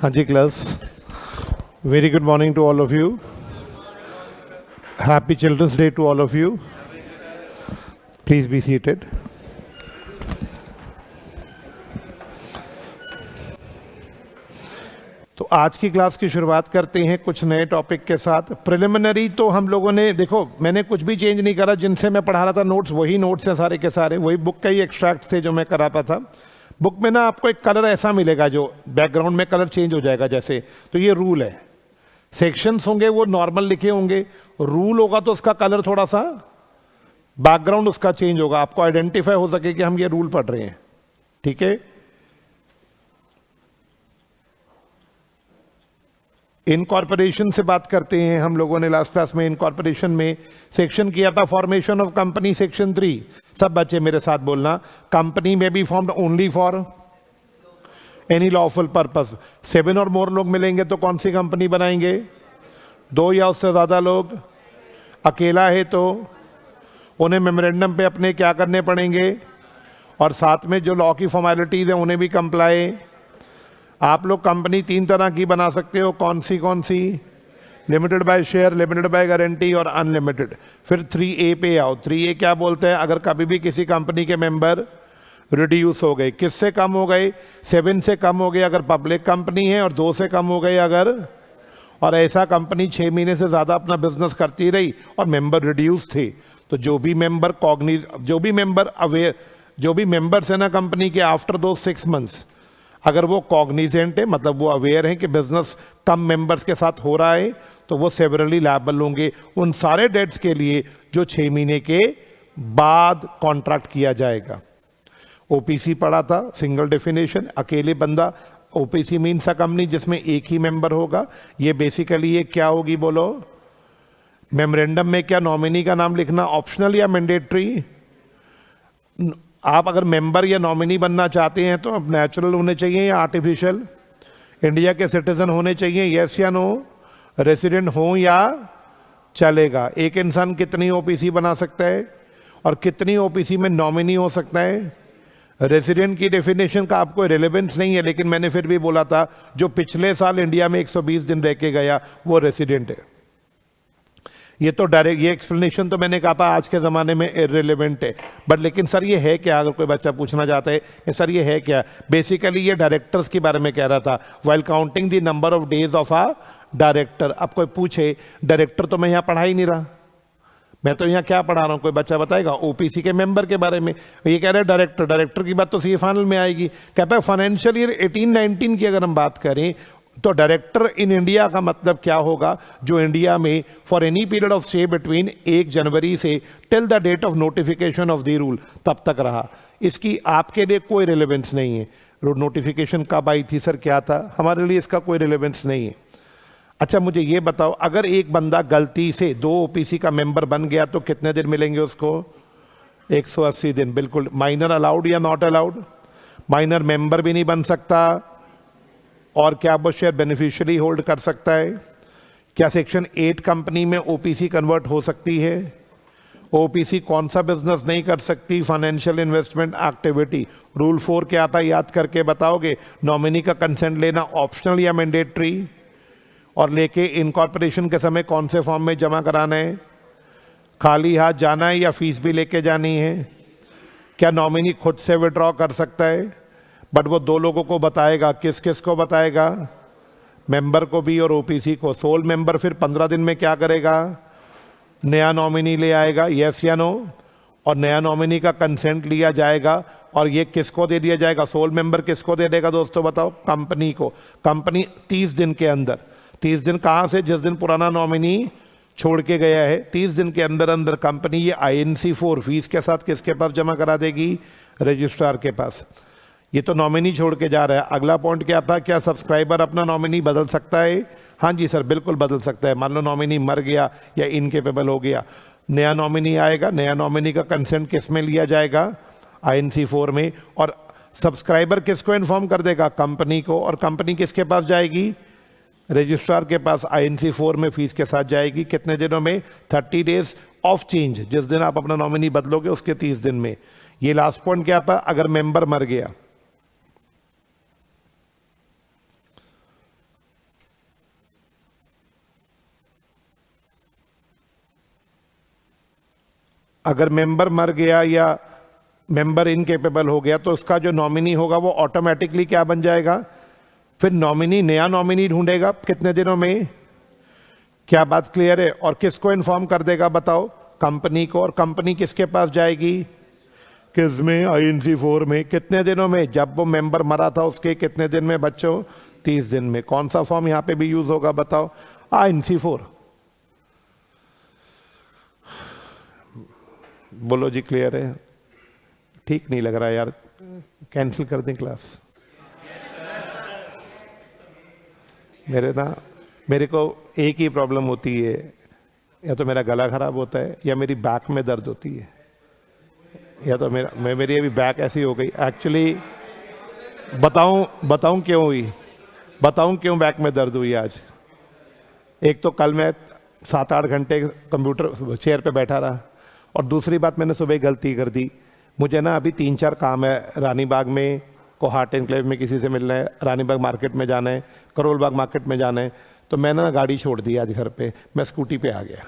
हाँ जी class, very good morning to all of you. Happy children's day to all of you. Please be seated. तो आज की class की शुरुआत करते हैं कुछ नए टॉपिक के साथ. प्रिलिमिनरी तो हम लोगों ने देखो, मैंने कुछ भी चेंज नहीं करा. जिनसे मैं पढ़ा रहा था नोट्स वही नोट्स हैं सारे के सारे, वही बुक का ही एक्सट्रैक्ट थे जो मैं कराता था. बुक में ना आपको एक कलर ऐसा मिलेगा जो बैकग्राउंड में कलर चेंज हो जाएगा जैसे. तो ये रूल है. सेक्शंस होंगे वो नॉर्मल लिखे होंगे, रूल होगा तो उसका कलर थोड़ा सा बैकग्राउंड उसका चेंज होगा, आपको आइडेंटिफाई हो सके कि हम ये रूल पढ़ रहे हैं. ठीक है. इनकॉर्पोरेशन से बात करते हैं हम लोगों ने. लास्ट क्लास में इनकॉर्पोरेशन में सेक्शन किया था फॉर्मेशन ऑफ कंपनी, सेक्शन 3. सब बच्चे मेरे साथ बोलना. कंपनी में be formed only for any lawful purpose. 7 और मोर लोग मिलेंगे तो कौन सी कंपनी बनाएंगे? 2 या उससे ज़्यादा लोग. अकेला है तो उन्हें मेमोरेंडम पे अपने क्या करने पड़ेंगे, और साथ में जो लॉ की फॉर्मेलिटीज़ हैं उन्हें भी कंप्लाई. आप लोग कंपनी 3 तरह की बना सकते हो. कौन सी? Limited by share, limited by guarantee और अनलिमिटेड. फिर 3A पे आओ. 3A क्या बोलते हैं? अगर कभी भी किसी कंपनी के मेंबर रिड्यूस हो गए, किससे कम हो गए? 7 से कम हो गए अगर पब्लिक कंपनी है, और 2 से कम हो गए अगर, और ऐसा कंपनी 6 महीने से ज़्यादा अपना बिजनेस करती रही और मेंबर रिड्यूस थे, तो जो भी मेंबर्स है ना कंपनी के आफ्टर दो 6 मंथ्स, अगर वो कॉग्निजेंट है, मतलब वो अवेयर है कि बिजनेस कम मेंबर्स के साथ हो रहा है, तो वो सेवरली लायबल होंगे उन सारे डेट्स के लिए जो 6 महीने के बाद कॉन्ट्रैक्ट किया जाएगा. ओपीसी पढ़ा था, सिंगल डेफिनेशन. अकेले बंदा. ओपीसी मीन्स अ कंपनी जिसमें एक ही मेंबर होगा. ये बेसिकली ये क्या होगी बोलो? मेमोरेंडम में क्या नॉमिनी का नाम लिखना ऑप्शनल या मैंडेटरी? आप अगर मेंबर या नॉमिनी बनना चाहते हैं तो अब नेचुरल होने चाहिए या आर्टिफिशियल? इंडिया के सिटीजन होने चाहिए, यस या नो? रेसिडेंट हो या चलेगा? एक इंसान कितनी ओपीसी बना सकता है, और कितनी ओपीसी में नॉमिनी हो सकता है? रेसिडेंट की डेफिनेशन का आपको रिलेवेंस नहीं है, लेकिन मैंने फिर भी बोला था जो पिछले साल इंडिया में 120 दिन रह के गया वो रेसिडेंट है. ये तो डायरेक्ट, ये एक्सप्लेनेशन तो मैंने कहा था आज के ज़माने में इररिलेवेंट है. बट लेकिन सर ये है क्या? अगर कोई बच्चा पूछना चाहता है कि सर ये है क्या, बेसिकली ये डायरेक्टर्स के बारे में कह रहा था. While counting the number of days of a director. अब कोई पूछे डायरेक्टर तो मैं यहाँ पढ़ा ही नहीं रहा, मैं तो यहाँ क्या पढ़ा रहा हूँ, कोई बच्चा बताएगा? ओपीसी के मेंबर के बारे में. ये कह रहे हैं डायरेक्टर की बात तो सी फाइनल में आएगी. कहता है फाइनेंशियल ईयर 18-19 की अगर हम बात करें तो डायरेक्टर इन इंडिया का मतलब क्या होगा? जो इंडिया में फॉर एनी पीरियड ऑफ से बिटवीन 1 जनवरी से till the date of notification of the rule तब तक रहा. इसकी आपके लिए कोई रिलेवेंस नहीं है. नोटिफिकेशन कब आई थी सर, क्या था, हमारे लिए इसका कोई रिलेवेंस नहीं है. अच्छा मुझे ये बताओ, अगर एक बंदा गलती से 2 ओपीसी का मेंबर बन गया तो कितने दिन मिलेंगे उसको? 180 दिन. बिल्कुल. माइनर अलाउड या नॉट अलाउड? माइनर मेंबर भी नहीं बन सकता. और क्या वो शेयर बेनिफिशियरी होल्ड कर सकता है? क्या सेक्शन 8 कंपनी में ओपीसी कन्वर्ट हो सकती है? ओपीसी कौन सा बिजनेस नहीं कर सकती? Financial investment activity. रूल 4 क्या आता है याद करके बताओगे? नॉमिनी का कंसेंट लेना ऑप्शनल या मैंडेटरी? और लेके इनकॉर्पोरेशन के समय कौन से फॉर्म में जमा कराना है? खाली हाथ जाना है या फीस भी लेके जानी है? क्या नॉमिनी खुद से विड्रॉ कर सकता है? बट वो 2 लोगों को बताएगा. किस किस को बताएगा? मेंबर को भी और ओपीसी को. सोल मेंबर फिर 15 दिन में क्या करेगा? नया नॉमिनी ले आएगा, यस या नो? और नया नॉमिनी का कंसेंट लिया जाएगा. और ये किसको दे दिया जाएगा? सोल मेंबर किसको दे देगा दोस्तों बताओ? कंपनी को. कंपनी 30 दिन के अंदर. 30 दिन कहाँ से? जिस दिन पुराना नॉमिनी छोड़ के गया है, 30 दिन के अंदर अंदर कंपनी ये INC4 फीस के साथ किसके पास जमा करा देगी? रजिस्ट्रार के पास. ये तो नॉमिनी छोड़ के जा रहा है. अगला पॉइंट क्या था? क्या सब्सक्राइबर अपना नॉमिनी बदल सकता है? हाँ जी सर बिल्कुल बदल सकता है. मान लो नॉमिनी मर गया या इनकेपेबल हो गया, नया नॉमिनी आएगा. नया नॉमिनी का कंसेंट किस में लिया जाएगा? INC4 में. और सब्सक्राइबर किसको इन्फॉर्म कर देगा? कंपनी को. और कंपनी किसके पास जाएगी? रजिस्ट्रार के पास. INC4 में फीस के साथ जाएगी. कितने दिनों में? 30 डेज ऑफ चेंज. जिस दिन आप अपना नॉमिनी बदलोगे उसके 30 दिन में. ये लास्ट पॉइंट क्या था? अगर मेंबर मर गया, अगर मेंबर मर गया या मेंबर इनकेपेबल हो गया तो उसका जो नॉमिनी होगा वो ऑटोमेटिकली क्या बन जाएगा, फिर नॉमिनी नया नॉमिनी ढूंढेगा कितने दिनों में। क्या बात क्लियर है? और किसको इन्फॉर्म कर देगा बताओ? कंपनी को। और कंपनी किसके पास जाएगी? किसमें? INC4 में। कितने दिनों में? जब वो मेंबर मरा था उसके कितने दिन में बच्चों? 30 दिन में। कौन सा फॉर्म यहां पे भी यूज होगा बताओ? INC4। बोलो जी, क्लियर है? ठीक नहीं लग रहा यार, कैंसिल कर दें क्लास? मेरे को एक ही प्रॉब्लम होती है, या तो मेरा गला खराब होता है या मेरी बैक में दर्द होती है, या तो मेरी अभी बैक ऐसी हो गई एक्चुअली। बताऊं क्यों हुई? बताऊं क्यों बैक में दर्द हुई आज? एक तो कल मैं 7-8 घंटे कंप्यूटर चेयर पे बैठा रहा, और दूसरी बात मैंने सुबह गलती कर दी। मुझे ना अभी 3-4 काम है, रानी बाग में कोहाट एनक्लेव में किसी से मिलना है, रानी बाग मार्केट में जाना है, करोल बाग मार्केट में जाना है, तो मैंने ना गाड़ी छोड़ दी आज घर पे, मैं स्कूटी पे आ गया।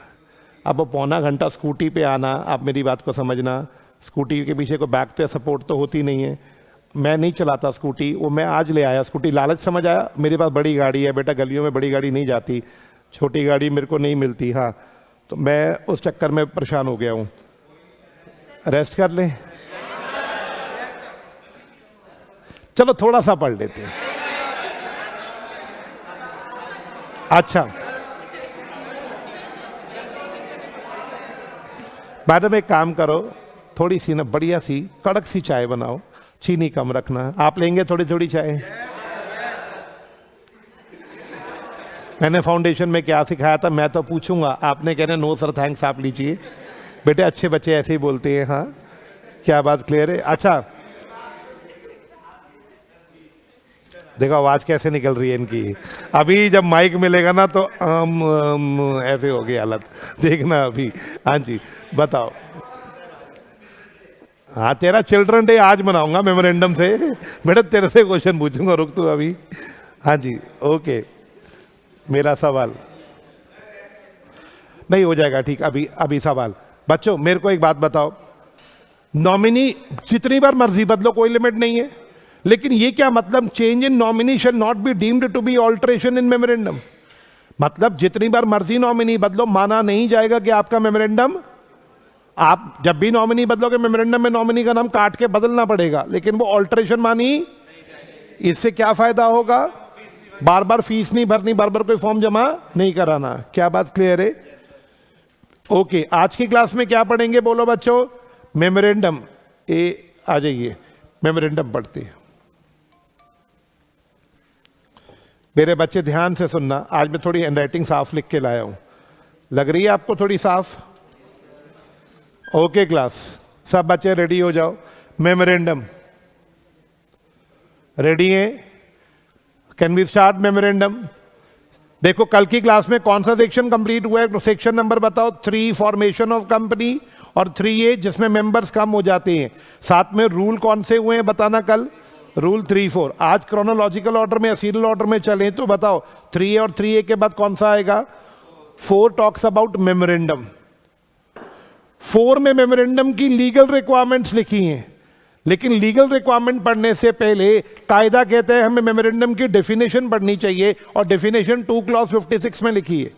अब वो पौना घंटा स्कूटी पे आना, आप मेरी बात को समझना, स्कूटी के पीछे को बैक पे सपोर्ट तो होती नहीं है, मैं नहीं चलाता स्कूटी, वो मैं आज ले आया स्कूटी। लालच समझ आया, मेरे पास बड़ी गाड़ी है बेटा, गलियों में बड़ी गाड़ी नहीं जाती, छोटी गाड़ी मेरे को नहीं मिलती। हाँ, तो मैं उस चक्कर में परेशान हो गया हूँ। रेस्ट कर लें? चलो थोड़ा सा पढ़ लेते हैं। अच्छा मैडम, एक काम करो, थोड़ी सी ना बढ़िया सी कड़क सी चाय बनाओ, चीनी कम रखना। आप लेंगे थोड़ी थोड़ी चाय? मैंने फाउंडेशन में क्या सिखाया था मैं तो पूछूंगा, आपने कहना नो सर थैंक्स, आप लीजिए। बेटे अच्छे बच्चे ऐसे ही बोलते हैं। हाँ, क्या बात क्लियर है? अच्छा देखो आवाज कैसे निकल रही है इनकी। अभी जब माइक मिलेगा ना तो ऐसे हो गई हालत, देखना अभी। हाँ जी बताओ। हाँ, तेरा चिल्ड्रन डे आज मनाऊंगा मेमोरेंडम से। बेटा तेरे से क्वेश्चन पूछूंगा, रुक तू अभी। हाँ जी ओके, मेरा सवाल नहीं हो जाएगा ठीक। अभी सवाल बच्चों, मेरे को एक बात बताओ, नॉमिनी जितनी बार मर्जी बदलो, कोई लिमिट नहीं है, लेकिन ये क्या मतलब? Change in nominee shall not be deemed to be alteration in memorandum. मतलब जितनी बार मर्जी नॉमिनी बदलो, माना नहीं जाएगा कि आपका मेमोरेंडम, आप जब भी नॉमिनी बदलोगे मेमोरेंडम में नॉमिनी का नाम काट के बदलना पड़ेगा, लेकिन वो ऑल्टरेशन मानी। इससे क्या फायदा होगा? बार बार फीस नहीं भरनी, बार बार कोई फॉर्म जमा नहीं कराना। क्या बात क्लियर है? ओके, आज की क्लास में क्या पढ़ेंगे बोलो बच्चों? मेमोरेंडम। आ जाइए, मेमोरेंडम पढ़ते हैं। मेरे बच्चे ध्यान से सुनना, आज मैं थोड़ी हैंडराइटिंग साफ लिख के लाया हूं, लग रही है आपको थोड़ी साफ? ओके क्लास, सब बच्चे रेडी हो जाओ। मेमोरेंडम रेडी है? Can we start memorandum? देखो कल की क्लास में कौन सा सेक्शन कंप्लीट हुआ है? सेक्शन नंबर बताओ। 3 फॉर्मेशन ऑफ कंपनी, और 3A जिसमें मेंबर्स कम हो जाते हैं। साथ में रूल कौन से हुए हैं बताना कल? रूल 3-4। आज क्रोनोलॉजिकल ऑर्डर में या सीरियल ऑर्डर में चले तो बताओ 3A और 3A के बाद कौन सा आएगा? 4 टॉक्स अबाउट मेमोरेंडम। 4 में मेमोरेंडम की लीगल रिक्वायरमेंट्स लिखी हैं, लेकिन लीगल रिक्वायरमेंट पढ़ने से पहले कायदा कहते हैं हमें मेमोरेंडम की डेफिनेशन पढ़नी चाहिए, और डेफिनेशन 2 क्लॉज 56 में लिखी है।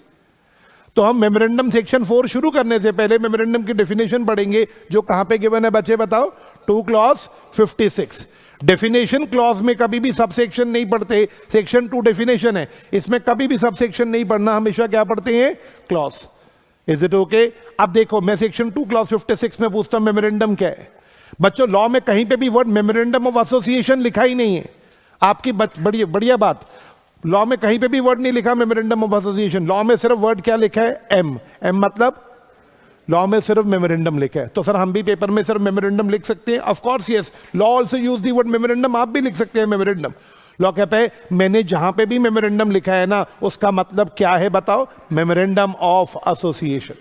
तो हम मेमोरेंडम सेक्शन 4 शुरू करने से पहले मेमोरेंडम की डेफिनेशन पढ़ेंगे, जो कहां पे गिवन है बच्चे बताओ? 2 क्लॉज 56। डेफिनेशन क्लॉज में कभी भी सब सेक्शन नहीं पढ़ते, सेक्शन 2 डेफिनेशन है, इसमें कभी भी सब सेक्शन नहीं पढ़ना, हमेशा क्या पढ़ते हैं? क्लॉज। Is it okay? अब देखो मैं सेक्शन 2 क्लॉज 56 में पूछता हूं मेमोरेंडम क्या है। बच्चों लॉ में कहीं पे भी वर्ड मेमोरेंडम ऑफ एसोसिएशन लिखा ही नहीं है। आपकी बढ़िया बात, लॉ में कहीं पे भी वर्ड नहीं लिखा मेमोरेंडम ऑफ एसोसिएशन। लॉ में सिर्फ वर्ड क्या लिखा है? एम मतलब लॉ में सिर्फ मेमोरेंडम लिखा है। तो सर हम भी पेपर में सिर्फ मेमोरेंडम लिख सकते हैं? Of course yes, law also use the word memorandum, आप भी लिख सकते हैं मेमोरेंडम। लॉ कहता है मैंने जहां पे भी मेमोरेंडम लिखा है ना, उसका मतलब क्या है बताओ? Memorandum of association.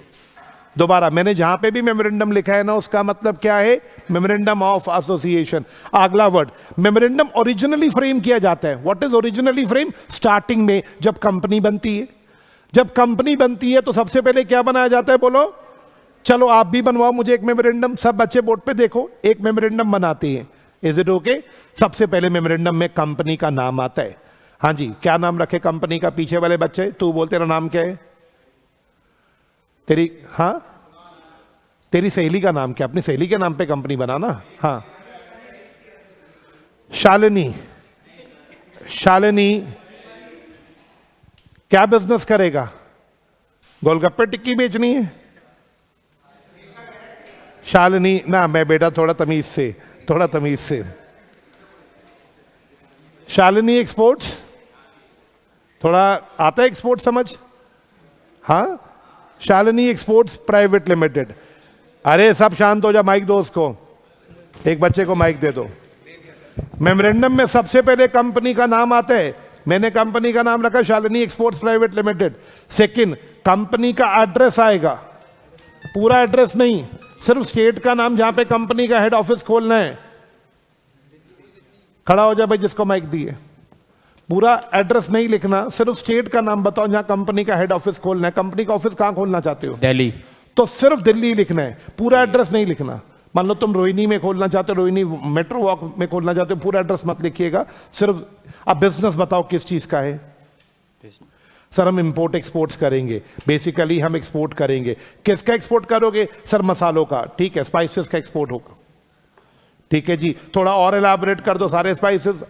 दोबारा, मैंने जहां पे भी मेमोरेंडम लिखा है ना, उसका मतलब क्या है? Memorandum of association. अगला वर्ड, मेमोरेंडम ओरिजिनली फ्रेम किया जाता है। What is originally frame? Starting में जब कंपनी बनती है। जब कंपनी बनती है तो सबसे पहले क्या बनाया जाता है बोलो? चलो आप भी बनवाओ मुझे एक मेमोरेंडम, सब बच्चे बोर्ड पे देखो, एक मेमोरेंडम बनाते हैं। Is it okay? सबसे पहले मेमोरेंडम में कंपनी का नाम आता है। हाँ जी, क्या नाम रखे कंपनी का? पीछे वाले बच्चे, तू बोल तेरा नाम क्या है? तेरी, हाँ तेरी सहेली का नाम क्या? अपनी सहेली के नाम पे कंपनी बनाना। हाँ, शालिनी। शालिनी क्या बिजनेस करेगा? गोलगप्पे टिक्की बेचनी है? शालिनी ना, मैं बेटा थोड़ा तमीज से, थोड़ा तमीज से। शालिनी एक्सपोर्ट्स, थोड़ा आता है एक्सपोर्ट समझ? हाँ, शालिनी एक्सपोर्ट्स प्राइवेट लिमिटेड। अरे सब शांत हो जा, माइक दो उसको, एक बच्चे को माइक दे दो। मेमोरेंडम में सबसे पहले कंपनी का नाम आता है। मैंने कंपनी का नाम रखा Shalini exports private limited. Second, company का एड्रेस आएगा, पूरा एड्रेस नहीं, सिर्फ स्टेट का नाम जहां पे कंपनी का हेड ऑफिस खोलना है। खड़ा हो जा भाई जिसको माइक दी है। पूरा एड्रेस नहीं लिखना, सिर्फ स्टेट का नाम बताओ जहां कंपनी का हेड ऑफिस खोलना है। कंपनी का ऑफिस कहां खोलना चाहते हो? दिल्ली। तो सिर्फ दिल्ली लिखना है, पूरा एड्रेस नहीं लिखना। मान लो तुम रोहिणी में खोलना चाहते हो, रोहिणी मेट्रो वॉक में खोलना चाहते हो, पूरा एड्रेस मत लिखिएगा, सिर्फ अब बिजनेस बताओ किस चीज का है। सर हम इंपोर्ट एक्सपोर्ट्स करेंगे, बेसिकली हम एक्सपोर्ट करेंगे। किसका एक्सपोर्ट करोगे? सर मसालों का। ठीक है, स्पाइसेस का एक्सपोर्ट होगा। ठीक है जी, थोड़ा और एलाबोरेट कर दो। सारे स्पाइसेस,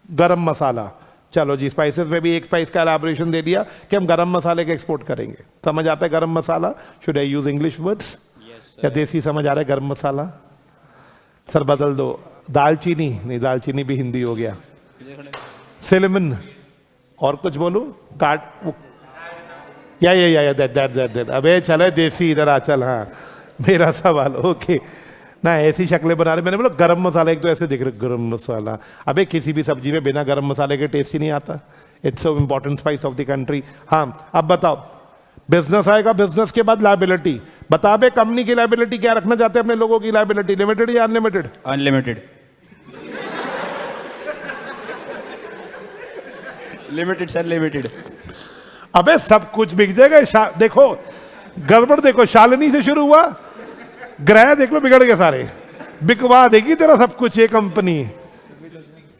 गरम मसाला। चलो जी, स्पाइसेस में भी एक स्पाइस का एलाबोरेशन दे दिया कि हम गरम मसाले का एक्सपोर्ट करेंगे। समझ आता है garam masala? Should I use English words या देसी समझ आ रहा है गरम मसाला? सर बदल दो, दालचीनी नहीं, दालचीनी भी हिंदी हो गया। सिनेमन, और कुछ बोलूं? काट या दैट। अबे चले देसी, इधर आ चल। हाँ मेरा सवाल, ओके ना, ऐसी शक्लें बना रहे। मैंने बोला गरम मसाला, एक तो ऐसे दिख रहे गरम मसाला। अबे किसी भी सब्जी में बिना गरम मसाले के टेस्ट ही नहीं आता। It's so important spice of the country. हाँ अब बताओ, बिजनेस आएगा, बिजनेस के बाद लायबिलिटी। बता बे कंपनी की लायबिलिटी क्या रखना चाहते हैं अपने लोगों की लायबिलिटी? लिमिटेड या unlimited? Unlimited. Limited sir, limited. अबे सब कुछ बिक जाएगा। देखो गड़बड़, देखो शालिनी से शुरू हुआ, ग्रह देख लो बिगड़ गए सारे, बिकवा देगी तेरा सब कुछ ये कंपनी।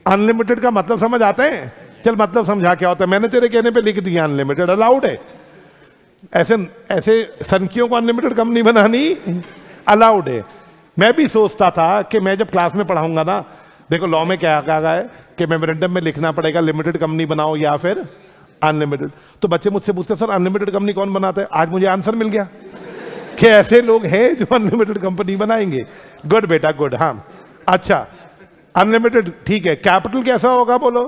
अनलिमिटेड का मतलब समझ आता है? चल मतलब समझा क्या होता है। मैंने तेरे कहने पे लिख दिया अनलिमिटेड, अलाउड है। ऐसे ऐसे सनकियों को अनलिमिटेड कंपनी बनानी अलाउड है। मैं भी सोचता था कि मैं जब क्लास में पढ़ाऊंगा ना, देखो लॉ में क्या कहा है कि मेमोरेंडम में लिखना पड़ेगा लिमिटेड कंपनी बनाओ या फिर अनलिमिटेड। तो बच्चे मुझसे पूछते सर अनलिमिटेड कंपनी कौन बनाता है? आज मुझे आंसर मिल गया कि ऐसे लोग हैं जो अनलिमिटेड कंपनी बनाएंगे। गुड बेटा गुड। हाँ अच्छा, अनलिमिटेड ठीक है। कैपिटल कैसा होगा बोलो?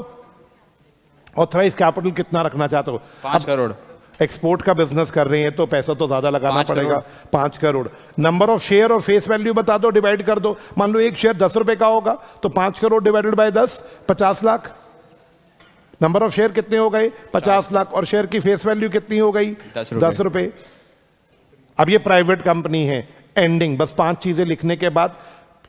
ऑथराइज कैपिटल कितना रखना चाहते हो? 5 करोड़। एक्सपोर्ट का बिजनेस कर रहे हैं तो पैसा तो ज्यादा लगाना पड़ेगा। 5 करोड़। नंबर ऑफ शेयर और फेस वैल्यू बता दो, डिवाइड कर दो। मान लो एक शेयर 10 रुपए का होगा तो 5 crore divided by 10, 50 lakh. Number of share कितने हो गए? 50 लाख। और शेयर की फेस वैल्यू कितनी हो गई? 10 रुपए। अब ये प्राइवेट कंपनी है। एंडिंग, बस 5 चीजें लिखने के बाद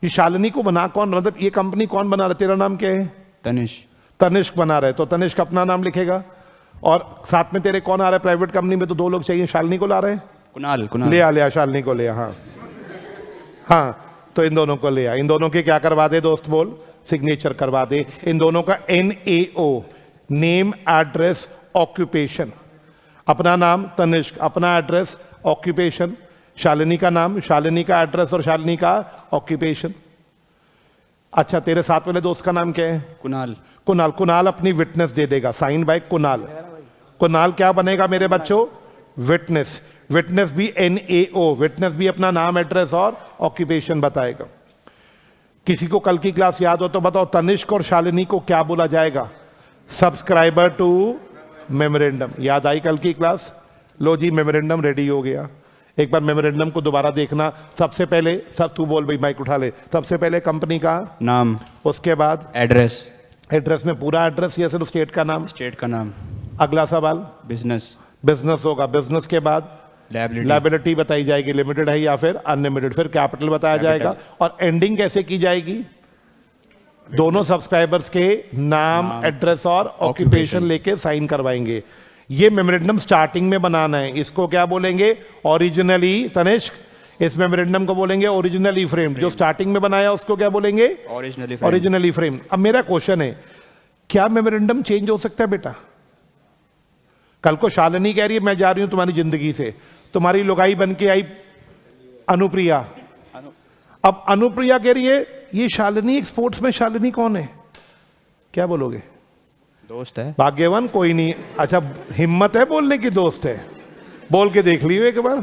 ये शालिनी को बना कौन, मतलब ये कंपनी कौन बना रहा है? तेरा नाम क्या है? तनिष्क। तनिष्क बना रहे, तो तनिष्क अपना नाम लिखेगा। और साथ में तेरे कौन आ रहा है प्राइवेट कंपनी में? तो 2 लोग चाहिए। शालिनी को ला रहे हैं? कुणाल। ले आ शालिनी को ले आ। हाँ हाँ, तो इन दोनों को ले आ। इन दोनों के क्या करवा दे दोस्त बोल? सिग्नेचर करवा दे। इन दोनों का NAO, नेम एड्रेस ऑक्यूपेशन। अपना नाम तनिष्क, अपना एड्रेस ऑक्यूपेशन। शालिनी का नाम, शालिनी का एड्रेस और शालिनी का ऑक्यूपेशन। अच्छा तेरे साथ वाले दोस्त का नाम क्या है? कुणाल। कुणाल। कुणाल अपनी विटनेस दे देगा, साइन बाय कुणाल। कुणाल क्या बनेगा मेरे बच्चों? विटनेस। विटनेस भी NAO, विटनेस भी अपना नाम एड्रेस और ऑक्यूपेशन बताएगा। किसी को कल की क्लास याद हो तो बताओ, तनिष्क और शालिनी को क्या बोला जाएगा? Subscriber to memorandum. याद आई कल की क्लास? लो जी मेमोरेंडम रेडी हो गया। एक बार मेमोरेंडम को दोबारा देखना। सबसे पहले, सब तू बोल भाई, माइक उठा ले। सबसे पहले कंपनी का नाम, उसके बाद एड्रेस। एड्रेस में पूरा एड्रेस या सिर्फ स्टेट का नाम? स्टेट का नाम। अगला सवाल, बिजनेस। बिजनेस होगा। बिजनेस के बाद लायबिलिटी बताई जाएगी, लिमिटेड है या फिर अनलिमिटेड। फिर कैपिटल बताया जाएगा। और एंडिंग कैसे की जाएगी? दोनों सब्सक्राइबर्स के नाम, एड्रेस और ऑक्यूपेशन लेके साइन करवाएंगे। ये मेमोरेंडम स्टार्टिंग में बनाना है। इसको क्या बोलेंगे? ओरिजिनली तनिष्क इस मेमोरेंडम को बोलेंगे ओरिजिनली फ्रेम्ड। जो स्टार्टिंग में बनाया उसको क्या बोलेंगे? Originally framed. अब मेरा क्वेश्चन है, क्या मेमोरेंडम चेंज हो सकता है बेटा? कल को शालिनी कह रही है मैं जा रही हूं तुम्हारी जिंदगी से, तुम्हारी लुगाई बन के आई अनुप्रिया। अब अनुप्रिया कह रही है ये शालिनी, एक्सपोर्ट्स में शालिनी कौन है? क्या बोलोगे? दोस्त है। भाग्यवान कोई नहीं। अच्छा, हिम्मत है बोलने की दोस्त है? बोल के देख लियो एक बार,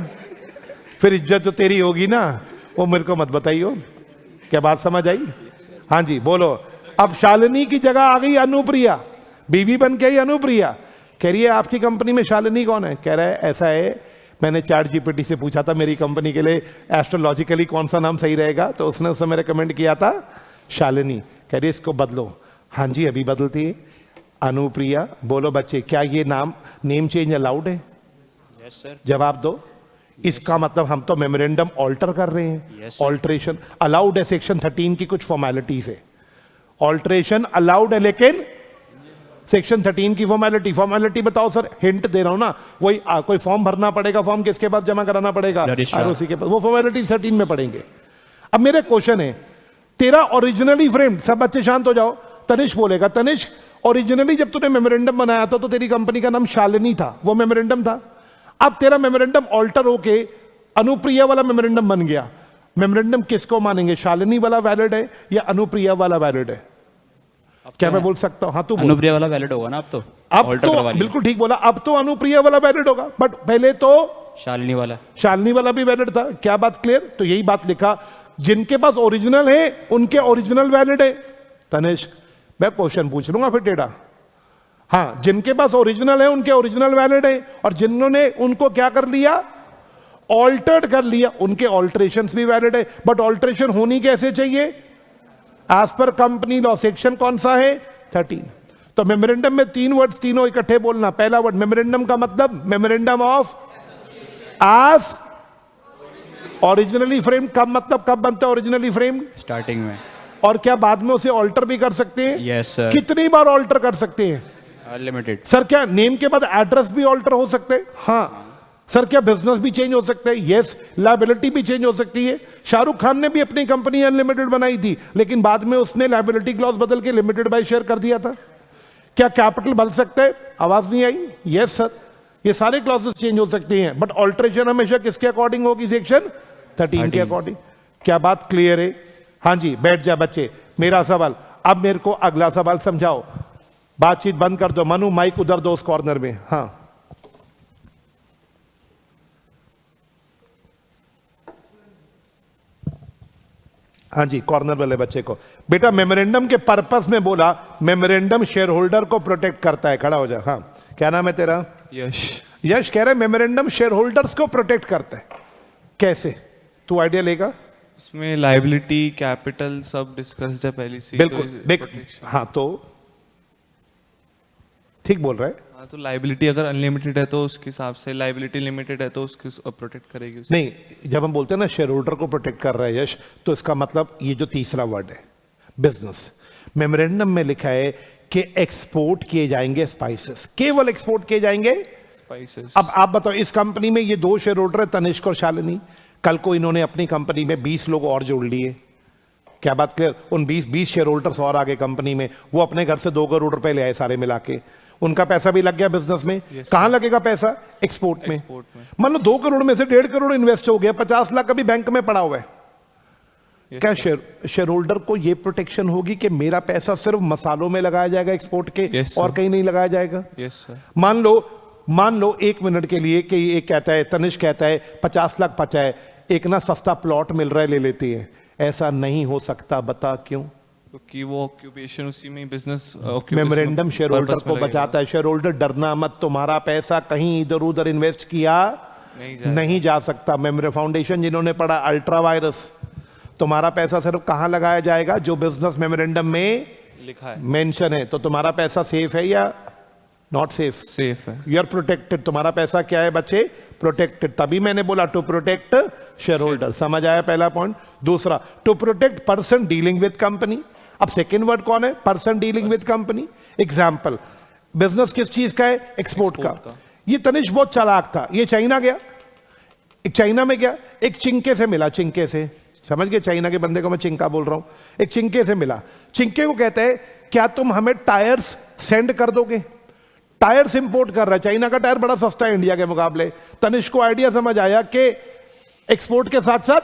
फिर इज्जत तो तेरी होगी ना, वो मेरे को मत बताइयो। क्या बात समझ आई? हाँ जी बोलो। अब शालिनी की जगह आ गई अनुप्रिया, बीवी बन के आई अनुप्रिया। कह रही है आपकी कंपनी में शालिनी कौन है? कह रहा है ऐसा है, मैंने चैट जीपीटी से पूछा था मेरी कंपनी के लिए एस्ट्रोलॉजिकली कौन सा नाम सही रहेगा, तो उसने उस समय रिकमेंड किया था शालिनी। कह रही है इसको बदलो। हाँ जी अभी बदलती है अनुप्रिया। बोलो बच्चे, क्या ये नेम चेंज अलाउड है? Yes sir. जवाब दो। इसका मतलब हम तो मेमोरेंडम ऑल्टर कर रहे हैं। ऑल्ट्रेशन अलाउड है, सेक्शन 13 की कुछ फॉर्मेलिटीज है। ऑल्ट्रेशन अलाउड है, लेकिन सेक्शन 13 की फॉर्मेलिटी बताओ सर। हिंट दे रहा हूं ना, वही कोई फॉर्म भरना पड़ेगा, फॉर्म किसके पास जमा कराना पड़ेगा? आरओसी के पास। वो फॉर्मेलिटी 13 में पढ़ेंगे। अब मेरे क्वेश्चन है, तेरा ओरिजिनली फ्रेम्ड, सब बच्चे शांत हो जाओ, तनिष्क बोलेगा। तनिष्क ओरिजिनली जब तूने मेमोरेंडम बनाया था तो तेरी कंपनी का नाम शालिनी था, वो मेमोरेंडम था। अब तेरा मेमोरेंडम ऑल्टर होके अनुप्रिया वाला मेमोरेंडम बन गया। मेमोरेंडम किसको मानेंगे? शालिनी वाला वैलिड है या अनुप्रिया वाला वैलिड है? क्या मैं बोल सकता हूं? हाँ तू अनुप्रिया वाला वैलिड होगा ना अब तो। अब तो बिल्कुल ठीक बोला, अब तो अनुप्रिया वाला वैलिड होगा, बट पहले तो शालिनी वाला भी वैलिड था। क्या बात क्लियर? तो यही बात लिखा, जिनके पास ओरिजिनल है उनके ओरिजिनल वैलिड है। तनिष्क मैं क्वेश्चन पूछ लूंगा फिर टेढ़ा। हाँ, जिनके पास ओरिजिनल है उनके ओरिजिनल वैलिड है, और जिन्होंने उनको क्या कर लिया? ऑल्टर्ड कर लिया, उनके ऑल्टरेशंस भी वैलिड है। बट ऑल्टरेशन होनी कैसे चाहिए? As per company law. Section कौन सा है? 13। तो मेमोरेंडम में 3 वर्ड्स, तीनों इकट्ठे बोलना। पहला वर्ड मेमोरेंडम का मतलब memorandum of as originally frame. कब मतलब कब बनता है ओरिजिनली फ्रेम? स्टार्टिंग में। और क्या बाद में उसे ऑल्टर भी कर सकते हैं? Yes sir. कितनी बार ऑल्टर कर सकते हैं? अनलिमिटेड। सर क्या नेम के बाद एड्रेस भी ऑल्टर हो सकते हैं? हाँ। सर क्या बिजनेस भी चेंज हो सकता है? यस। लायबिलिटी भी चेंज हो सकती है। शाहरुख खान ने भी अपनी कंपनी अनलिमिटेड बनाई थी, लेकिन बाद में उसने लायबिलिटी क्लॉज बदल के लिमिटेड बाय शेयर कर दिया था। क्या कैपिटल बढ़ सकता है? आवाज नहीं आई? Yes sir. ये सारे क्लॉजेस चेंज हो सकती हैं, बट ऑल्टरेशन हमेशा किसके अकॉर्डिंग होगी? सेक्शन 13 के अकॉर्डिंग। क्या बात क्लियर है? हाँ जी बैठ जा बच्चे। मेरा सवाल, अब मेरे को अगला सवाल समझाओ। बातचीत बंद कर दो। मनु माइक उधर दो उस कॉर्नर में। हाँ हाँ जी, कॉर्नर वाले बच्चे को। बेटा मेमोरेंडम के पर्पस में बोला, मेमोरेंडम शेयर होल्डर को प्रोटेक्ट करता है। खड़ा हो जा। हाँ क्या नाम है तेरा? यश। यश कह रहा है मेमोरेंडम शेयर होल्डर्स को प्रोटेक्ट करता है। कैसे? तू आइडिया लेगा? इसमें लायबिलिटी, कैपिटल सब डिस्कस्ड है पहले से। बिल्कुल देख। हाँ तो ठीक बोल रहा है। हाँ तो लायबिलिटी अगर अनलिमिटेड है तो उसके हिसाब से, लायबिलिटी लिमिटेड है तो उसकी प्रोटेक्ट करेगी उसे। नहीं, जब हम बोलते हैं ना शेयर होल्डर को प्रोटेक्ट कर रहा है यश, तो इसका मतलब ये जो तीसरा वर्ड है बिजनेस, मेमोरेंडम में लिखा है कि एक्सपोर्ट किए जाएंगे स्पाइसेस, केवल एक्सपोर्ट किए जाएंगे स्पाइसेस। अब आप बताओ, इस कंपनी में ये 2 शेयर होल्डर है, तनिष्क और शालिनी। कल को इन्होंने अपनी कंपनी में 20 लोग और जोड़ लिए। क्या बात क्लियर? उन 20 शेयर होल्डर्स और आगे कंपनी में, वो अपने घर से 2 करोड़ रुपए ले आए सारे मिला के। उनका पैसा भी लग गया बिजनेस में। कहां लगेगा पैसा? एक्सपोर्ट में। मान लो 2 करोड़ में से 1.5 करोड़ इन्वेस्ट हो गया, 50 लाख अभी बैंक में पड़ा हुआ है। क्या शेयर होल्डर को ये प्रोटेक्शन होगी कि मेरा पैसा सिर्फ मसालों में लगाया जाएगा एक्सपोर्ट के, और कहीं नहीं लगाया जाएगा? Yes sir. मान लो 1 मिनट के लिए कि एक कहता है, तनिष्क कहता है 50 लाख बचा है, एक ना सस्ता प्लॉट मिल रहा है ले लेती है। ऐसा नहीं हो सकता, बता क्यों? क्योंकि वो ऑक्यूपेशन उसी में बिजनेस। मेमोरेंडम शेयर होल्डर को बचाता है। शेयर होल्डर डरना मत, तुम्हारा पैसा कहीं इधर उधर इन्वेस्ट किया नहीं जा सकता। मेमोरी फाउंडेशन जिन्होंने पढ़ा अल्ट्रा वायरस, तुम्हारा पैसा सिर्फ कहां लगाया जाएगा? जो बिजनेस मेमोरेंडम में लिखा है, मेंशन है। तो तुम्हारा पैसा सेफ है या नॉट सेफ? सेफ है। You are protected. तुम्हारा पैसा क्या है बच्चे? प्रोटेक्टेड। तभी मैंने बोला टू प्रोटेक्ट शेयर होल्डर। समझ आया पहला पॉइंट? दूसरा, to protect person dealing with company. अब सेकेंड वर्ड कौन है? Person dealing with company. Example, business किस चीज का है? एक्सपोर्ट का। ये तनिष्क बहुत चालाक था, ये चाइना गया, एक चाइना में क्या, एक चिंके से मिला, चिंके से, समझ गए, चाइना के बंदे को मैं चिंका बोल रहा हूं, एक चिंके से मिला। चिंके को कहते हैं क्या तुम हमें टायर्स सेंड कर दोगे? टायर्स इंपोर्ट कर रहा है, चाइना का टायर बड़ा सस्ता है इंडिया के मुकाबले। तनिष्क को आइडिया समझ आया कि एक्सपोर्ट के साथ साथ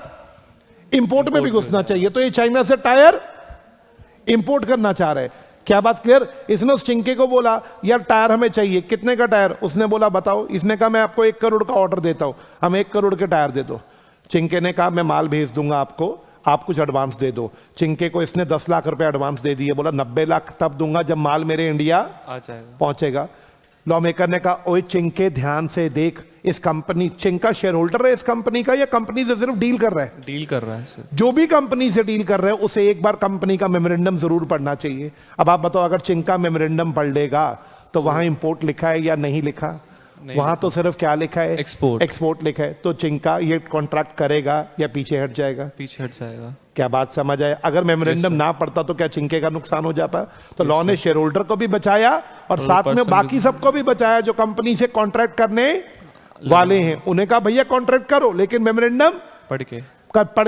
इंपोर्ट में भी घुसना चाहिए, तो ये चाइना से टायर इंपोर्ट करना चाह रहे हैं। क्या बात क्लियर? इसने उस चिंके को बोला यार टायर हमें चाहिए, कितने का टायर? उसने बोला बताओ। इसने कहा मैं आपको 1 करोड़ का ऑर्डर देता हूं, हमें 1 करोड़ के टायर दे दो। चिंके ने कहा मैं माल भेज दूंगा आपको, आप कुछ एडवांस दे दो। चिंके को इसने 10 लाख रुपए एडवांस दे दिए, बोला 90 लाख तब दूंगा जब माल मेरे इंडिया आ जाएगा, पहुंचेगा। लॉ मेकर ने कहा ओए चिंके ध्यान से देख, इस कंपनी, चिंका शेयर होल्डर है इस कंपनी का या कंपनी से सिर्फ डील कर रहा है? डील कर रहा है सर। जो भी कंपनी से डील कर रहे हैं उसे एक बार कंपनी का मेमोरेंडम जरूर पढ़ना चाहिए। अब आप बताओ अगर चिंका मेमोरेंडम पढ़ लेगा तो वहां इंपोर्ट लिखा है या नहीं लिखा? वहां तो सिर्फ क्या लिखा है? एक्सपोर्ट लिखा है। तो चिंका ये कॉन्ट्रैक्ट करेगा या पीछे हट जाएगा? पीछे हट जाएगा। क्या बात समझ आए? अगर मेमोरेंडम ना पड़ता तो क्या चिंके का नुकसान हो जाता? तो लॉ ने शेयर होल्डर को भी बचाया और साथ में बाकी सबको भी बचाया जो कंपनी से कॉन्ट्रैक्ट करने वाले हैं। उन्हें कहा भैया कॉन्ट्रैक्ट करो लेकिन मेमोरेंडम पढ़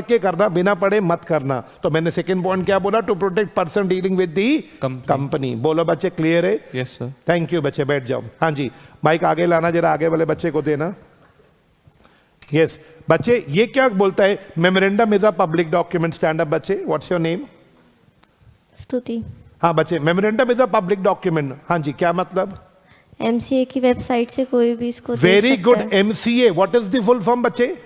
के करना, बिना पढ़े मत करना। तो मैंने सेकंड पॉइंट क्या बोला? To protect person dealing with the company. बोलो बच्चे क्लियर है? Yes sir. थैंक यू बच्चे, बैठ जाओ। हाँ जी, माइक आगे लाना, जरा आगे वाले बच्चे को देना। यस बच्चे, ये क्या बोलता है? Memorandum is a public document. Stand up बच्चे, व्हाट्स योर नेम? स्तुति। हाँ बच्चे, memorandum is a public document. हाँ जी, क्या मतलब? एमसीए की वेबसाइट से कोई भी इसको very good. MCA, what is the full form बच्चे?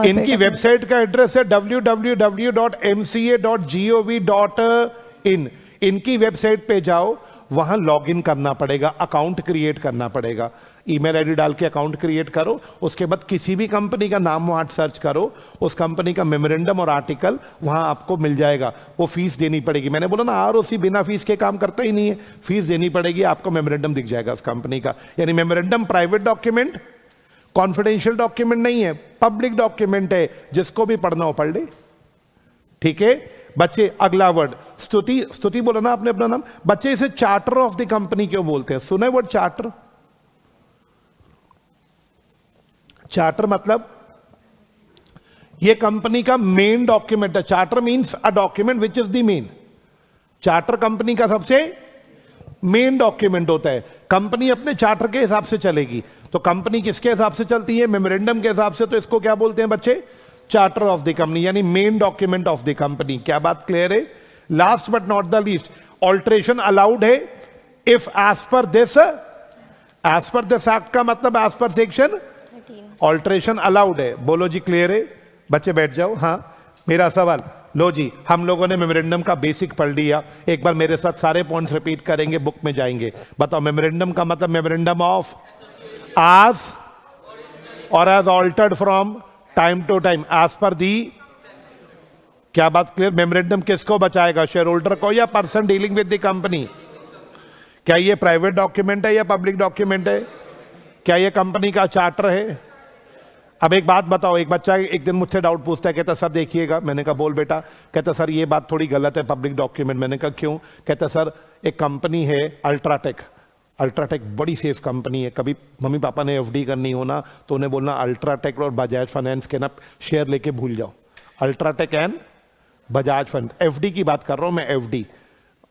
इनकी वेबसाइट का एड्रेस है www.mca.gov.in। इनकी वेबसाइट पे जाओ, वहां लॉगिन करना पड़ेगा, अकाउंट क्रिएट करना पड़ेगा। ईमेल आईडी डाल के अकाउंट क्रिएट करो, उसके बाद किसी भी कंपनी का नाम वहां सर्च करो, उस कंपनी का मेमोरेंडम और आर्टिकल वहां आपको मिल जाएगा। वो फीस देनी पड़ेगी। मैंने बोला ना आरओसी बिना फीस के काम करता ही नहीं है, फीस देनी पड़ेगी, आपको मेमोरेंडम दिख जाएगा उस कंपनी का। यानी memorandum private document, confidential document नहीं है, पब्लिक डॉक्यूमेंट है, जिसको भी पढ़ना हो पढ़ ले। ठीक है बच्चे, अगला वर्ड स्तुति। स्तुति बोला ना आपने अपना नाम? बच्चे इसे चार्टर ऑफ द कंपनी क्यों बोलते हैं? सुने वर्ड चार्टर? चार्टर मतलब ये कंपनी का मेन डॉक्यूमेंट है। Charter means a document which is the main. Charter company का सबसे मेन डॉक्यूमेंट होता है। कंपनी अपने चार्टर के हिसाब से चलेगी। तो कंपनी किसके हिसाब से चलती है? मेमोरेंडम के हिसाब से। तो इसको क्या बोलते हैं बच्चे? चार्टर ऑफ द कंपनी, यानी main document of the company. क्या बात क्लियर है? Last but not the least, alteration allowed है if as per this, as per this act का मतलब as per section 13 alteration allowed है। बोलो जी क्लियर है? बच्चे बैठ जाओ। हाँ मेरा सवाल, लो जी हम लोगों ने मेमोरेंडम का बेसिक पढ़ लिया, एक बार मेरे साथ सारे पॉइंट्स रिपीट करेंगे, बुक में जाएंगे। बताओ मेमोरेंडम का मतलब? Memorandum of as or as altered from time to time as per the। क्या बात क्लियर? मेमोरेंडम किसको बचाएगा? शेयर होल्डर को या person dealing with the company? क्या ये प्राइवेट डॉक्यूमेंट है या पब्लिक डॉक्यूमेंट है? क्या ये कंपनी का चार्टर है? अब एक बात बताओ, एक बच्चा एक दिन मुझसे डाउट पूछता है, कहता सर देखिएगा। मैंने कहा बोल बेटा। कहता सर ये बात थोड़ी गलत है, पब्लिक डॉक्यूमेंट। मैंने कहा क्यों? कहता सर एक कंपनी है अल्ट्राटेक, अल्ट्राटेक बड़ी सेफ कंपनी है, कभी मम्मी पापा ने एफडी करनी हो ना तो उन्हें बोलना अल्ट्राटेक और बजाज फाइनेंस के ना शेयर लेके भूल जाओ। UltraTech and Bajaj finance, FD की बात कर रहा हूं मैं, एफडी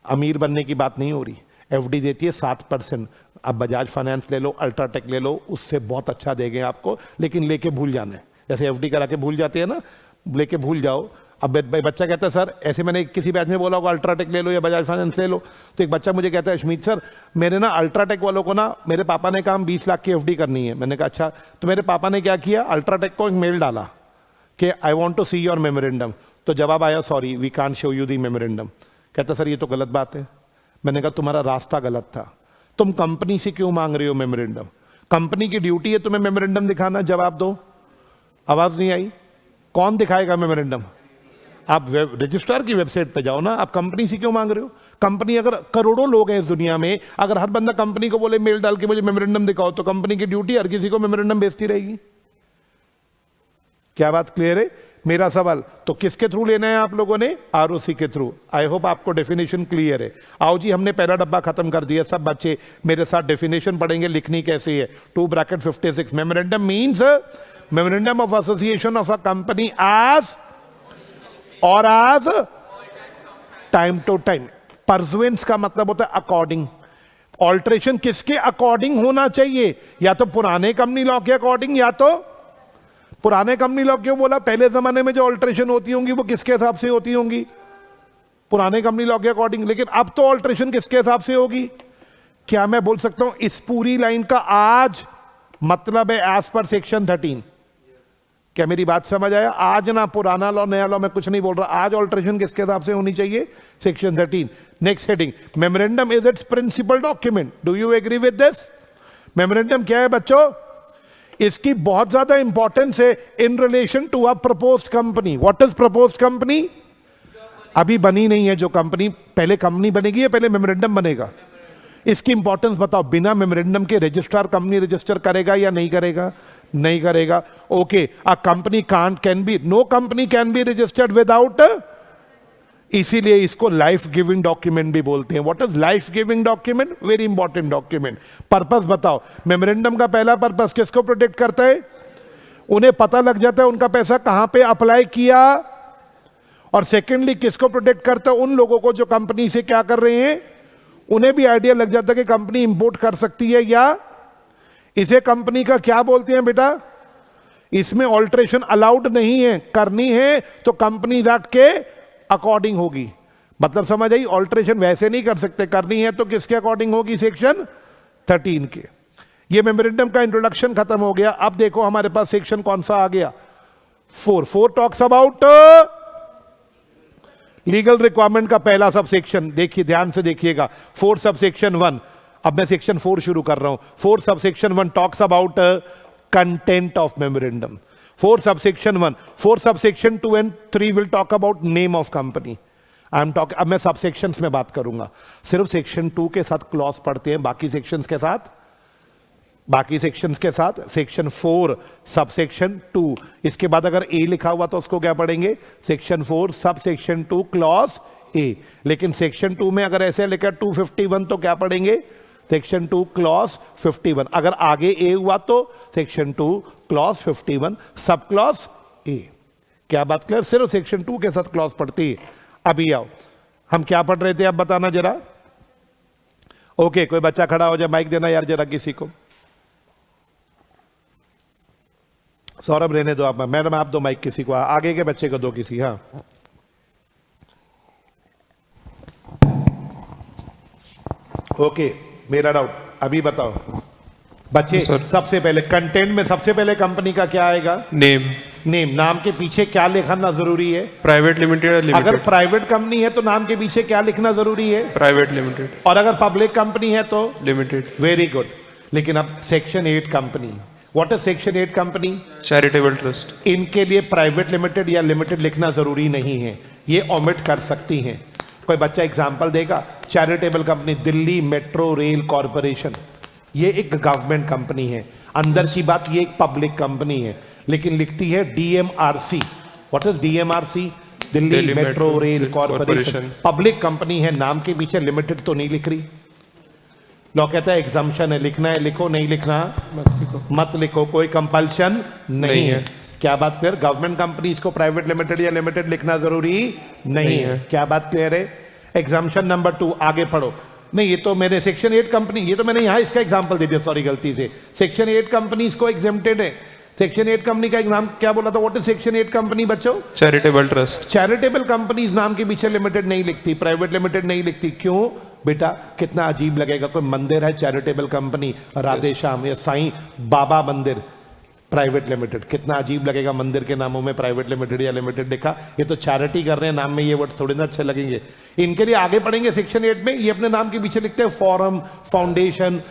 अमीर बनने की बात नहीं हो रही। एफडी देती है 7%। अब बजाज फाइनेंस ले लो, अल्ट्राटेक ले लो, उससे बहुत अच्छा देंगे आपको, लेकिन लेके भूल जाना है। जैसे एफडी करा के भूल जाते हैं ना, लेके भूल जाओ। अब बच्चा कहता है सर, ऐसे मैंने किसी बैच में बोला होगा अल्ट्राटेक ले लो या बजाज फाइनेंस ले लो, तो एक बच्चा मुझे कहता है अश्मीत सर मेरे ना अल्ट्राटेक वालों को ना मेरे पापा ने कहा 20 लाख की एफडी करनी है। मैंने कहा अच्छा, तो मेरे पापा ने क्या किया? अल्ट्राटेक को एक मेल डाला कि I want to see your memorandum. तो जवाब आया sorry we can't show you the memorandum. कहता सर ये तो गलत बात है। मैंने कहा तुम्हारा रास्ता गलत था, तुम कंपनी से क्यों मांग रहे हो मेमोरेंडम? कंपनी की ड्यूटी है तुम्हें मेमोरेंडम दिखाना। जवाब दो। आवाज नहीं आई? कौन दिखाएगा मेमोरेंडम? आप रजिस्ट्रार की वेबसाइट पे जाओ ना। आप कंपनी से क्यों मांग रहे हो? कंपनी, अगर करोड़ों लोग हैं इस दुनिया में, अगर हर बंदा कंपनी को बोले मेल डाल के मुझे मेमोरेंडम दिखाओ, तो कंपनी की ड्यूटी हर किसी को मेमोरेंडम भेजती रहेगी। क्या बात क्लियर है? मेरा सवाल तो किसके थ्रू लेना है आप लोगों ने? आरओसी के थ्रू। आई होप आपको डेफिनेशन क्लियर है। आओ जी हमने पहला डब्बा खत्म कर दिया। सब बच्चे मेरे साथ डेफिनेशन पढ़ेंगे, लिखनी कैसी है। 2 bracket 56 memorandum means memorandum of association of a company as और as time to time. Pursuance का मतलब होता है अकॉर्डिंग। ऑल्ट्रेशन किसके अकॉर्डिंग होना चाहिए? या तो पुराने कंपनी लॉ के अकॉर्डिंग, या तो पुराने कंपनी लॉ क्यों बोला? पहले जमाने में जो ऑल्ट्रेशन होती होंगी वो किसके हिसाब से होती होंगी? पुराने कंपनी लॉ के अकॉर्डिंग। लेकिन अब तो ऑल्ट्रेशन किसके हिसाब से होगी? क्या मैं बोल सकता हूं इस पूरी लाइन का आज मतलब है एज पर सेक्शन 13? क्या मेरी बात समझ आया? आज ना पुराना लॉ नया लॉ, मैं कुछ नहीं बोल रहा। आज ऑल्ट्रेशन किसके हिसाब से होनी चाहिए? Section 13। Next heading, memorandum is its principal document. Do you agree with this? Memorandum क्या है बच्चों? इसकी बहुत ज्यादा इंपॉर्टेंस है in relation to a proposed company. What is proposed company? अभी बनी नहीं है जो कंपनी, पहले कंपनी बनेगी या पहले मेमोरेंडम बनेगा? इसकी इंपॉर्टेंस बताओ। बिना मेमोरेंडम के रजिस्ट्रार कंपनी रजिस्टर करेगा या नहीं करेगा? नहीं करेगा। Okay, a company can be, no company can be registered without, इसीलिए इसको लाइफ गिविंग डॉक्यूमेंट भी बोलते हैं। What is life giving document? Very important document. Purpose बताओ। मेमोरेंडम का पहला पर्पस किसको प्रोटेक्ट करता है? उन्हें पता लग जाता है उनका पैसा कहां पे अप्लाई किया। और सेकेंडली किसको प्रोटेक्ट करता है? उन लोगों को जो कंपनी से क्या कर रहे हैं, उन्हें भी आइडिया लग जाता है कि कंपनी इंपोर्ट कर सकती है या। इसे कंपनी का क्या बोलते हैं बेटा? इसमें ऑल्ट्रेशन अलाउड नहीं है, करनी है तो कंपनीज एक्ट के अकॉर्डिंग होगी। मतलब समझ आई? ऑल्ट्रेशन वैसे नहीं कर सकते, करनी है तो किसके अकॉर्डिंग होगी? सेक्शन 13 के। ये मेमोरेंडम का इंट्रोडक्शन खत्म हो गया। अब देखो हमारे पास सेक्शन कौन सा आ गया? 4 टॉक्स अबाउट लीगल रिक्वायरमेंट का पहला सब सेक्शन। देखिए, ध्यान से देखिएगा। 4 सब सेक्शन 1। अब मैं सेक्शन 4 शुरू कर रहा हूं। 4 sub section 1 talks about content of memorandum. 4 sub section 1। 4 sub section 2 and 3 will talk about name of company. I am talk, अब मैं सब सेक्शंस में बात करूंगा। सिर्फ सेक्शन 2 के साथ क्लॉज पढ़ते हैं, बाकी सेक्शंस के साथ, बाकी सेक्शंस के साथ सेक्शन 4 सब सेक्शन 2। इसके बाद अगर ए लिखा हुआ तो उसको क्या पढ़ेंगे? Section 4 sub section 2 clause A. लेकिन सेक्शन 2 में अगर ऐसे लिखा 251 तो क्या पढ़ेंगे? Section 2 clause 51। अगर आगे ए हुआ तो section 2 clause 51 sub clause A. क्या बात क्लियर? सिर्फ सेक्शन 2 के साथ क्लॉज पढ़ती है। अभी आओ, हम क्या पढ़ रहे थे अब बताना जरा। ओके, कोई बच्चा खड़ा हो जाए, माइक देना यार जरा किसी को। सौरभ रहने दो आप, मैडम आप दो माइक किसी को, आगे के बच्चे को दो किसी। हाँ, ओके, मेरा डाउट अभी बताओ बच्चे। सबसे पहले कंटेंट में सबसे पहले कंपनी का क्या आएगा? नेम। नेम, नाम के पीछे क्या लिखना जरूरी है? प्राइवेट लिमिटेड या लिमिटेड? अगर प्राइवेट कंपनी है तो नाम के पीछे क्या लिखना जरूरी है? Private limited. और अगर पब्लिक कंपनी है तो लिमिटेड। Very good. लेकिन अब section 8 company, what is section 8 company? Charitable trust. इनके लिए प्राइवेट लिमिटेड या लिमिटेड लिखना जरूरी नहीं है, ये ओमिट कर सकती हैं। कोई बच्चा एग्जांपल देगा? Charitable company Delhi metro rail corporation, ये एक गवर्नमेंट कंपनी है। अंदर की बात, ये एक पब्लिक कंपनी है, लेकिन लिखती है DMRC. What is DMRC? Delhi metro rail corporation. Public company है, नाम के पीछे लिमिटेड तो नहीं लिख रही। लॉ कहता है एग्जम्पशन है, लिखना है लिखो, नहीं लिखना मत लिखो, कोई कंपल्शन नहीं है। क्या बात क्लियर? गवर्नमेंट कंपनीज को प्राइवेट लिमिटेड या लिमिटेड लिखना जरूरी नहीं है। क्या बात क्लियर है? एग्जाम्पशन नंबर 2, आगे पढ़ो। नहीं, ये तो मैंने सेक्शन 8 कंपनी, ये तो मैंने यहां इसका एग्जांपल दे दिया, सॉरी गलती से। सेक्शन 8 कंपनीज को एग्जेम्प्टेड है। सेक्शन 8 कंपनी का एग्जाम क्या बोला था? व्हाट इज सेक्शन 8 कंपनी बच्चों? Charitable trust. चैरिटेबल कंपनीज नाम के पीछे लिमिटेड नहीं लिखती, प्राइवेट लिमिटेड नहीं लिखती। क्यों बेटा? कितना अजीब लगेगा, कोई मंदिर है चैरिटेबल कंपनी, राधे श्याम या साईं बाबा मंदिर प्राइवेट लिमिटेड, कितना अजीब लगेगा मंदिर के नामों में प्राइवेट लिमिटेड या लिमिटेड लिखा। ये तो चैरिटी कर रहे हैं, नाम में ये वर्ड्स थोड़े ना अच्छे लगेंगे। इनके लिए आगे पढ़ेंगे सेक्शन 8 में, ये अपने नाम के पीछे लिखते हैं फॉरम, फाउंडेशन,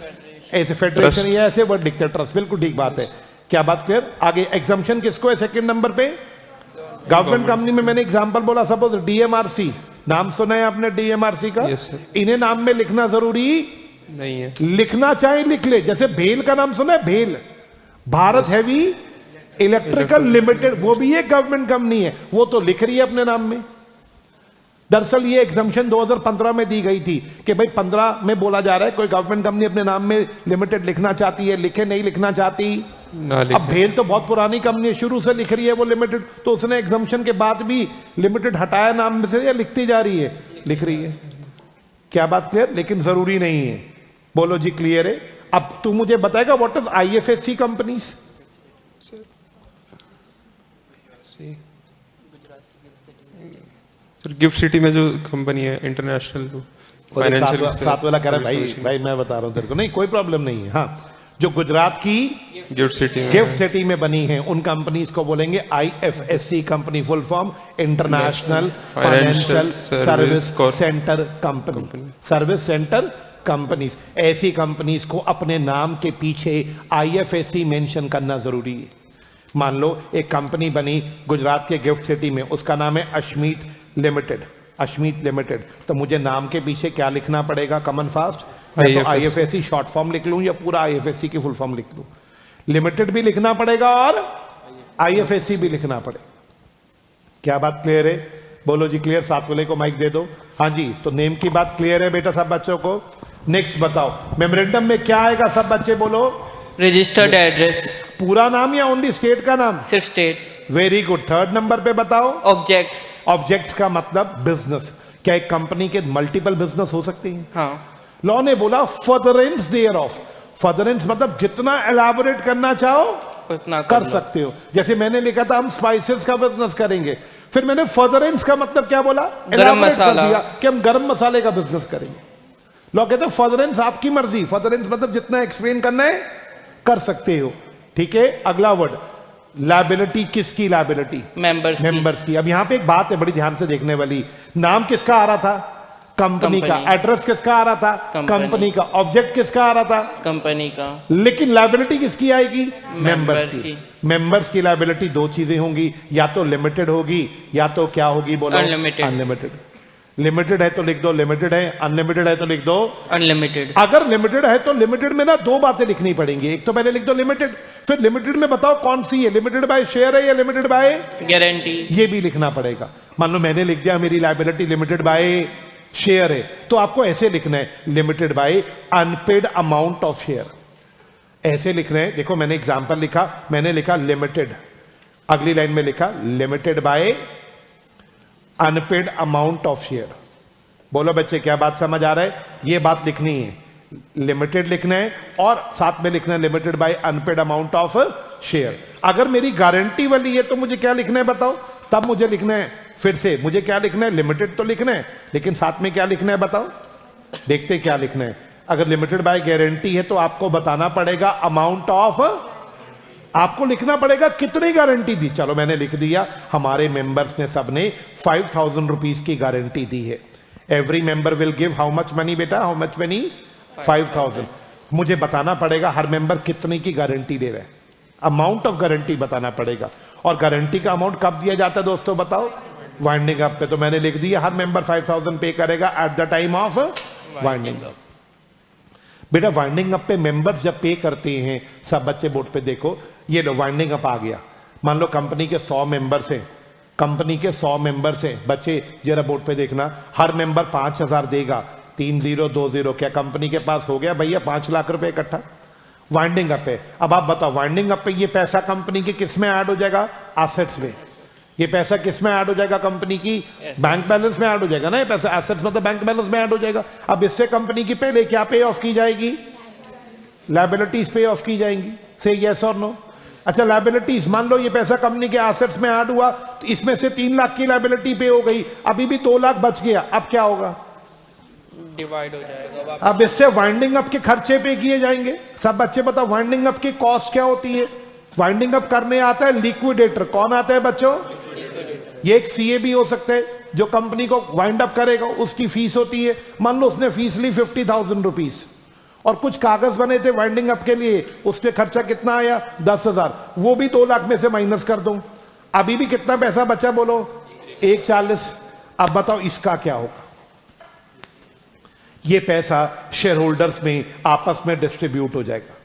ऐसे फेडरेशन, ये ऐसे वर्ड लिखते हैं। ट्रस्ट, बिल्कुल ठीक बात है। क्या बात क्लियर? आगे एग्जम्पशन किसको है सेकंड नंबर पे? गवर्नमेंट कंपनी में मैंने एग्जांपल बोला, सपोज डीएमआरसी, नाम सुना है आपने डीएमआरसी का? इन्हें नाम में लिखना जरूरी नहीं है। लिखना चाहे लिख ले। जैसे भेल का नाम सुना है? भेल, भारत हैवी इलेक्ट्रिकल लिमिटेड, वो भी एक गवर्नमेंट कंपनी है, वो तो लिख रही है अपने नाम में। दरअसल ये एग्जम्पशन 2015 में दी गई थी कि भाई 15 में बोला जा रहा है कोई गवर्नमेंट कंपनी अपने नाम में लिमिटेड लिखना चाहती है, लिखे नहीं लिखना चाहती, ना अब लिख भेल तो बहुत पुरानी कंपनी है, शुरू से लिख रही है वो लिमिटेड, तो उसने एग्जम्पशन के बाद भी लिमिटेड हटाया नाम में से या लिखती जा रही है? लिख रही है। क्या बात क्लियर? लेकिन जरूरी नहीं है। बोलो जी क्लियर है। अब तू मुझे बताएगा what is IFSC companies? Sir gift city में जो कंपनी है इंटरनेशनल फाइनेंशियल साथ वाला कह रहा है भाई मैं बता रहा हूं तेरे को, नहीं कोई प्रॉब्लम नहीं है। हाँ, जो गुजरात की गिफ्ट सिटी में बनी है उन कंपनीज को बोलेंगे IFSC company, full form international financial service centre company, service centre companies. ऐसी कंपनीज को अपने नाम के पीछे आईएफएससी मेंशन करना जरूरी है। मान लो एक कंपनी बनी गुजरात के गिफ्ट सिटी में, उसका नाम है अश्मीत लिमिटेड, अश्मीत लिमिटेड, तो मुझे नाम के पीछे क्या लिखना पड़ेगा? कॉमन फास्ट, तो आईएफएससी शॉर्ट फॉर्म लिख लूं या पूरा आईएफएससी की फुल फॉर्म लिख लूं? लिमिटेड भी लिखना पड़ेगा और आईएफएससी भी लिखना पड़ेगा। क्या बात क्लियर है? बोलो जी क्लियर। साथ वाले को माइक दे दो। हाँ जी, तो नेम की बात क्लियर है बेटा सब बच्चों को। नेक्स्ट बताओ, मेमोरेंडम में क्या आएगा? सब बच्चे बोलो। Registered address. पूरा नाम या ओनली स्टेट का नाम? सिर्फ state. Very good. Third number पे बताओ। ऑब्जेक्ट्स। ऑब्जेक्ट्स का मतलब बिजनेस। क्या एक कंपनी के मल्टीपल बिजनेस हो सकते हैं? हाँ। लॉ ने बोला फर्दरेंस देयर ऑफ। फर्दरेंस मतलब जितना एलाबोरेट करना चाहो उतना कर सकते हो। जैसे मैंने लिखा था हम स्पाइसेस का बिजनेस करेंगे, फिर मैंने फर्दरेंस का मतलब क्या बोला? गरम मसाला। कर दिया कि हम गरम मसाले का बिजनेस करेंगे। लोग कहते हैं फर्दरेंस आपकी मर्जी, फर्दरेंस मतलब जितना एक्सप्लेन करना है कर सकते हो। ठीक है, अगला वर्ड लायबिलिटी। किसकी लायबिलिटी? मेंबर्स की। अब यहां पे एक बात है बड़ी ध्यान से देखने वाली। नाम किसका आ रहा था? कंपनी का। एड्रेस किसका आ रहा था? कंपनी का। ऑब्जेक्ट किसका आ रहा था? कंपनी का। लेकिन लायबिलिटी किसकी आएगी? मेंबर्स की। मेंबर्स की लायबिलिटी दो चीजें होंगी, या तो लिमिटेड होगी या तो क्या होगी? बोलो। अनलिमिटेड। लिमिटेड है तो लिख दो लिमिटेड है, अनलिमिटेड है तो लिख दो अनलिमिटेड। अगर लिमिटेड है तो लिमिटेड में ना दो बातें लिखनी पड़ेंगी। एक तो पहले लिख दो लिमिटेड, फिर लिमिटेड में बताओ कौन सी है, लिमिटेड बाय शेयर है या लिमिटेड बाय गारंटी, ये भी लिखना पड़ेगा। मान लो मैंने लिख दिया मेरी लायबिलिटी लिमिटेड बाय शेयर है, तो आपको ऐसे लिखना है limited by unpaid amount of share, ऐसे लिखना है। देखो मैंने एग्जांपल लिखा, मैंने लिखा लिमिटेड, अगली लाइन में लिखा limited by unpaid amount of share. बोलो बच्चे क्या बात समझ आ रहा है? ये बात लिखनी है, लिमिटेड लिखना है और साथ में लिखना है limited by unpaid amount of share. अगर मेरी गारंटी वाली है तो मुझे क्या लिखना है बताओ? तब मुझे लिखना है, फिर से मुझे क्या लिखना है? लिमिटेड तो लिखना है, लेकिन साथ में क्या लिखना है बताओ? देखते क्या लिखना है। अगर लिमिटेड बाय गारंटी है तो आपको बताना पड़ेगा अमाउंट ऑफ, आपको लिखना पड़ेगा कितनी गारंटी दी। चलो मैंने लिख दिया, हमारे मेंबर्स ने सबने 5000 रुपीज की गारंटी दी है। Every member will give how much money बेटा? How much money? 5000। मुझे बताना पड़ेगा हर मेंबर कितने की गारंटी दे रहा है, अमाउंट ऑफ गारंटी बताना पड़ेगा। और गारंटी का अमाउंट कब दिया जाता है दोस्तों बताओ? वाइंडिंग अप पे। तो मैंने लिख दिया हर मेंबर 5000 पे करेगा at the time of winding up. बेटा वाइंडिंग अप पे मेंबर्स जब पे करते हैं, सब बच्चे बोर्ड पे देखो, ये लो वाइंडिंग अप आ गया। मान लो कंपनी के 100 मेंबर्स हैं, कंपनी के 100 मेंबर्स हैं, बच्चे जरा बोर्ड पे देखना, हर मेंबर 5000 देगा, 3020। क्या कंपनी के पास हो गया भैया 5 लाख रुपए इकट्ठा? वाइंडिंग अप है। अब आप बताओ वाइंडिंग अप पे ये पैसा कंपनी के किस में ऐड हो जाएगा? एसेट्स में। ये पैसा किस में ऐड हो जाएगा? कंपनी की बैंक बैलेंस में ऐड हो जाएगा ना। ये पैसा एसेट्स मतलब बैंक बैलेंस में ऐड हो जाएगा। अब इससे कंपनी की पहले क्या पे ऑफ की जाएगी? लायबिलिटीज पे ऑफ की जाएंगी। से यस और नो? अच्छा लायबिलिटीज, मान लो ये पैसा कंपनी के एसेट्स में ऐड हुआ, तो इसमें से 3 लाख की लायबिलिटी पे हो गई, अभी भी 2 लाख बच गया, अब क्या होगा? डिवाइड हो जाएगा। अब इससे वाइंडिंग अप के खर्चे पे किए जाएंगे। सब बच्चे बताओ वाइंडिंग अप की कॉस्ट क्या होती है? वाइंडिंग अप करने आता है लिक्विडेटर। कौन आता है बच्चों? ये एक सीए भी हो सकता है जो कंपनी को वाइंड अप करेगा, उसकी फीस होती है। मान लो उसने फीस ली 50,000 रुपीज और कुछ कागज बने थे वाइंडिंग अप के लिए, उस पर खर्चा कितना आया? 10,000। वो भी 2 लाख में से माइनस कर दूं, अभी भी कितना पैसा बचा बोलो? 140। अब बताओ इसका क्या होगा? ये पैसा शेयर होल्डर्स में आपस में डिस्ट्रीब्यूट हो जाएगा।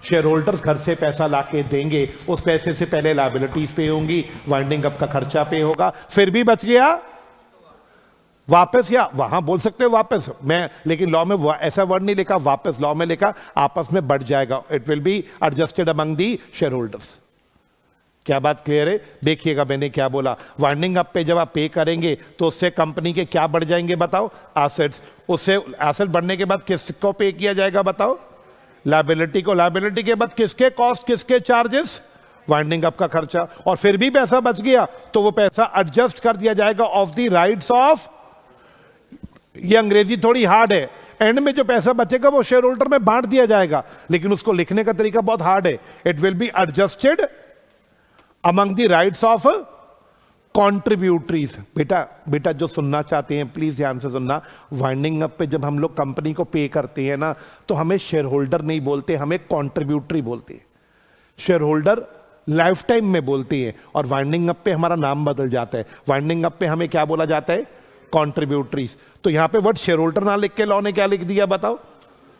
शेयर होल्डर्स घर से पैसा लाके देंगे, उस पैसे से पहले लायबिलिटीज पे होंगी, वाइंडिंग अप का खर्चा पे होगा, फिर भी बच गया वापस, या वहां बोल सकते हो वापस, मैं लेकिन लॉ में ऐसा वर्ड नहीं लिखा वापस, लॉ में लिखा आपस में बढ़ जाएगा, it will be adjusted among the share holders. क्या बात क्लियर है? देखिएगा मैंने क्या बोला, वाइंडिंग अप पे जब आप पे करेंगे तो उससे कंपनी के क्या बढ़ जाएंगे बताओ? एसेट्स। उससे एसेट बढ़ने के बाद किसको पे किया जाएगा बताओ? लायबिलिटी को। लायबिलिटी के बाद किसके कॉस्ट, किसके चार्जेस? वाइंडिंग अप का खर्चा। और फिर भी पैसा बच गया तो वो पैसा एडजस्ट कर दिया जाएगा ऑफ द राइट्स ऑफ, ये अंग्रेजी थोड़ी हार्ड है, एंड में जो पैसा बचेगा वो शेयर होल्डर में बांट दिया जाएगा, लेकिन उसको लिखने का तरीका बहुत हार्ड है। It will be adjusted among the rights of contributories. बेटा जो सुनना चाहते हैं प्लीज ध्यान से सुनना, वाइंडिंग अप पे जब हम लोग कंपनी को पे करते हैं ना, तो हमें शेयर होल्डर नहीं बोलते, हमें कॉन्ट्रीब्यूटरी बोलते हैं। शेयर होल्डर लाइफ टाइम में बोलती है, और वाइंडिंग अप पे हमारा नाम बदल जाता है। वाइंडिंग अप पे हमें क्या बोला जाता है? कॉन्ट्रीब्यूटरीज। तो यहां पे वर्ड शेयर होल्डर ना लिख के लॉ ने क्या लिख दिया बताओ?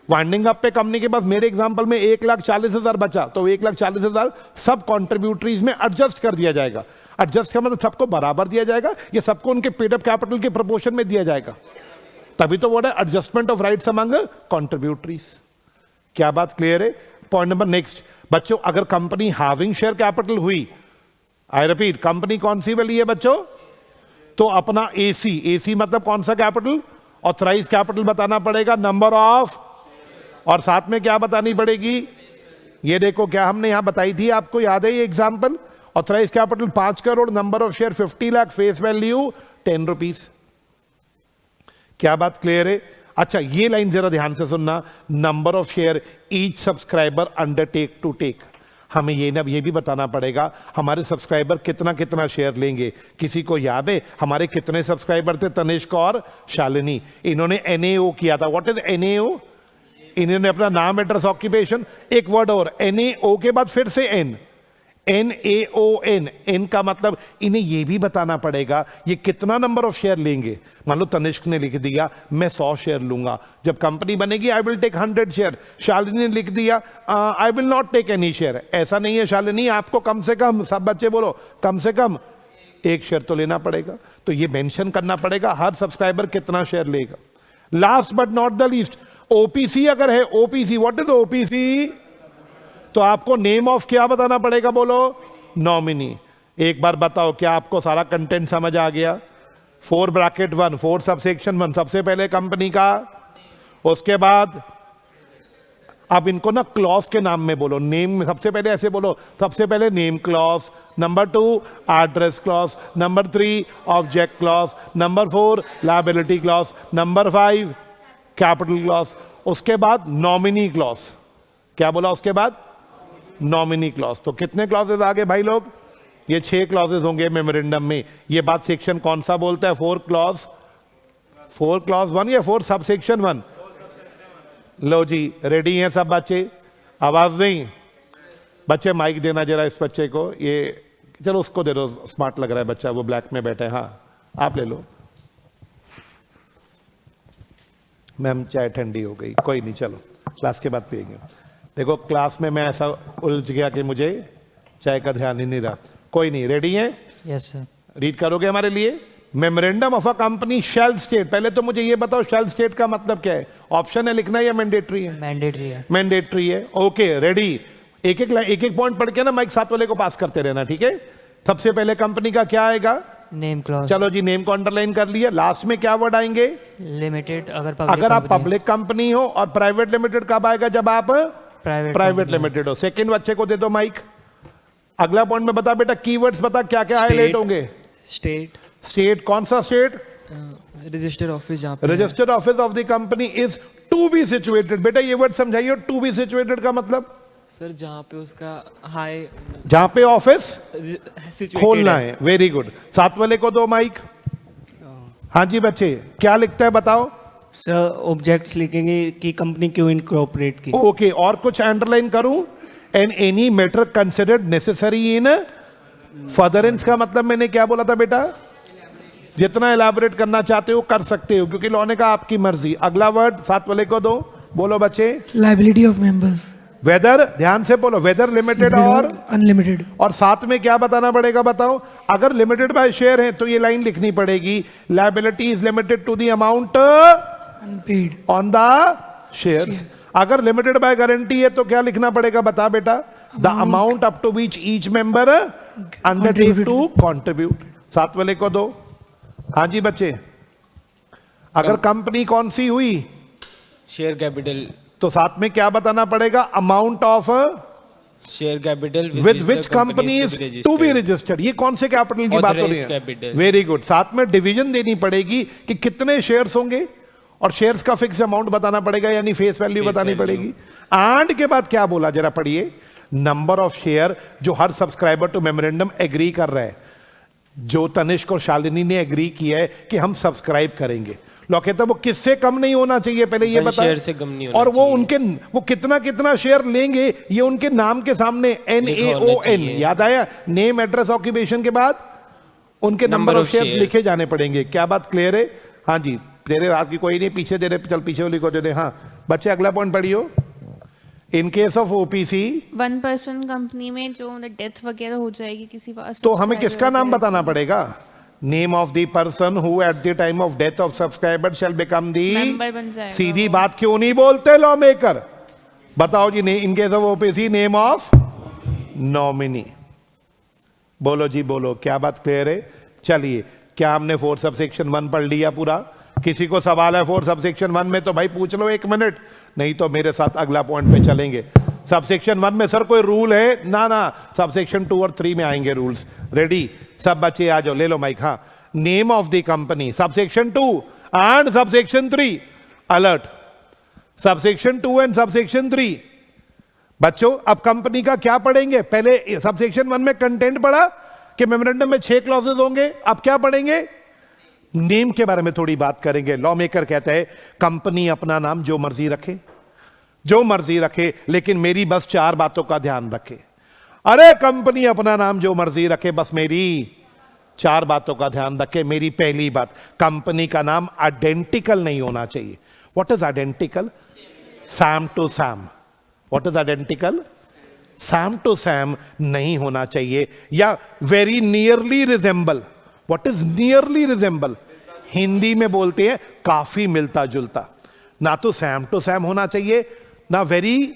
वाइंडिंग अप पे कंपनी के पास मेरे एग्जांपल में 1,40,000 बचा, तो 1,40,000 सब कॉन्ट्रीब्यूटरीज में एडजस्ट कर दिया जाएगा। एडजस्ट का मतलब सबको बराबर दिया जाएगा, ये सबको उनके पेड अप कैपिटल के प्रोपोर्शन में दिया जाएगा, तभी तो वर्ड है adjustment of rights among contributories. क्या बात क्लियर है? पॉइंट नंबर नेक्स्ट बच्चों, अगर कंपनी हाविंग शेयर कैपिटल हुई, आई रिपीट, कंपनी कौन सी वाली है बच्चों? तो अपना एसी, एसी मतलब कौन सा कैपिटल? ऑथराइज कैपिटल बताना पड़ेगा, नंबर ऑफ, और साथ में क्या बतानी पड़ेगी? ये देखो क्या हमने यहां बताई थी, आपको याद है ये example? Authorise capital 5 crore, number of share 50 lakh, face value 10 rupees. क्या बात क्लियर है? अच्छा ये लाइन जरा ध्यान से सुनना, number of share each subscriber undertake to take. हमें ये भी बताना पड़ेगा हमारे सब्सक्राइबर कितना कितना शेयर लेंगे। किसी को याद है हमारे कितने सब्सक्राइबर थे? तनिष्क और शालिनी। इन्होंने एनएओ किया था। What is NAO? इन्होंने अपना नाम, एड्रेस, ऑक्यूपेशन, एक वर्ड और, एनएओ के बाद फिर से एन, NAON, एन का मतलब इन्हें यह भी बताना पड़ेगा ये कितना नंबर ऑफ शेयर लेंगे। मान लो तनिष्क ने लिख दिया मैं 100 शेयर लूंगा, जब कंपनी बनेगी I will take 100 share. Shalini ने लिख दिया I will not take any share. ऐसा नहीं है शालिनी, आपको कम से कम, सब बच्चे बोलो, कम से कम 1 शेयर तो लेना पड़ेगा। तो ये मेंशन करना पड़ेगा हर सब्सक्राइबर कितना शेयर लेगा। Last but not the least, OPC अगर है, ओपीसी, व्हाट इज ओपीसी? तो आपको नेम ऑफ क्या बताना पड़ेगा? बोलो, नॉमिनी। एक बार बताओ क्या आपको सारा कंटेंट समझ आ गया? 4 ब्रैकेट 1, 4 सबसेक्शन 1, सबसे पहले कंपनी का, उसके बाद अब इनको ना क्लॉज के नाम में बोलो। नेम सबसे पहले ऐसे बोलो, सबसे पहले name clause, number 2 address clause, number 3 object clause, number 4 liability clause, number 5 capital clause, उसके बाद नॉमिनी क्लॉज। क्या बोला उसके बाद? Nominee clause. तो कितने क्लॉजेज आ गए भाई लोग? ये 6 क्लॉजेज होंगे मेमोरेंडम में। ये बात सेक्शन कौन सा बोलता है? 4 क्लॉज 1 या 4 सब सेक्शन 1? लो जी, रेडी हैं सब बच्चे? आवाज नहीं, बच्चे माइक देना जरा इस बच्चे को। ये चलो उसको दे दो, स्मार्ट लग रहा है बच्चा, वो ब्लैक में बैठा है। हाँ आप ले लो। मैम चाय ठंडी हो गई, कोई नहीं, चलो क्लास के बाद पिएंगे। देखो क्लास में मैं ऐसा उलझ गया कि मुझे चाय का ध्यान ही नहीं रहा। कोई नहीं, रेडी है? Yes sir. रीड करोगे हमारे लिए? Memorandum of a company shall state. पहले तो मुझे ये बताओ शैल स्टेट का मतलब क्या है? ऑप्शन है लिखना या मैंडेटरी है? मैंडेटरी है। मैंडेटरी है। Okay ready. एक एक पॉइंट पढ़ के ना माइक साथ वाले को पास करते रहना, ठीक है? सबसे पहले कंपनी का क्या आएगा? Name clause. चलो जी, नेम को अंडरलाइन कर लिया। लास्ट में क्या वर्ड आएंगे? लिमिटेड। अगर आप पब्लिक कंपनी हो, और प्राइवेट लिमिटेड कब आएगा? जब आप प्राइवेट लिमिटेड हो। सेकंड बच्चे को दे दो माइक। अगला पॉइंट में बता बेटा, कीवर्ड्स बता क्या क्या हाईलाइट होंगे? स्टेट। स्टेट कौन सा स्टेट? Registered office. जहां पे registered office of the company is to be situated. बेटा ये वर्ड समझाइए, टू बी सिचुएटेड का मतलब? सर जहां पे उसका हाई, जहां पे ऑफिस सिचुएटेड खोलना है। Very good. साथ वाले को दो माइक। हाँ जी बच्चे, क्या लिखता है बताओ? सर ऑब्जेक्ट्स लिखेंगे कि कंपनी क्यों इनकॉर्पोरेट की। ओके, और कुछ अंडरलाइन करूं? And any matter considered necessary in furtherance का मतलब मैंने क्या बोला था बेटा? जितना एलैबोरेट करना चाहते हो कर सकते हो, क्योंकि लॉ ने कहा आपकी मर्जी। अगला वर्ड साथ वाले को दो, बोलो बच्चे। Liability of members. वेदर, ध्यान से बोलो, वेदर लिमिटेड और अनलिमिटेड। और साथ में क्या बताना पड़ेगा बताओ? अगर लिमिटेड बाय शेयर है तो ये लाइन लिखनी पड़ेगी, liability is limited to the amount unpaid on the share. अगर लिमिटेड बाय गारंटी है तो क्या लिखना पड़ेगा बता बेटा? The amount up to which each member undertake to contribute. साथ वाले को दो। हाँ जी बच्चे, अगर कंपनी कौन सी हुई? शेयर कैपिटल, तो साथ में क्या बताना पड़ेगा? Amount of share capital with which company is to be registered. ये कौन से कैपिटल की बात हो रही है? Very good. साथ में डिवीजन देनी पड़ेगी कि कितने शेयर्स होंगे और शेयर्स का फिक्स अमाउंट बताना पड़ेगा, यानी फेस वैल्यू बतानी पड़ेगी। एंड के बाद क्या बोला जरा पढ़िए? नंबर ऑफ शेयर जो हर सब्सक्राइबर टू मेमोरेंडम एग्री कर रहा है। जो तनिष्क और शालिनी ने एग्री किया है कि हम सब्सक्राइब करेंगे, लो कहता वो किससे कम नहीं होना चाहिए पहले ये बता। शेयर से कम नहीं होना और वो चाहिए। उनके वो कितना कितना शेयर लेंगे ये उनके नाम के सामने NAON, याद आया? नेम एड्रेस ऑक्यूपेशन के बाद उनके नंबर ऑफ शेयर लिखे जाने पड़ेंगे। क्या बात क्लियर है? हाँ जी, तेरे हाथ की कोई नहीं, पीछे दे रहे, चल पीछे वाली को दे दे। हाँ बच्चे अगला पॉइंट पढ़ियो। इन केस ऑफ OPC 1% कंपनी में जो डेथ वगैरह हो जाएगी किसी तो हमें किसका नाम बताना पड़ेगा? Name of the person who at the time of death of subscriber shell become the. Member बन जाएगा। सीधी बात क्यों नहीं बोलते लॉ मेकर? बताओ जी। In case of OPC name of nominee. बोलो जी बोलो, क्या बात क्लियर है? चलिए, क्या हमने 4 सबसेक्शन 1 पढ़ लिया पूरा? किसी को सवाल है 4 सबसेक्शन 1 में तो भाई पूछ लो 1 मिनट, नहीं तो मेरे साथ अगला पॉइंट पे चलेंगे। सबसेक्शन 1 में सर कोई रूल है? ना ना, सबसेक्शन 2 और 3 में आएंगे रूल्स। रेडी? सब बच्चे आ जाओ, ले लो माइक। हाँ, name of the company subsection 2 and subsection 3 alert. Subsection 2 and subsection 3 बच्चों अब कंपनी का क्या पढ़ेंगे? पहले सबसेक्शन 1 में कंटेंट पढ़ा कि मेमोरेंडम में 6 क्लॉजेज होंगे। अब क्या पढ़ेंगे? नेम के बारे में थोड़ी बात करेंगे। लॉ मेकर कहता है कंपनी अपना नाम जो मर्जी रखे, जो मर्जी रखे, लेकिन मेरी बस 4 बातों का ध्यान रखे। अरे कंपनी अपना नाम जो मर्जी रखे, बस मेरी 4 बातों का ध्यान रखे। मेरी पहली बात, कंपनी का नाम आइडेंटिकल नहीं होना चाहिए। What is identical? Same to same. What is identical? Same to same नहीं होना चाहिए, या very nearly resemble. What is nearly resemble? Hindi में बोलते हैं काफी मिलता जुलता। ना तो सैम टू सैम होना चाहिए, ना वेरी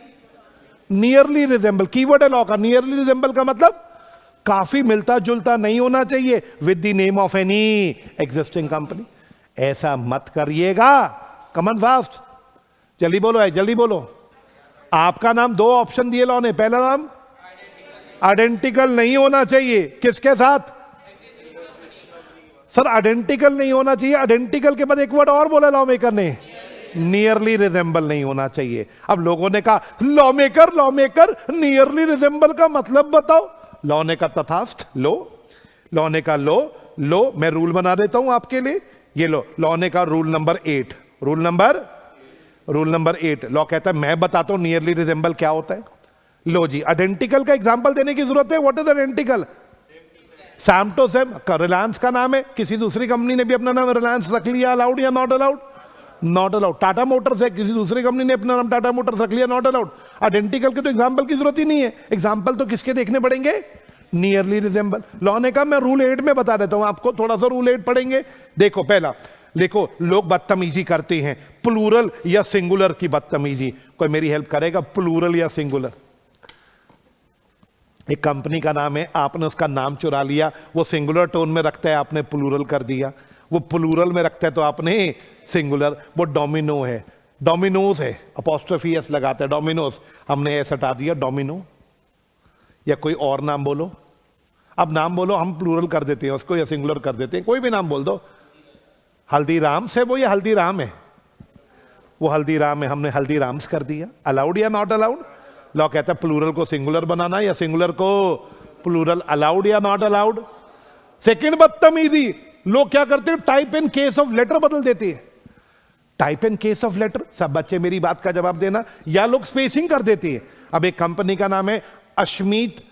नियरली रिजेंबल। कीवर्ड है लॉ का, नियरली रिजेंबल का मतलब काफी मिलता जुलता नहीं होना चाहिए with the name of any existing company. ऐसा मत करिएगा। कमन फास्ट, जल्दी बोलो है, जल्दी बोलो। आपका नाम 2 ऑप्शन दिए लॉ ने। पहला नाम आइडेंटिकल नहीं होना चाहिए, किसके साथ? सर आइडेंटिकल नहीं होना चाहिए, आइडेंटिकल के बाद एक वर्ड और बोला लॉ मेकर ने, नियरली रिजेंबल नहीं होना चाहिए। अब लोगों ने कहा लॉ मेकर नियरली रिजेंबल का मतलब बताओ। लॉ ने कहा तथास्थ, लो। लॉ ने कहा लो मैं रूल बना देता हूं आपके लिए। ये लो, लॉ ने कहा rule number 8। Rule number 8 law कहता है मैं बताता हूं नियरली रिजेंबल क्या होता है। लो जी, आइडेंटिकल का एग्जांपल देने की जरूरत है। What is identical? Same to same. Reliance का नाम है, किसी दूसरी कंपनी ने भी अपना नाम रिलायंस रख लिया, अलाउड या not allowed? Not allowed. Tata Motors है, किसी दूसरी कंपनी ने अपना नाम टाटा मोटर्स रख लिया, नॉट अलाउड। आइडेंटिकल के तो एग्जांपल की जरूरत ही नहीं है। एग्जांपल तो किसके देखने पड़ेंगे? Nearly resemble. लॉ ने कहा मैं रूल 8 में बता देता हूं आपको, थोड़ा सा रूल 8 पढ़ेंगे। देखो पहला, देखो लोग बदतमीजी करते हैं, प्लूरल या सिंगुलर की बदतमीजी। कोई मेरी हेल्प करेगा? प्लूरल या सिंगुलर? एक कंपनी का नाम है, आपने उसका नाम चुरा लिया, वो सिंगुलर टोन में रखता है, आपने प्लूरल कर दिया। वो प्लूरल में रखता है तो आपने सिंगुलर। वो डोमिनो है, डोमिनोज है, अपॉस्ट्रोफी एस लगाता है, डोमिनोज, हमने एस हटा दिया, डोमिनो। या कोई और नाम बोलो, अब नाम बोलो, हम प्लूरल कर देते हैं उसको या सिंगुलर कर देते हैं, कोई भी नाम बोल दो। हल्दीराम से वो, ये हल्दीराम है, वो हल्दीराम है, हमने हल्दीराम्स कर दिया। अलाउड या नॉट अलाउड? लॉ कहता है प्लूरल को सिंगुलर बनाना या सिंगुलर को प्लूरल, अलाउड या नॉट अलाउड? सेकंड बदतमीजी, लोग क्या करते हैं? Type in case of letter बदल देते हैं। Type in case of letter, सब बच्चे मेरी बात का जवाब देना। या लोग स्पेसिंग कर देते हैं। अब एक कंपनी का नाम है अश्मीत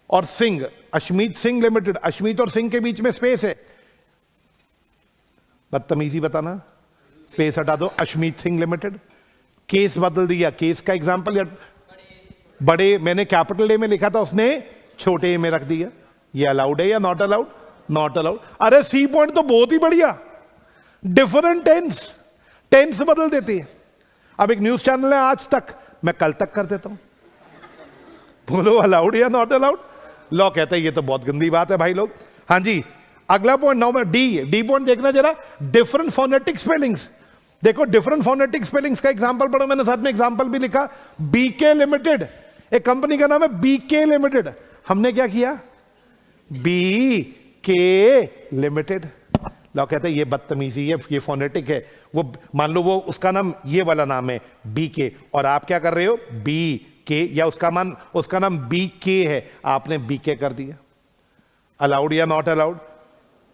और सिंह, अश्मीत सिंह लिमिटेड, अश्मीत और सिंह के बीच में स्पेस है, बदतमीजी बताना, स्पेस हटा दो, अश्मीत सिंह लिमिटेड। केस बदल दिया, केस का एग्जांपल या बड़े मैंने कैपिटल ए में लिखा था, उसने छोटे ए में रख दिया। ये अलाउड है या नॉट अलाउड? Not allowed. अरे सी पॉइंट तो बहुत ही बढ़िया, डिफरेंट टेंस बदल देती है। अब एक न्यूज चैनल है आज तक, मैं कल तक कर देता हूं, बोलो अलाउड या नॉट अलाउड? लॉ कहता है ये तो बहुत गंदी बात है भाई लोग। हाँ जी, अगला पॉइंट नंबर डी पॉइंट देखना जरा, डिफरेंट फोनेटिक स्पेलिंग्स। देखो डिफरेंट फोनेटिक स्पेलिंग्स का एग्जांपल पढ़ो, मैंने साथ में एग्जांपल भी लिखा। बीके लिमिटेड, एक कंपनी का नाम है बीके लिमिटेड। हमने क्या किया? BK limited. लॉ कहते हैं ये बदतमीजी है, ये फोनेटिक है। वो मान लो वो उसका नाम ये वाला नाम है बीके, और आप क्या कर रहे हो? बी के, या उसका नाम बीके है, आपने बीके कर दिया। अलाउड या नॉट अलाउड?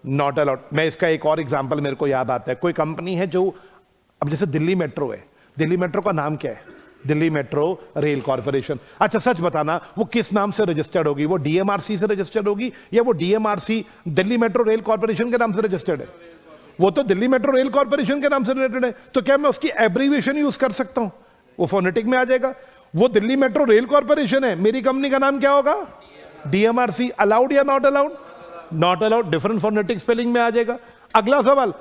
Not allowed. मैं इसका एक और एग्जांपल मेरे को याद आता है। कोई कंपनी है जो, अब जैसे दिल्ली मेट्रो है, दिल्ली मेट्रो का नाम क्या है? Delhi metro rail corporation. अच्छा सच बताना, वो किस नाम से रजिस्टर्ड होगी? वो डीएमआरसी से रजिस्टर्ड होगी या वो DMRC Delhi metro rail corporation के नाम से रजिस्टर्ड है? वो तो दिल्ली मेट्रो रेल कॉर्पोरेशन के नाम से रिलेटेड है। तो क्या मैं उसकी एब्रीविएशन यूज कर सकता हूं? वो फोनेटिक में आ जाएगा। वो दिल्ली मेट्रो रेल कॉर्पोरेशन है, मेरी कंपनी का नाम क्या होगा? डीएमआरसी। अलाउड या not allowed? Not allowed. Different phonetic spelling में आ जाएगा। अगला सवाल,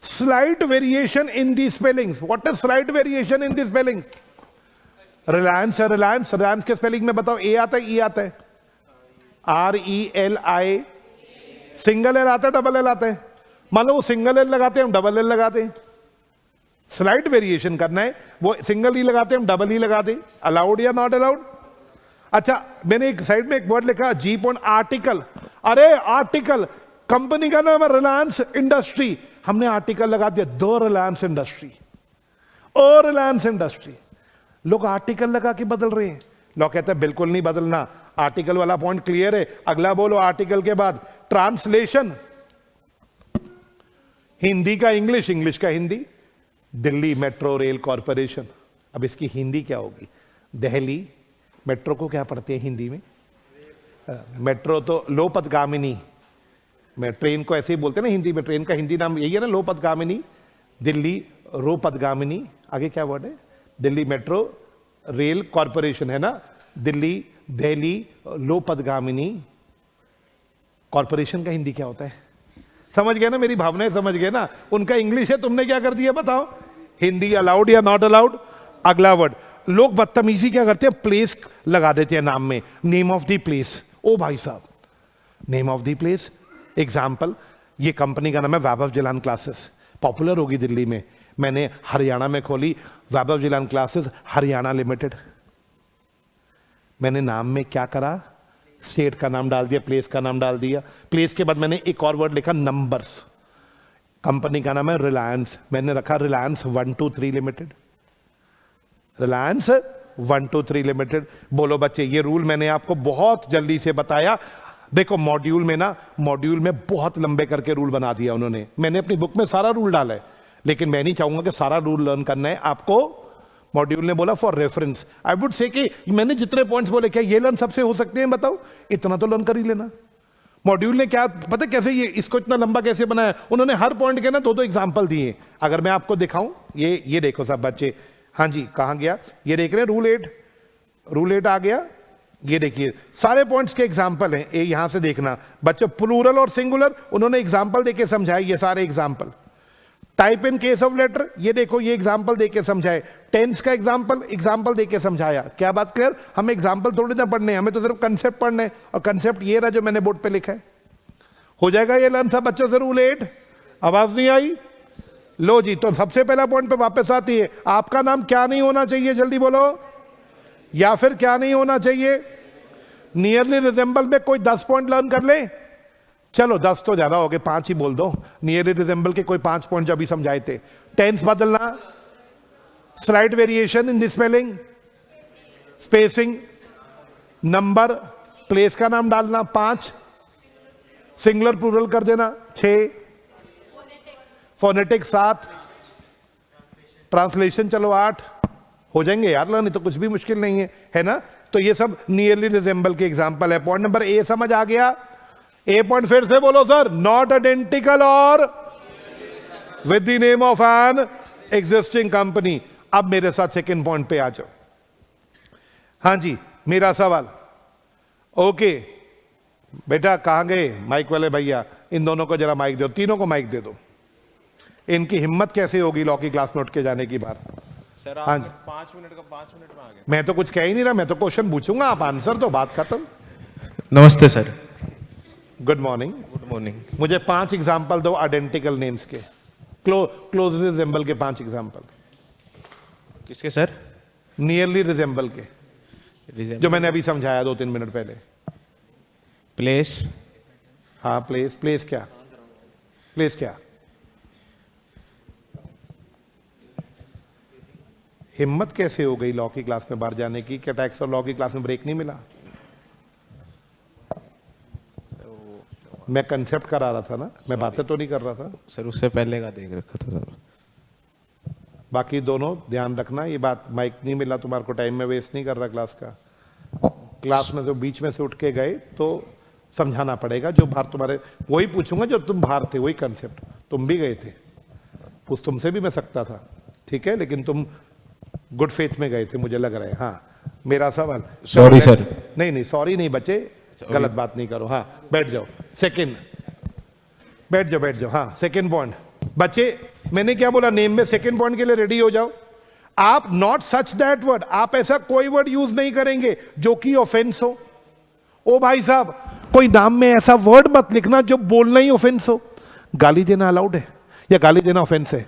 slight variation in the spellings. What is slight variation in the spellings? Reliance है, रिलायंस के स्पेलिंग में बताओ, ए आता है ई आता है? RELI। सिंगल एल आता है डबल एल आता है? मान लो वो सिंगल एल लगाते हैं, हम डबल एल लगाते हैं। स्लाइट वेरिएशन करना है, वो सिंगल ई लगाते हैं, हम डबल ई लगाते हैं। अलाउड या नॉट अलाउड? अच्छा मैंने एक साइड में एक वर्ड लिखा जी पॉइंट, आर्टिकल। अरे आर्टिकल, कंपनी का नाम है रिलायंस इंडस्ट्री, हमने आर्टिकल लगा दिया, दो रिलायंस इंडस्ट्री और रिलायंस इंडस्ट्री। लोग आर्टिकल लगा के बदल रहे हैं। लोग कहते हैं बिल्कुल नहीं बदलना, आर्टिकल वाला पॉइंट क्लियर है। अगला बोलो, आर्टिकल के बाद ट्रांसलेशन, हिंदी का इंग्लिश, इंग्लिश का Hindi. Delhi metro rail corporation, अब इसकी हिंदी क्या होगी? दिल्ली मेट्रो को क्या पढ़ते हैं हिंदी में? मेट्रो तो लोपदगामिनी, मैं ट्रेन को ऐसे ही बोलते हैं ना हिंदी में, ट्रेन का हिंदी नाम यही है ना, लोपदगामिनी। दिल्ली रोपदगामिनी, आगे क्या वर्ड है? दिल्ली मेट्रो रेल कॉर्पोरेशन है ना, दिल्ली लोपदगामिनी कॉर्पोरेशन का हिंदी क्या होता है? समझ गए ना मेरी भावनाएं, समझ गए ना? उनका इंग्लिश है, तुमने क्या कर दिया बताओ? हिंदी। अलाउड या नॉट अलाउड? अगला वर्ड, लोग बदतमीजी क्या करते हैं? प्लेस लगा देते हैं नाम में, नेम ऑफ द प्लेस। ओ भाई साहब, name of the place. Example, ये कंपनी का नाम है वैभव जिलान क्लासेस, पॉपुलर होगी दिल्ली में। मैंने हरियाणा में खोली वैभव जिलान क्लासेस हरियाणा लिमिटेड। मैंने नाम में क्या करा? स्टेट का नाम डाल दिया, प्लेस का नाम डाल दिया। प्लेस के बाद मैंने एक और वर्ड लिखा, नंबर्स। कंपनी का नाम है रिलायंस, मैंने रखा रिलायंस 123 लिमिटेड, रिलायंस 123 लिमिटेड। बोलो बच्चे, ये रूल मैंने आपको बहुत जल्दी से बताया। देखो मॉड्यूल में बहुत लंबे करके रूल बना दिया उन्होंने। मैंने अपनी बुक में सारा रूल डाला है, लेकिन मैं नहीं चाहूंगा कि सारा रूल लर्न करना है आपको। मॉड्यूल ने बोला for reference, I would say कि मैंने जितने पॉइंट्स बोले क्या ये लर्न सबसे हो सकते हैं? बताओ, इतना तो लर्न कर ही लेना। मॉड्यूल ने क्या पता कैसे ये इसको इतना लंबा कैसे बनाया? उन्होंने हर पॉइंट के ना दो एग्जाम्पल दिए। अगर मैं आपको दिखाऊं, ये देखो सब बच्चे, हाँ जी कहां गया? ये देख रहे हैं रूल 8 आ गया। ये देखिए सारे पॉइंट्स के एग्जाम्पल हैं, ये यहां से देखना बच्चों। प्लूरल और सिंगुलर उन्होंने एग्जाम्पल देके समझाए, ये सारे example. Type in case of letter, ये देखो ये एग्जाम्पल देके समझाए। टेंस का एग्जाम्पल देके समझाया। क्या बात क्लियर? हमें एग्जाम्पल थोड़ी ना पढ़ने, हमें तो सिर्फ कंसेप्ट पढ़ने, और कंसेप्ट ये रहा जो मैंने बोर्ड पे लिखा है। हो जाएगा ये लर्न सब बच्चों से रूल 8? आवाज नहीं आई? लो जी, तो सबसे पहला पॉइंट पे वापस आती है, आपका नाम क्या नहीं होना चाहिए? जल्दी बोलो। या फिर क्या नहीं होना चाहिए? नियरली रिजेंबल में कोई 10 पॉइंट लर्न कर ले। चलो 10 तो ज्यादा हो गए, 5 ही बोल दो। नियरली रिजेंबल के कोई 5 पॉइंट जो अभी समझाए थे। टेंस बदलना, slight variation in the spelling, spacing, number, place का नाम डालना 5, सिंगुलर प्लूरल कर देना 6, फोनेटिक 7, ट्रांसलेशन चलो 8। हो जाएंगे यार लर्न, तो कुछ भी मुश्किल नहीं है ना? तो ये सब नियरली रिजेंबल के एग्जांपल है। पॉइंट नंबर ए समझ आ गया? ए पॉइंट फिर से बोलो सर। नॉट आइडेंटिकल और with the name of an existing company. अब मेरे साथ सेकंड पॉइंट पे आ जाओ। हाँ जी, मेरा सवाल। ओके बेटा, कहाँ गए माइक वाले भैया? इन दोनों को जरा माइक दो, तीनों को माइक दे दो। इनकी हिम्मत कैसे होगी लॉ की क्लास में उठ के जाने की बात? सर हाँ आप जी। 5 मिनट का 5 मिनट में आ गए। मैं तो कुछ कह ही नहीं रहा, मैं तो क्वेश्चन पूछूंगा, आप आंसर दो, बात खत्म। नमस्ते sir. Good morning. Good morning. मुझे 5 एग्जाम्पल दो आइडेंटिकल नेम्स के, क्लोज रिजेंबल के 5 एग्जाम्पल। किसके सर? नियरली रिजेंबल के, जो मैंने अभी समझाया 2-3 मिनट पहले। प्लेस। हाँ प्लेस। प्लेस क्या? प्लेस क्या? हिम्मत कैसे हो गई लॉ की क्लास में बाहर जाने की? क्या टैक्स और लॉ की क्लास में ब्रेक नहीं मिला? मैं कंसेप्ट करा रहा था ना, मैं बातें तो नहीं कर रहा था। सर उससे पहले का देख रखा था सर। बाकी दोनों ध्यान रखना, ये बात, माइक नहीं मिला तुम्हारे को, टाइम में वेस्ट नहीं कर रहा क्लास का। क्लास में जो बीच में से उठ के गए तो समझाना पड़ेगा, जो बाहर तुम्हारे, वही पूछूंगा जो तुम बाहर थे, वही कंसेप्ट। तुम भी गए थे, पूछ तुमसे भी मैं सकता था, ठीक है, लेकिन तुम गुड फेथ में गए थे, मुझे लग रहा है। हाँ मेरा सवाल। Sorry sir. नहीं सॉरी नहीं बच्चे, गलत बात नहीं करो। हाँ बैठ जाओ, सेकंड, बैठ जाओ। हाँ सेकंड पॉइंट। बच्चे मैंने क्या बोला? नेम में सेकंड पॉइंट के लिए रेडी हो जाओ। आप नॉट सच दैट वर्ड, आप ऐसा कोई वर्ड यूज नहीं करेंगे जो कि ऑफेंस हो। ओ भाई साहब, कोई नाम में ऐसा वर्ड मत लिखना जो बोलना ही ऑफेंस हो। गाली देना अलाउड है या गाली देना ऑफेंस है?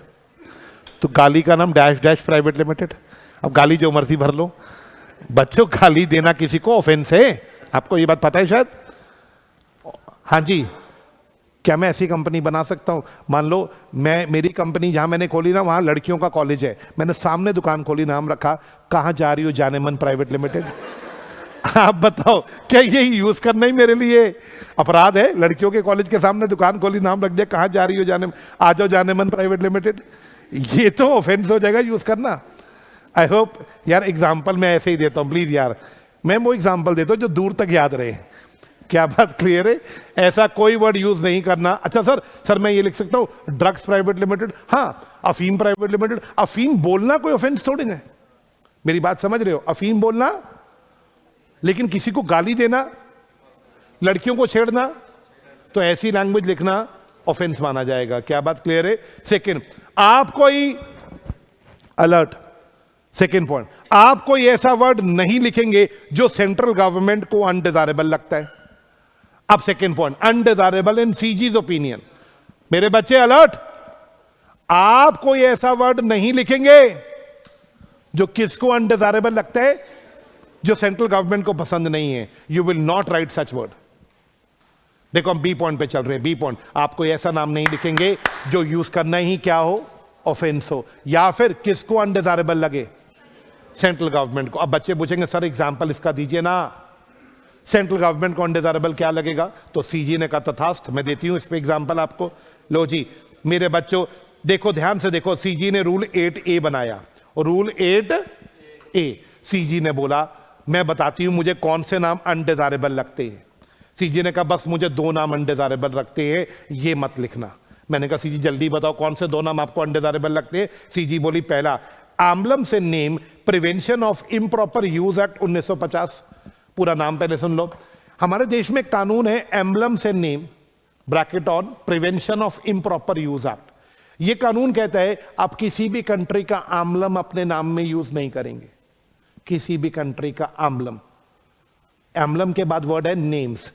तो गाली का नाम डैश डैश प्राइवेट लिमिटेड। अब गाली जो मर्जी भर लो। बच्चों गाली देना किसी को ऑफेंस है, आपको ये बात पता है शायद? हाँ जी। क्या मैं ऐसी कंपनी बना सकता हूं? मान लो मेरी कंपनी जहां मैंने खोली ना, वहां लड़कियों का कॉलेज है, मैंने सामने दुकान खोली, नाम रखा कहां जा रही हो जानेमन प्राइवेट लिमिटेड। आप बताओ क्या ये यूज करना ही मेरे लिए अपराध है? लड़कियों के कॉलेज के सामने दुकान खोली, नाम रख दिया कहां जा रही हो आ जाओ जानेमन प्राइवेट लिमिटेड। ये तो ऑफेंस हो जाएगा यूज करना। आई होप यार एग्जाम्पल मैं ऐसे ही देता हूं, प्लीज यार, मैं वो एग्जाम्पल देता हूं जो दूर तक याद रहे। क्या बात क्लियर है? ऐसा कोई वर्ड यूज नहीं करना। अच्छा सर मैं ये लिख सकता हूं ड्रग्स प्राइवेट लिमिटेड, हाँ अफीम प्राइवेट लिमिटेड। अफीम बोलना कोई ऑफेंस थोड़ी है, मेरी बात समझ रहे हो? अफीम बोलना, लेकिन किसी को गाली देना, लड़कियों को छेड़ना, तो ऐसी लैंग्वेज लिखना ऑफेंस माना जाएगा। क्या बात क्लियर है? सेकंड, आप कोई अलर्ट, सेकंड पॉइंट, आप कोई ऐसा वर्ड नहीं लिखेंगे जो सेंट्रल गवर्नमेंट को अनडिजायरेबल लगता है। अब सेकंड पॉइंट, अनडिजायरेबल इन सीजीज ओपिनियन। मेरे बच्चे अलर्ट, आप कोई ऐसा वर्ड नहीं लिखेंगे जो किसको अनडिजायरेबल लगता है, जो सेंट्रल गवर्नमेंट को पसंद नहीं है। You will not right such word. देखो हम बी पॉइंट पे चल रहे हैं। बी पॉइंट, आप कोई ऐसा नाम नहीं लिखेंगे जो यूज करना ही क्या हो, ऑफेंस हो, या फिर किसको अनडिजायरेबल लगे, सेंट्रल गवर्नमेंट को। अब बच्चे पूछेंगे सर एग्जांपल इसका दीजिए ना, सेंट्रल गवर्नमेंट को अनडिजायरेबल क्या लगेगा? तो सीजी ने कहा तथास्थ, मैं देती हूं इस पे एग्जांपल आपको। लो जी मेरे बच्चों, देखो ध्यान से देखो, सीजी ने रूल 8A बनाया, और रूल 8A सीजी ने बोला मैं बताती हूं मुझे कौन से नाम अनडिजायरेबल लगते हैं। सीजी ने कहा बस मुझे 2 नाम अनडिजायरेबल रखते हैं, ये मत लिखना। मैंने कहा सीजी जल्दी बताओ कौन से 2 नाम आपको अनडिजायरेबल लगते हैं? सीजी बोली पहला, आम्लम से name prevention of improper use act 1950। पूरा नाम पहले सुन लो। हमारे देश में कानून है एम्बलम से name bracket on prevention of improper use act. यह कानून कहता है आप किसी भी कंट्री का आम्लम अपने नाम में यूज नहीं करेंगे, किसी भी कंट्री का आम्लम। एम्बलम के बाद वर्ड है नेम्स।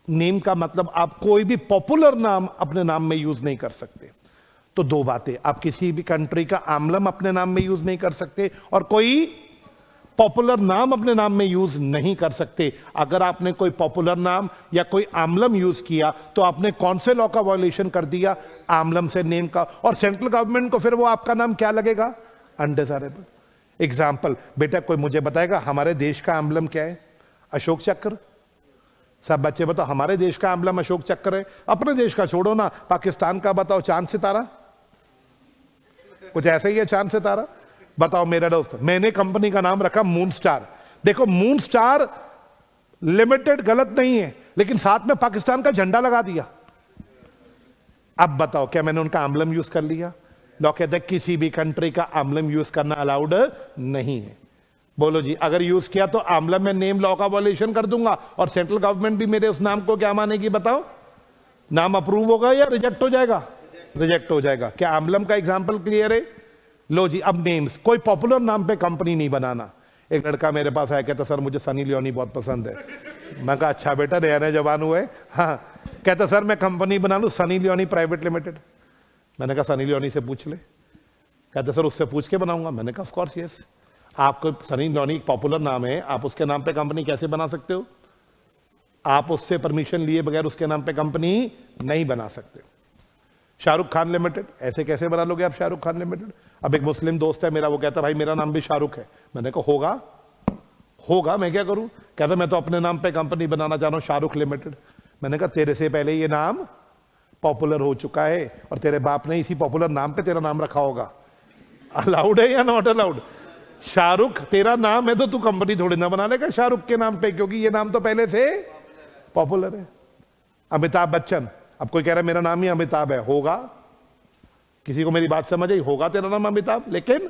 नेम का मतलब आप कोई भी पॉपुलर नाम अपने नाम में यूज नहीं कर सकते। तो 2 बातें, आप किसी भी कंट्री का आम्लम अपने नाम में यूज नहीं कर सकते, और कोई पॉपुलर नाम अपने नाम में यूज नहीं कर सकते। अगर आपने कोई पॉपुलर नाम या कोई आम्लम यूज किया तो आपने कौन से लॉ का वायलेशन कर दिया? आम्लम से नेम का। और सेंट्रल गवर्नमेंट को फिर वो आपका नाम क्या लगेगा? अनडिजायरेबल। एग्जाम्पल, बेटा कोई मुझे बताएगा हमारे देश का एम्बलम क्या है? अशोक चक्र। सब बच्चे बताओ, हमारे देश का एम्बलम अशोक चक्र है। अपने देश का छोड़ो ना, पाकिस्तान का बताओ, चांद सितारा, कुछ ऐसा ही है चांद सितारा। बताओ मेरा दोस्त, मैंने कंपनी का नाम रखा मून स्टार। देखो मून स्टार लिमिटेड गलत नहीं है, लेकिन साथ में पाकिस्तान का झंडा लगा दिया। अब बताओ क्या मैंने उनका एम्बलम यूज कर लिया? लॉ कहते हैं किसी भी कंट्री का एम्बलम यूज करना अलाउड नहीं है। बोलो जी, अगर यूज किया तो आमलम में नेम लॉ का वॉल्यूशन कर दूंगा और सेंट्रल गवर्नमेंट भी मेरे उस नाम को क्या मानेगी? बताओ, नाम अप्रूव होगा या रिजेक्ट हो जाएगा? रिजेक्ट हो जाएगा। क्या आमलम का एग्जाम्पल क्लियर है? लो जी, अब नेम्स, कोई पॉपुलर नाम पे कंपनी नहीं बनाना। एक लड़का मेरे पास आया, कहता सर मुझे सनी लियोनी बहुत पसंद है। मैं कहा अच्छा बेटा, नया जवान हुए। हाँ, कहता सर मैं कंपनी बना लूं सनी लियोनी प्राइवेट लिमिटेड। मैंने कहा सनी लियोनी से पूछ ले। कहते सर उससे पूछ के बनाऊंगा। मैंने कहा ऑफ कोर्स यस। आपको सनी लियोनी एक पॉपुलर नाम है, आप उसके नाम पे कंपनी कैसे बना सकते हो? आप उससे परमिशन लिए बगैर उसके नाम पे कंपनी नहीं बना सकते। शाहरुख खान लिमिटेड, ऐसे कैसे बना लोगे आप शाहरुख खान लिमिटेड? अब एक मुस्लिम दोस्त है मेरा, वो कहता भाई मेरा नाम भी शाहरुख है। मैंने कहा होगा, मैं क्या करूं? कहता मैं तो अपने नाम पे कंपनी बनाना चाह रहा हूं शाहरुख लिमिटेड। मैंने कहा तेरे से पहले ये नाम पॉपुलर हो चुका है और तेरे बाप ने इसी पॉपुलर नाम पे तेरा नाम रखा होगा। अलाउड है या नॉट अलाउड? शाहरुख तेरा नाम है तो तू कंपनी थोड़ी ना बना लेगा शाहरुख के नाम पे, क्योंकि ये नाम तो पहले से पॉपुलर है। अमिताभ बच्चन, अब कोई कह रहा है मेरा नाम ही अमिताभ है, होगा? किसी को मेरी बात समझ आई? होगा तेरा नाम अमिताभ, लेकिन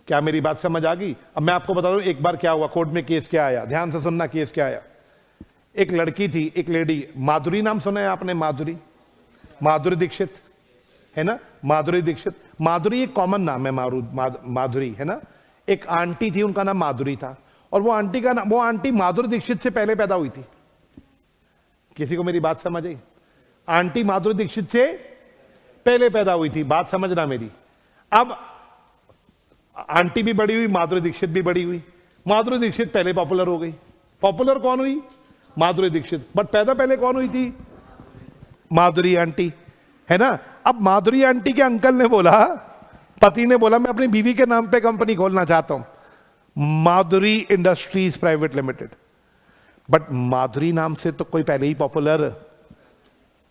क्या मेरी बात समझ आ गई? अब मैं आपको बता दूं एक बार क्या हुआ, कोर्ट में केस क्या आया, ध्यान से सुनना केस क्या आया। एक लड़की थी, एक लेडी, माधुरी नाम सुना है आपने? माधुरी दीक्षित है ना? माधुरी दीक्षित, माधुरी एक कॉमन नाम है, माधुरी है ना। एक आंटी थी, उनका नाम माधुरी था, और वो आंटी माधुरी दीक्षित से पहले पैदा हुई थी। किसी को मेरी बात समझ आई? आंटी माधुरी दीक्षित से पहले पैदा हुई थी, बात समझना मेरी। अब आंटी भी बड़ी हुई, माधुरी दीक्षित भी बड़ी हुई। माधुरी दीक्षित पहले पॉपुलर हो गई। पॉपुलर कौन हुई? माधुरी दीक्षित, बट पैदा पहले कौन हुई थी? माधुरी आंटी, है ना। अब माधुरी आंटी के अंकल ने बोला, पति ने बोला मैं अपनी बीवी के नाम पे कंपनी खोलना चाहता हूं, माधुरी इंडस्ट्रीज प्राइवेट लिमिटेड। बट माधुरी नाम से तो कोई पहले ही पॉपुलर।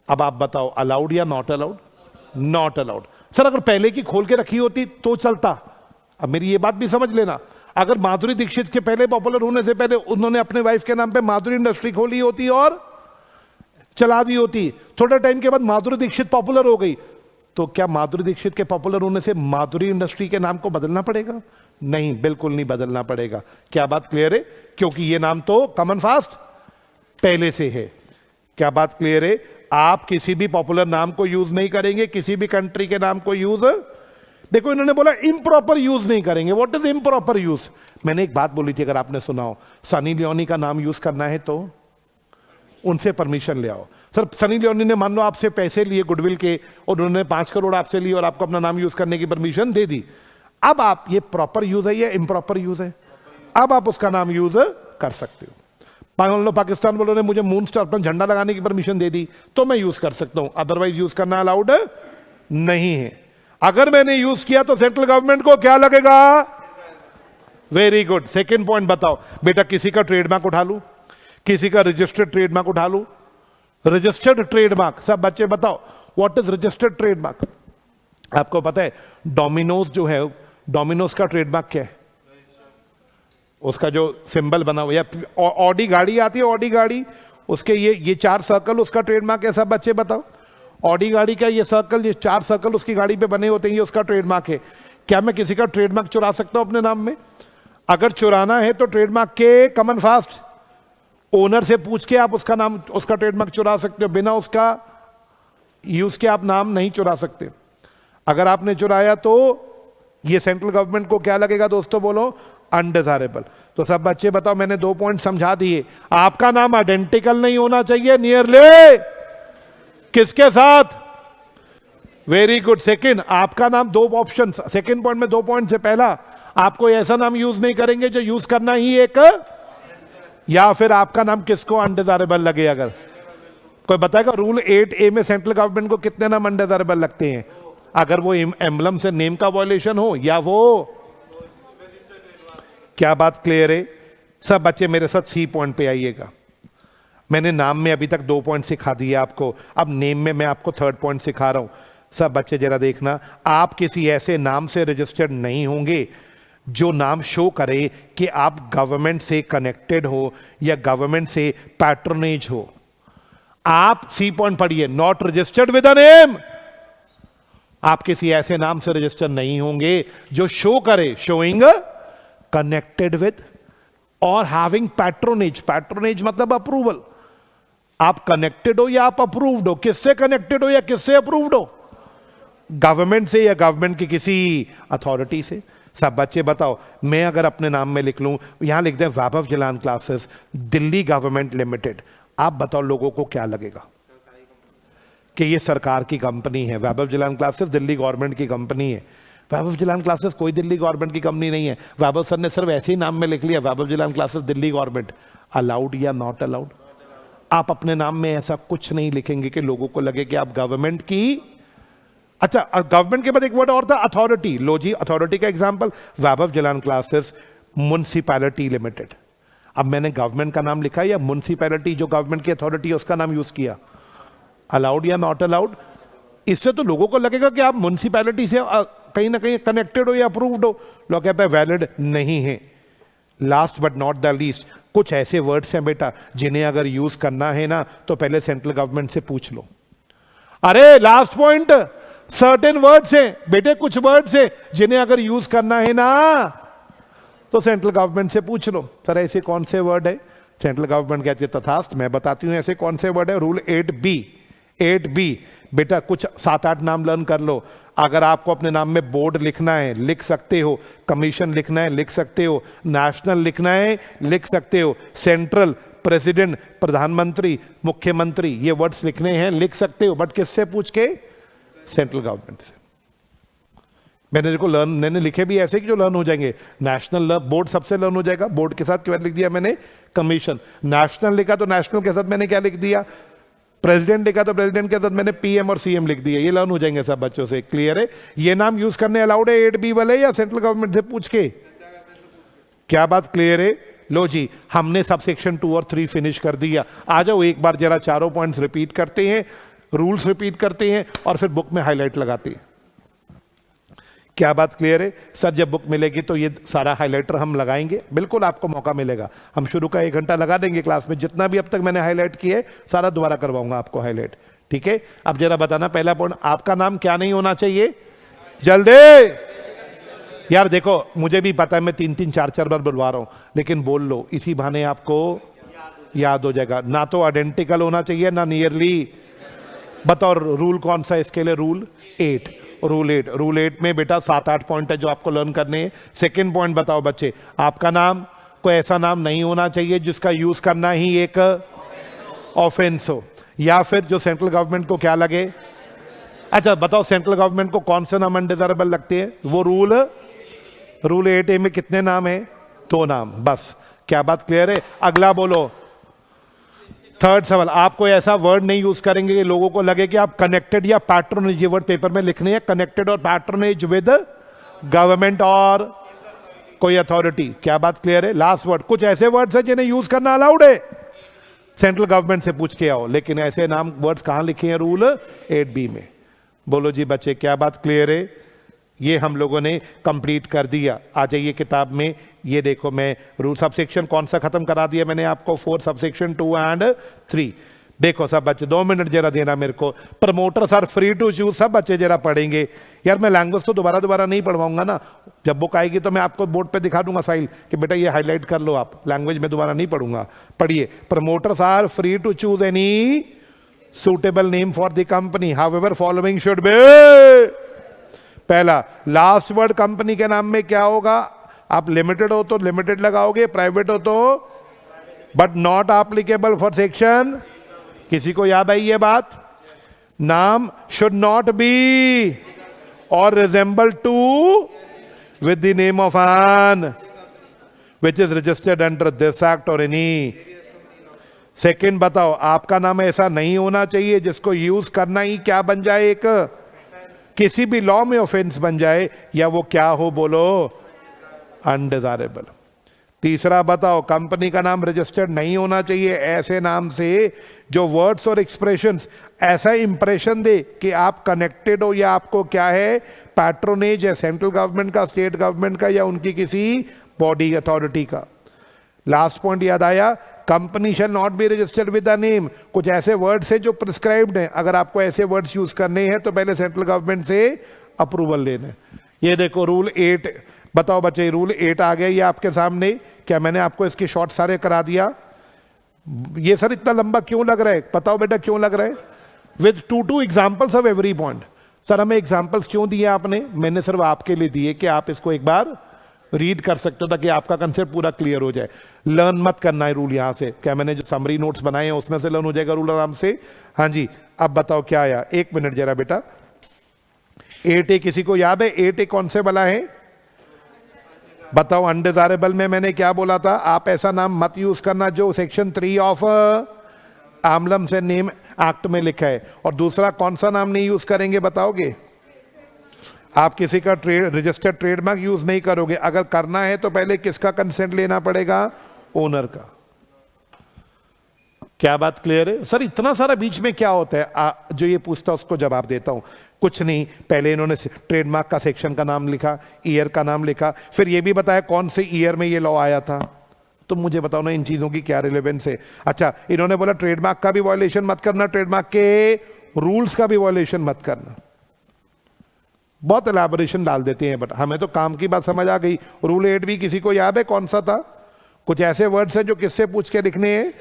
अब आप बताओ अलाउड या not allowed? Not allowed. Sir अगर पहले की खोल के रखी होती तो चलता। अब मेरी ये बात भी समझ लेना, अगर माधुरी दीक्षित के पहले पॉपुलर होने से पहले उन्होंने अपने वाइफ के नाम पे माधुरी इंडस्ट्री खोली होती और चला दी होती, थोड़े टाइम के बाद माधुरी दीक्षित पॉपुलर हो गई, तो क्या माधुरी दीक्षित के पॉपुलर होने से माधुरी इंडस्ट्री के नाम को बदलना पड़ेगा? नहीं, बिल्कुल नहीं बदलना पड़ेगा। क्या बात क्लियर है? क्योंकि ये नाम तो कॉमन फास्ट पहले से है। क्या बात क्लियर है? आप किसी भी पॉपुलर नाम को यूज नहीं करेंगे, किसी भी कंट्री के नाम को यूज, देखो इन्होंने बोला इम्प्रॉपर यूज नहीं करेंगे। What is improper use? मैंने एक बात बोली थी, अगर आपने सुना हो, सनी लियोनी का नाम यूज करना है तो उनसे परमिशन ले आओ। सर सनी लियोनी ने मान लो आपसे पैसे लिए गुडविल के, और उन्होंने 5 करोड़ आपसे लिए और आपको अपना नाम यूज करने की परमिशन दे दी। अब आप, ये प्रॉपर यूज है या इम्प्रॉपर यूज है? अब आप उसका नाम यूज कर सकते हो। मान लो पाकिस्तान वालों ने मुझे मून स्टार पर झंडा लगाने की परमिशन दे दी तो मैं यूज कर सकता हूं, अदरवाइज यूज करना अलाउड नहीं है। अगर मैंने यूज किया तो सेंट्रल गवर्नमेंट को क्या लगेगा? Very good. सेकंड पॉइंट बताओ बेटा, किसी का ट्रेडमार्क उठा लूं, किसी का रजिस्टर्ड ट्रेडमार्क उठा लूं। रजिस्टर्ड ट्रेडमार्क, सब बच्चे बताओ व्हाट इज रजिस्टर्ड ट्रेडमार्क? आपको पता है डोमिनोज जो है, डोमिनोज का ट्रेडमार्क क्या है? उसका जो सिंबल बना हुआ, या ऑडी गाड़ी आती है, ऑडी गाड़ी, उसके ये 4 सर्कल उसका ट्रेडमार्क है। सब बच्चे बताओ, ऑडी गाड़ी का ये सर्कल, ये 4 सर्कल उसकी गाड़ी पे बने होते हैं, ये उसका ट्रेडमार्क है। क्या मैं किसी का ट्रेडमार्क चुरा सकता हूं अपने नाम में? अगर चुराना है तो ट्रेडमार्क के कॉमन फास्ट ओनर से पूछ के आप उसका नाम, उसका ट्रेडमार्क चुरा सकते हो। बिना उसका यूज के आप नाम नहीं चुरा सकते। अगर आपने चुराया तो ये सेंट्रल गवर्नमेंट को क्या लगेगा दोस्तों? बोलो, अनडिजायरेबल। तो सब बच्चे बताओ, मैंने 2 पॉइंट समझा दिए। आपका नाम आइडेंटिकल नहीं होना चाहिए नियरली किसके साथ? Very good. सेकंड, आपका नाम 2 ऑप्शन, सेकंड पॉइंट में 2 पॉइंट से पहला, आपको ऐसा नाम यूज नहीं करेंगे जो यूज करना ही एक, या फिर आपका नाम किसको अनडिजायरेबल लगे। अगर कोई बताएगा रूल 8A में सेंट्रल गवर्नमेंट को कितने नाम अनडिजायरेबल लगते हैं? अगर वो एम्बलम से नेम का वायलेशन हो, या वो, क्या बात क्लियर है? सब बच्चे मेरे साथ सी पॉइंट पे आइएगा। मैंने नाम में अभी तक 2 पॉइंट सिखा दिए आपको, अब नेम में मैं आपको 3rd पॉइंट सिखा रहा हूं। सब बच्चे जरा देखना, आप किसी ऐसे नाम से रजिस्टर्ड नहीं होंगे जो नाम शो करे कि आप गवर्नमेंट से कनेक्टेड हो या गवर्नमेंट से पैट्रोनेज हो। आप सी पॉइंट पढ़िए, not registered with a name. आप किसी ऐसे नाम से रजिस्टर नहीं होंगे जो शो करे शोइंग कनेक्टेड विद और हैविंग पैट्रोनेज। पैट्रोनेज मतलब अप्रूवल। आप कनेक्टेड हो या आप अप्रूव्ड हो, किससे कनेक्टेड हो या किससे अप्रूव्ड हो? गवर्नमेंट से या गवर्नमेंट की किसी अथॉरिटी से। सब बच्चे बताओ, मैं अगर अपने नाम में लिख लूं, यहां लिख दें वैभव जिलान क्लासेस दिल्ली गवर्नमेंट लिमिटेड, आप बताओ लोगों को क्या लगेगा कि ये सरकार की कंपनी है। वैभव जिलान क्लासेस दिल्ली गवर्नमेंट की कंपनी है। वैभव जिलान क्लासेस कोई दिल्ली गवर्नमेंट की कंपनी नहीं है। वैभव सर ने सिर्फ ऐसे ही नाम में लिख लिया वैभव जिलान क्लासेस दिल्ली गवर्नमेंट। अलाउड या नॉट अलाउड? आप अपने नाम में ऐसा कुछ नहीं लिखेंगे कि लोगों को लगे कि आप गवर्नमेंट की। अच्छा, गवर्नमेंट के बाद एक वर्ड और था, अथॉरिटी। लो जी, अथॉरिटी का एग्जांपल वैभव जिलान क्लासेस म्युनिसिपैलिटी लिमिटेड। अब मैंने गवर्नमेंट का नाम लिखा या म्युनिसिपैलिटी जो गवर्नमेंट की अथॉरिटी है उसका नाम यूज किया? अलाउड या नॉट अलाउड? इससे तो लोगों को लगेगा कि आप म्युनिसिपैलिटी से कहीं ना कहीं कनेक्टेड हो या अप्रूव्ड हो। लोग कहते हैं वैलिड नहीं है। Last but not the least, कुछ ऐसे वर्ड्स हैं बेटा जिन्हें अगर यूज करना है ना तो पहले सेंट्रल गवर्नमेंट से पूछ लो। अरे लास्ट पॉइंट, सर्टेन वर्ड्स हैं बेटे, कुछ वर्ड्स हैं जिन्हें अगर यूज करना है ना तो सेंट्रल गवर्नमेंट से पूछ लो। सर ऐसे कौन से वर्ड है? सेंट्रल गवर्नमेंट कहती है तथास्त। मैं बताती हूं ऐसे कौन से वर्ड है। रूल 8B बेटा, कुछ 7-8 नाम लर्न कर लो। अगर आपको अपने नाम में बोर्ड लिखना है लिख सकते हो, कमीशन लिखना है लिख सकते हो, नेशनल लिखना है लिख सकते हो, सेंट्रल, प्रेसिडेंट, प्रधानमंत्री, मुख्यमंत्री, ये वर्ड्स लिखने हैं लिख सकते हो, बट किससे पूछ के? सेंट्रल गवर्नमेंट से। मैंने देखो लर्न मैंने लिखे भी ऐसे कि जो लर्न हो जाएंगे। नेशनल बोर्ड सबसे लर्न हो जाएगा, बोर्ड के साथ क्या लिख दिया मैंने? कमीशन। नेशनल लिखा तो नेशनल के साथ मैंने क्या लिख दिया? प्रेसिडेंट लिखा तो प्रेसिडेंट के साथ मैंने पीएम और सीएम लिख दिया। ये लर्न हो जाएंगे सब बच्चों से। क्लियर है? ये नाम यूज करने अलाउड है 8B वाले या सेंट्रल गवर्नमेंट से पूछ के? क्या बात क्लियर है? लो जी, हमने सब सेक्शन 2 और 3 फिनिश कर दिया। आ जाओ एक बार जरा चारों पॉइंट्स रिपीट करते हैं, रूल्स रिपीट करते हैं और फिर बुक में हाईलाइट लगाते हैं। क्या बात क्लियर है? सर जब बुक मिलेगी तो ये सारा हाइलाइटर हम लगाएंगे, बिल्कुल आपको मौका मिलेगा। हम शुरू का 1 घंटा लगा देंगे क्लास में, जितना भी अब तक मैंने हाईलाइट किया है सारा दोबारा करवाऊंगा आपको हाईलाइट। ठीक है? अब जरा बताना, पहला पॉइंट, आपका नाम क्या नहीं होना चाहिए? जल्दी यार, देखो मुझे भी पता है मैं 3-3, 4-4 बार बुलवा रहा हूं, लेकिन बोल लो, इसी बहाने आपको याद हो जाएगा। ना तो आइडेंटिकल होना चाहिए ना नियरली। बताओ रूल कौन सा इसके लिए? रूल 8 में बेटा 7-8 पॉइंट है जो आपको लर्न करने हैं। सेकेंड पॉइंट बताओ बच्चे, आपका नाम कोई ऐसा नाम नहीं होना चाहिए जिसका यूज करना ही एक ऑफेंस हो, या फिर जो सेंट्रल गवर्नमेंट को क्या लगे। अच्छा बताओ, सेंट्रल गवर्नमेंट को कौन से नाम अनडिजायरेबल लगते हैं? वो रूल 8A में कितने नाम है? 2 नाम बस। क्या बात क्लियर है? अगला बोलो, थर्ड सवाल, आप कोई ऐसा वर्ड नहीं यूज करेंगे कि लोगों को लगे कि आप कनेक्टेड या पैट्रोनेज, ये वर्ड पेपर में लिखने हैं, कनेक्टेड और पैट्रोनेज विद गवर्नमेंट और कोई अथॉरिटी। क्या बात क्लियर है? लास्ट वर्ड, कुछ ऐसे वर्ड्स हैं जिन्हें यूज करना अलाउड है, सेंट्रल गवर्नमेंट से पूछ के आओ, लेकिन ऐसे नाम वर्ड्स कहां लिखे हैं? रूल 8B में। बोलो जी बच्चे, क्या बात क्लियर है? ये हम लोगों ने कंप्लीट कर दिया। आ जाइए किताब में, ये देखो मैं रूल सबसेक्शन कौन सा खत्म करा दिया मैंने आपको? 4 सबसेक्शन 2 एंड 3। देखो सब बच्चे 2 मिनट जरा देना मेरे को। Promoters are free to choose, सब बच्चे जरा पढ़ेंगे। यार मैं लैंग्वेज तो दोबारा नहीं पढ़वाऊंगा ना, जब बुक आएगी तो मैं आपको बोर्ड पे दिखा दूंगा फाइल कि बेटा ये हाईलाइट कर लो आप। लैंग्वेज में दोबारा नहीं पढ़ूंगा। पढ़िए, promoters are free to choose any suitable name for the company, however following should be. पहला, लास्ट वर्ड कंपनी के नाम में क्या होगा? आप लिमिटेड हो तो लिमिटेड लगाओगे, प्राइवेट हो तो but not applicable for section. किसी को याद आई ये बात? नाम शुड नॉट बी और resemble to with the name of an which is registered under this act और एनी। सेकेंड बताओ, आपका नाम ऐसा नहीं होना चाहिए जिसको यूज करना ही क्या बन जाए? एक किसी भी लॉ में ऑफेंस बन जाए, या वो क्या हो? बोलो, अनडिजायरेबल। तीसरा बताओ, कंपनी का नाम रजिस्टर्ड नहीं होना चाहिए ऐसे नाम से जो वर्ड्स और एक्सप्रेशंस ऐसा इंप्रेशन दे कि आप कनेक्टेड हो, या आपको क्या है? पैट्रोनेज है सेंट्रल गवर्नमेंट का, स्टेट गवर्नमेंट का, या उनकी किसी बॉडी अथॉरिटी का। लास्ट पॉइंट याद आया, company shall not be registered with the name. कुछ ऐसे वर्ड्स हैं जो प्रिस्क्राइब्ड हैं, अगर आपको ऐसे वर्ड्स यूज करने हैं तो पहले सेंट्रल गवर्नमेंट से अप्रूवल लेना है। ये देखो रूल 8, बताओ बच्चे रूल 8 आ गया ये आपके सामने। क्या मैंने आपको इसके शॉर्ट सारे करा दिया? ये सर इतना लंबा क्यों लग रहा है, बताओ बेटा क्यों लग रहा है? With 2 examples of every point. Sir हमें एग्जाम्पल्स क्यों दिए आपने? मैंने सिर्फ आपके लिए दिए कि आप इसको एक बार रीड कर सकते हो ताकि आपका कंसेप्ट पूरा क्लियर हो जाए। लर्न मत करना है रूल यहां से। क्या मैंने जो समरी नोट्स बनाए हैं उसमें से लर्न हो जाएगा रूल आराम से? हाँ जी। अब बताओ क्या आया, 1 मिनट जरा बेटा। 8A किसी को याद है? 8A कौन से वाला है बताओ? अनडिजायरेबल में मैंने क्या बोला था? आप ऐसा नाम मत यूज करना जो सेक्शन 3 ऑफ आमलम से नेम एक्ट में लिखा है। और दूसरा कौन सा नाम नहीं यूज करेंगे बताओगे? आप किसी का रजिस्टर्ड ट्रेडमार्क यूज नहीं करोगे। अगर करना है तो पहले किसका कंसेंट लेना पड़ेगा? ओनर का। क्या बात क्लियर है? सर इतना सारा बीच में क्या होता है? जो ये पूछता है उसको जवाब देता हूं। कुछ नहीं, पहले इन्होंने ट्रेडमार्क का सेक्शन का नाम लिखा, ईयर का नाम लिखा, फिर ये भी बताया कौन से ईयर में ये लॉ आया था। तो मुझे बताओ ना इन चीजों की क्या रिलेवेंस है? अच्छा, इन्होंने बोला ट्रेडमार्क का भी वायलेशन मत करना, ट्रेडमार्क के रूल्स का भी वायलेशन मत करना। बहुत एलैबोरेशन डाल देते हैं, बट हमें तो काम की बात समझ आ गई। रूल 8 भी किसी को याद है कौन सा था? कुछ ऐसे वर्ड्स हैं जो किससे पूछ के लिखने हैं?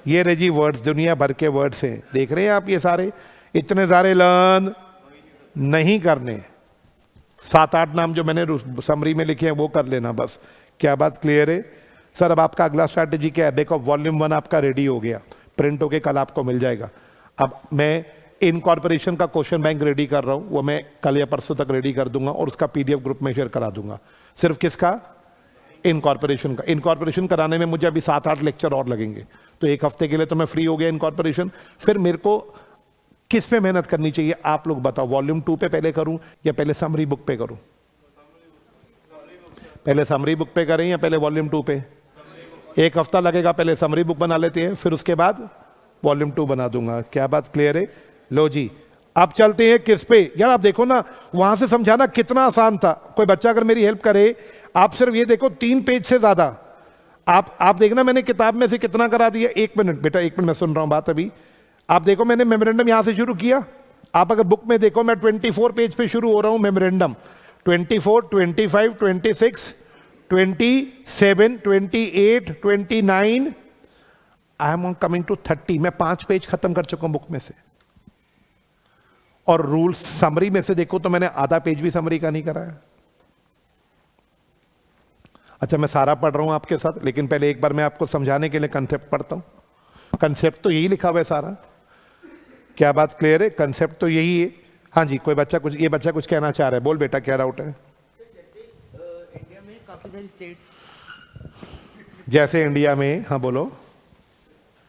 ये रेजी वर्ड्स, दुनिया भर के वर्ड्स हैं, देख रहे हैं आप ये सारे। इतने सारे लर्न नहीं करने, 7-8 नाम जो मैंने समरी में लिखे हैं वो कर लेना बस। क्या बात क्लियर है? सर अब आपका अगला स्ट्रैटेजी क्या है? देखो वॉल्यूम 1 आपका रेडी हो गया, प्रिंट होके कल आपको मिल जाएगा। अब मैं इनकॉर्पोरेशन का क्वेश्चन बैंक रेडी कर रहा हूं, वो मैं कल या परसों तक रेडी कर दूंगा और उसका PDF ग्रुप में शेयर करा दूंगा। सिर्फ किसका? इनकॉर्पोरेशन का। इनकॉर्पोरेशन कराने में मुझे अभी 7-8 लेक्चर और लगेंगे, तो 1 हफ्ते के लिए तो मैं फ्री हो गया इनकॉर्पोरेशन। फिर मेरे को किस पे मेहनत करनी चाहिए आप लोग बताओ? वॉल्यूम 2 पे पहले करूं या पहले समरी बुक पे करूं? पहले समरी बुक पे करें या पहले वॉल्यूम 2 पे? 1 हफ्ता लगेगा, पहले समरी बुक बना लेते हैं, फिर उसके बाद वॉल्यूम 2 बना दूंगा। क्या बात क्लियर है? लो जी, अब चलते हैं किस पे? यार आप देखो ना, वहां से समझाना कितना आसान था। कोई बच्चा अगर मेरी हेल्प करे, आप सिर्फ ये देखो 3 पेज से ज्यादा आप देखना मैंने किताब में से कितना करा दिया। 1 मिनट बेटा, 1 मिनट, मैं सुन रहा हूं बात अभी। आप देखो मैंने मेमोरेंडम यहां से शुरू किया। आप अगर बुक में देखो मैं 24 पेज पे शुरू हो रहा हूं memorandum. 24, 25, 26, 27, 28, 29, I am coming to 30। मैं 5 पेज खत्म कर चुका हूं बुक में से। और रूल्स समरी में से देखो तो मैंने आधा पेज भी समरी का नहीं कराया। अच्छा, मैं सारा पढ़ रहा हूं आपके साथ, लेकिन पहले एक बार मैं आपको समझाने के लिए कंसेप्ट पढ़ता हूं। कंसेप्ट तो यही लिखा हुआ है सारा। क्या बात क्लियर है? कंसेप्ट तो यही है। हाँ जी, कोई बच्चा कुछ, ये बच्चा कुछ कहना चाह रहा है, बोल बेटा क्या डाउट है? इंडिया में काफी सारी स्टेट, जैसे इंडिया में, हाँ बोलो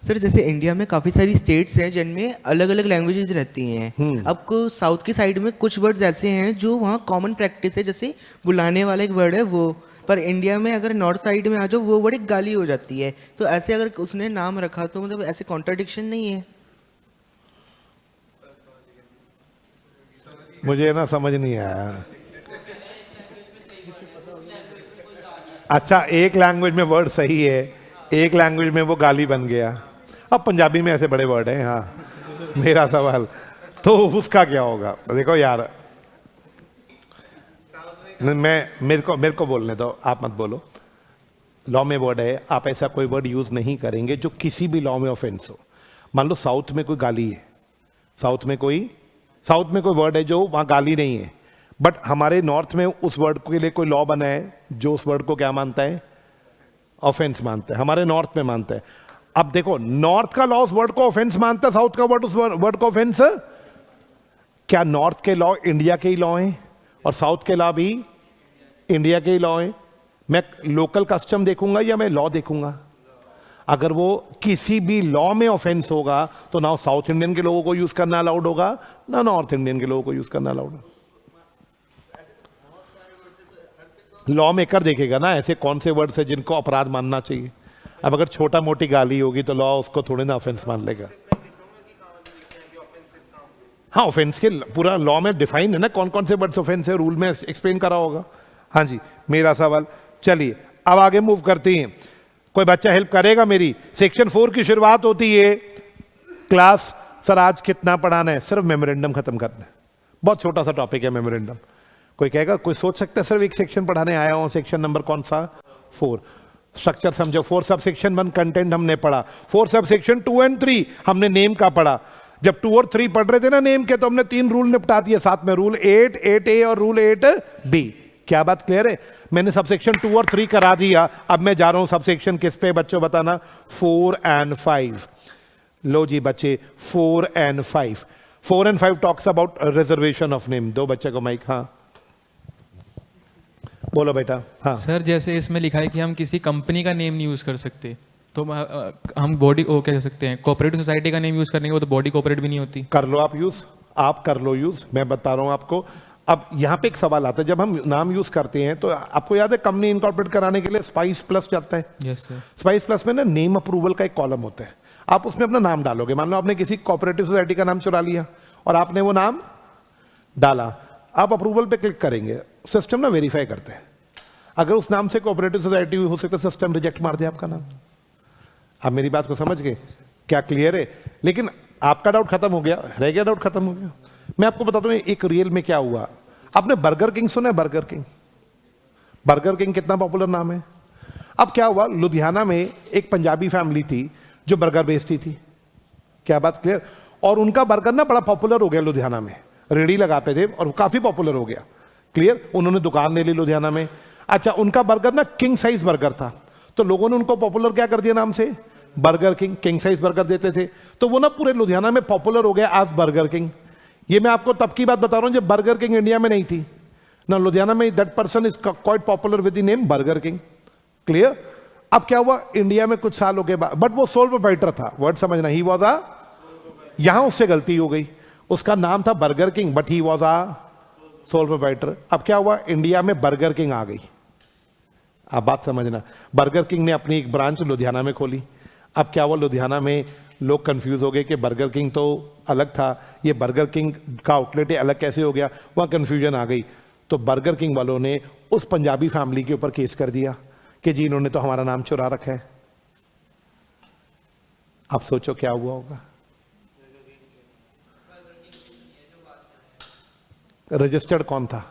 सर, जैसे इंडिया में काफ़ी सारी स्टेट्स हैं जिनमें अलग अलग लैंग्वेजेस रहती हैं। अब साउथ की साइड में कुछ वर्ड्स ऐसे हैं जो वहाँ कॉमन प्रैक्टिस है, जैसे बुलाने वाला एक वर्ड है वो, पर इंडिया में अगर नॉर्थ साइड में आ जाओ वो वर्ड एक गाली हो जाती है। तो ऐसे अगर उसने नाम रखा तो मतलब ऐसे कॉन्ट्राडिक्शन नहीं है? मुझे ना समझ नहीं आया। अच्छा, एक लैंग्वेज में वर्ड सही है, एक लैंग्वेज में वो गाली बन गया। अब पंजाबी में ऐसे बड़े वर्ड हैं। हाँ, मेरा सवाल तो उसका क्या होगा? देखो यार, मेरे को बोलने दो, आप मत बोलो। लॉ में वर्ड है, आप ऐसा कोई वर्ड यूज नहीं करेंगे जो किसी भी लॉ में ऑफेंस हो। मान लो साउथ में कोई गाली है, साउथ में कोई वर्ड है जो वहां गाली नहीं है, बट हमारे नॉर्थ में उस वर्ड के लिए कोई लॉ बना है जो उस वर्ड को क्या मानता है? ऑफेंस मानता है। हमारे नॉर्थ में मानता है। अब देखो, नॉर्थ का लॉ उस वर्ड को ऑफेंस मानता है, साउथ का वर्ड उस वर्ड को ऑफेंस। क्या नॉर्थ के लॉ इंडिया के ही लॉ हैं और साउथ के लॉ भी इंडिया के ही लॉ हैं? मैं लोकल कस्टम देखूंगा या मैं लॉ देखूंगा? अगर वो किसी भी लॉ में ऑफेंस होगा तो ना साउथ इंडियन के लोगों को यूज करना अलाउड होगा, ना नॉर्थ इंडियन के लोगों को यूज करना अलाउड होगा। लॉ मेकर देखेगा ना ऐसे कौन से वर्ड्स है जिनको अपराध मानना चाहिए। अब अगर छोटा मोटी गाली होगी तो लॉ उसको थोड़ी ना ऑफेंस मान लेगा। हाँ, ऑफेंस के पूरा लॉ में डिफाइन है ना कौन कौन से वर्ड्स ऑफेंस है, रूल में एक्सप्लेन करा होगा। हाँ जी, मेरा सवाल। चलिए अब आगे मूव करते हैं। कोई बच्चा हेल्प करेगा मेरी? सेक्शन 4 की शुरुआत होती है क्लास सर आज कितना पढ़ाना है, सिर्फ मेमोरेंडम खत्म करना है। बहुत छोटा सा टॉपिक है मेमोरेंडम। कोई कहेगा, कोई सोच सकता है सिर्फ एक सेक्शन पढ़ाने आया हूं, सेक्शन नंबर कौन सा? 4। स्ट्रक्चर समझो। 4 सब सेक्शन 1 कंटेंट हमने पढ़ा, 4 सब सेक्शन 2 और 3 हमने नेम का पढ़ा। जब 2 और 3 पढ़ रहे थे ना नेम के, तो हमने 3 रूल निपटा दिए साथ में, रूल 8, 8A और रूल 8B। क्या बात क्लियर है? मैंने सब सेक्शन 2 और 3 करा दिया। अब मैं जा रहा हूं सब सेक्शन किस पे बच्चों बताना? 4 और 5। लो जी बच्चे, 4 और 5। 4 और 5 talks about reservation of name. दो बच्चे को माइक। हाँ बोलो बेटा। हाँ सर, जैसे इसमें लिखा है कि हम किसी कंपनी का नेम नहीं यूज कर सकते, तो हम बॉडी वो कह सकते हैं कोऑपरेटिव सोसाइटी का नेम यूज करने के, वो तो बॉडी कोऑपरेट भी नहीं होती। कर लो आप यूज, आप कर लो यूज, मैं बता रहा हूं आपको। अब यहां पे एक सवाल आता है, जब हम नाम यूज करते हैं तो आपको याद है कंपनी इनकॉर्पोरेट कराने के लिए स्पाइस प्लस चलता है। Yes sir. स्पाइस प्लस में ना नेम अप्रूवल का एक कॉलम होता है। आप उसमें अपना नाम डालोगे। मान लो आपने किसी कोऑपरेटिव सोसाइटी का नाम चुरा लिया और आपने वो नाम डाला, आप अप्रूवल पे क्लिक करेंगे, सिस्टम ना वेरीफाई करते हैं। अगर उस नाम से कोऑपरेटिव सोसाइटी हो सकता है सिस्टम रिजेक्ट मार दे आपका नाम। आप मेरी बात को समझ गए? क्या क्लियर है? लेकिन आपका डाउट खत्म हो गया, रह गया डाउट खत्म हो गया। मैं आपको बताता हूं एक रियल में क्या हुआ। आपने बर्गर किंग सुना है? बर्गर किंग, बर्गर किंग कितना पॉपुलर नाम है। अब क्या हुआ, लुधियाना में एक पंजाबी फैमिली थी जो बर्गर बेचती थी। क्या बात क्लियर? और उनका बर्गर ना बड़ा पॉपुलर हो गया लुधियाना में, रेडी लगाते थे और काफी पॉपुलर हो गया। क्लियर? उन्होंने दुकान ले ली लुधियाना में। अच्छा, उनका बर्गर ना किंग साइज बर्गर था, तो लोगों ने उनको पॉपुलर क्या कर दिया नाम से? Burger king. King size burger देते थे, तो वो ना पूरे लुधियाना में पॉपुलर हो गया आज बर्गर किंग। ये मैं आपको तब की बात बता रहा हूं जब बर्गर किंग इंडिया में नहीं थी ना, लुधियाना में that person is quite popular with the name burger king. Clear? अब क्या हुआ, इंडिया में कुछ सालों के बाद, बट वो सोल प्रोप्राइटर था, वर्ड समझना, ही वॉज आ, यहां उससे गलती हो गई, उसका नाम था Burger King but he was a sole proprietor. अब क्या हुआ, इंडिया में बर्गर किंग आ गई। आप बात समझना, बर्गर किंग ने अपनी एक ब्रांच लुधियाना में खोली। अब क्या हुआ, लुधियाना में लोग कंफ्यूज हो गए कि बर्गर किंग तो अलग था, ये बर्गर किंग का आउटलेट अलग कैसे हो गया, वहां कंफ्यूजन आ गई। तो बर्गर किंग वालों ने उस पंजाबी फैमिली के ऊपर केस कर दिया कि जी इन्होंने तो हमारा नाम चुरा रखा है। आप सोचो क्या हुआ होगा। रजिस्टर्ड कौन था?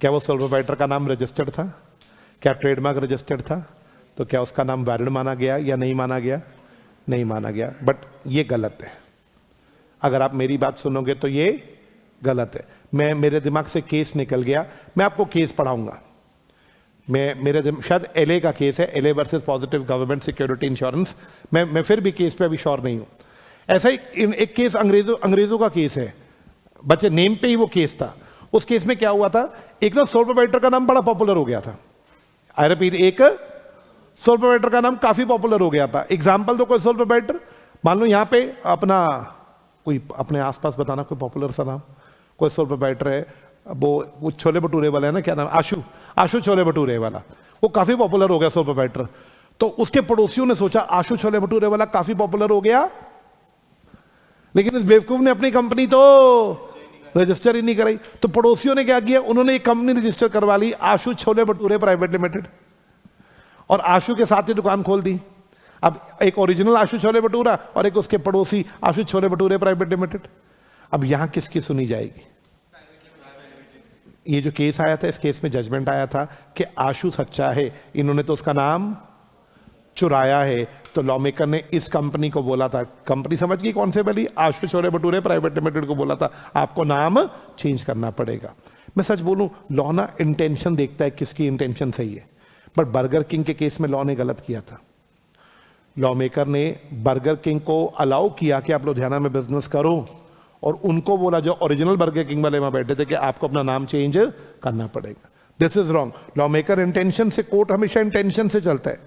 क्या वो सोल प्रोप्राइटर का नाम रजिस्टर्ड था? क्या ट्रेडमार्क रजिस्टर्ड था? तो क्या उसका नाम वैलिड माना गया या नहीं माना गया? नहीं माना गया। बट ये गलत है, अगर आप मेरी बात सुनोगे तो ये गलत है। मेरे दिमाग से केस निकल गया, मैं आपको केस पढ़ाऊंगा। शायद LA का केस है, LA versus positive government security insurance. मैं फिर भी केस पे अभी श्योर नहीं हूं। ऐसा एक केस अंग्रेजों का केस है बच्चे, नेम पे ही वो केस था। उस केस में क्या हुआ था, एक ना सोल प्रोप्राइटर का नाम बड़ा पॉपुलर हो गया था। आई रिपीट, एक सोल प्रोप्राइटर का नाम काफी पॉपुलर हो गया था। एग्जांपल तो कोई सोल प्रोप्राइटर, मान लो यहां पे अपना कोई अपने आसपास बताना कोई पॉपुलर सा नाम, कोई सोल प्रोप्राइटर है, वो छोले भटूरे वाला है ना, क्या नाम, आशु छोले भटूरे वाला, वो काफी पॉपुलर हो गया सोल प्रोप्राइटर। तो उसके पड़ोसियों ने सोचा आशु छोले भटूरे वाला काफी पॉपुलर हो गया, लेकिन इस बेवकूफ ने अपनी कंपनी तो रजिस्टर ही नहीं कराई। तो पड़ोसियों ने क्या किया, उन्होंने एक कंपनी रजिस्टर करवा ली, आशु छोले भटूरे प्राइवेट लिमिटेड, और आशु के साथ ही दुकान खोल दी। अब एक ओरिजिनल आशु छोले भटूरा और एक उसके पड़ोसी आशु छोले भटूरे प्राइवेट लिमिटेड। अब यहां किसकी सुनी जाएगी? ये जो केस आया था, इस केस में जजमेंट आया था कि आशु सच्चा है, इन्होंने तो उसका नाम चुराया है। तो लॉ मेकर ने इस कंपनी को बोला था, कंपनी समझ गई कौन से वाली, आशु छोले भटूरे प्राइवेट लिमिटेड को बोला था आपको नाम चेंज करना पड़ेगा। मैं सच बोलूं, लॉ ना इंटेंशन देखता है, किसकी इंटेंशन सही है। बट बर्गर किंग के केस में लॉ ने गलत किया था। लॉ मेकर ने बर्गर किंग को अलाउ किया कि आप लुधियाना में बिजनेस करो, और उनको बोला जो ओरिजिनल बर्गर किंग वाले वहां बैठे थे कि आपको अपना नाम चेंज करना पड़ेगा। This is wrong. Law maker intention से, कोर्ट हमेशा इंटेंशन से चलता है।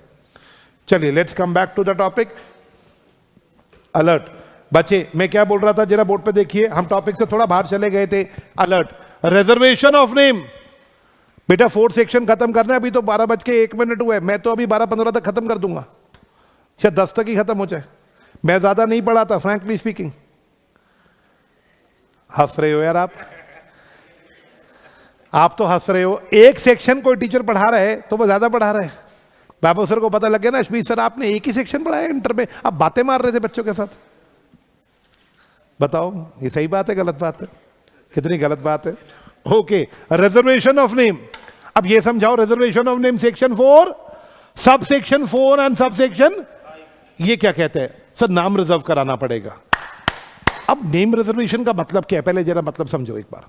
चलिए let's come back to the topic. Alert बच्चे, मैं क्या बोल रहा था जरा बोर्ड पे देखिए, हम टॉपिक से थोड़ा बाहर चले गए थे। Alert, reservation of name. बेटा 4 सेक्शन खत्म करना है, अभी तो 12:01 हुए, मैं तो अभी 12:15 तक खत्म कर दूंगा, शायद 10 तक ही खत्म हो जाए। मैं ज्यादा नहीं पढ़ाता फ्रैंकली स्पीकिंग। हंस रहे हो यार आप तो हंस रहे हो। एक सेक्शन कोई टीचर पढ़ा रहा है तो वो ज्यादा पढ़ा रहा है, बाबू सर को पता लग गया ना, अश्मीत सर आपने एक ही सेक्शन पढ़ाया इंटर में, आप बातें मार रहे थे बच्चों के साथ। बताओ ये सही बात है गलत बात है? कितनी गलत बात है। Okay, reservation of name. अब ये समझाओ, reservation of name section 4, sub section 4 and sub section, ये क्या कहते हैं? सर नाम रिजर्व कराना पड़ेगा। अब नेम रिजर्वेशन का मतलब क्या है, पहले जरा मतलब समझो एक बार।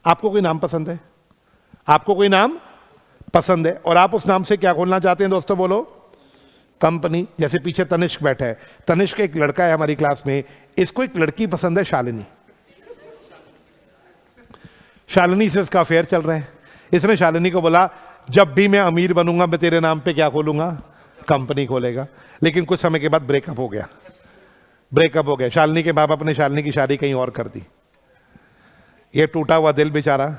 आपको कोई नाम पसंद है, आपको कोई नाम पसंद है और आप उस नाम से क्या खोलना चाहते हैं दोस्तों, बोलो? कंपनी। जैसे पीछे तनिष्क बैठा है, तनिष्क एक लड़का है हमारी क्लास में, इसको एक लड़की पसंद है शालिनी। शालिनी से इसका अफेयर चल रहा है। इसने शालिनी को बोला जब भी मैं अमीर बनूंगा मैं तेरे नाम पे क्या खोलूंगा, कंपनी खोलेगा। लेकिन कुछ समय के बाद ब्रेकअप हो गया, ब्रेकअप हो गया। शालिनी के बाप ने शालिनी की शादी कहीं और कर दी। ये टूटा हुआ दिल बेचारा,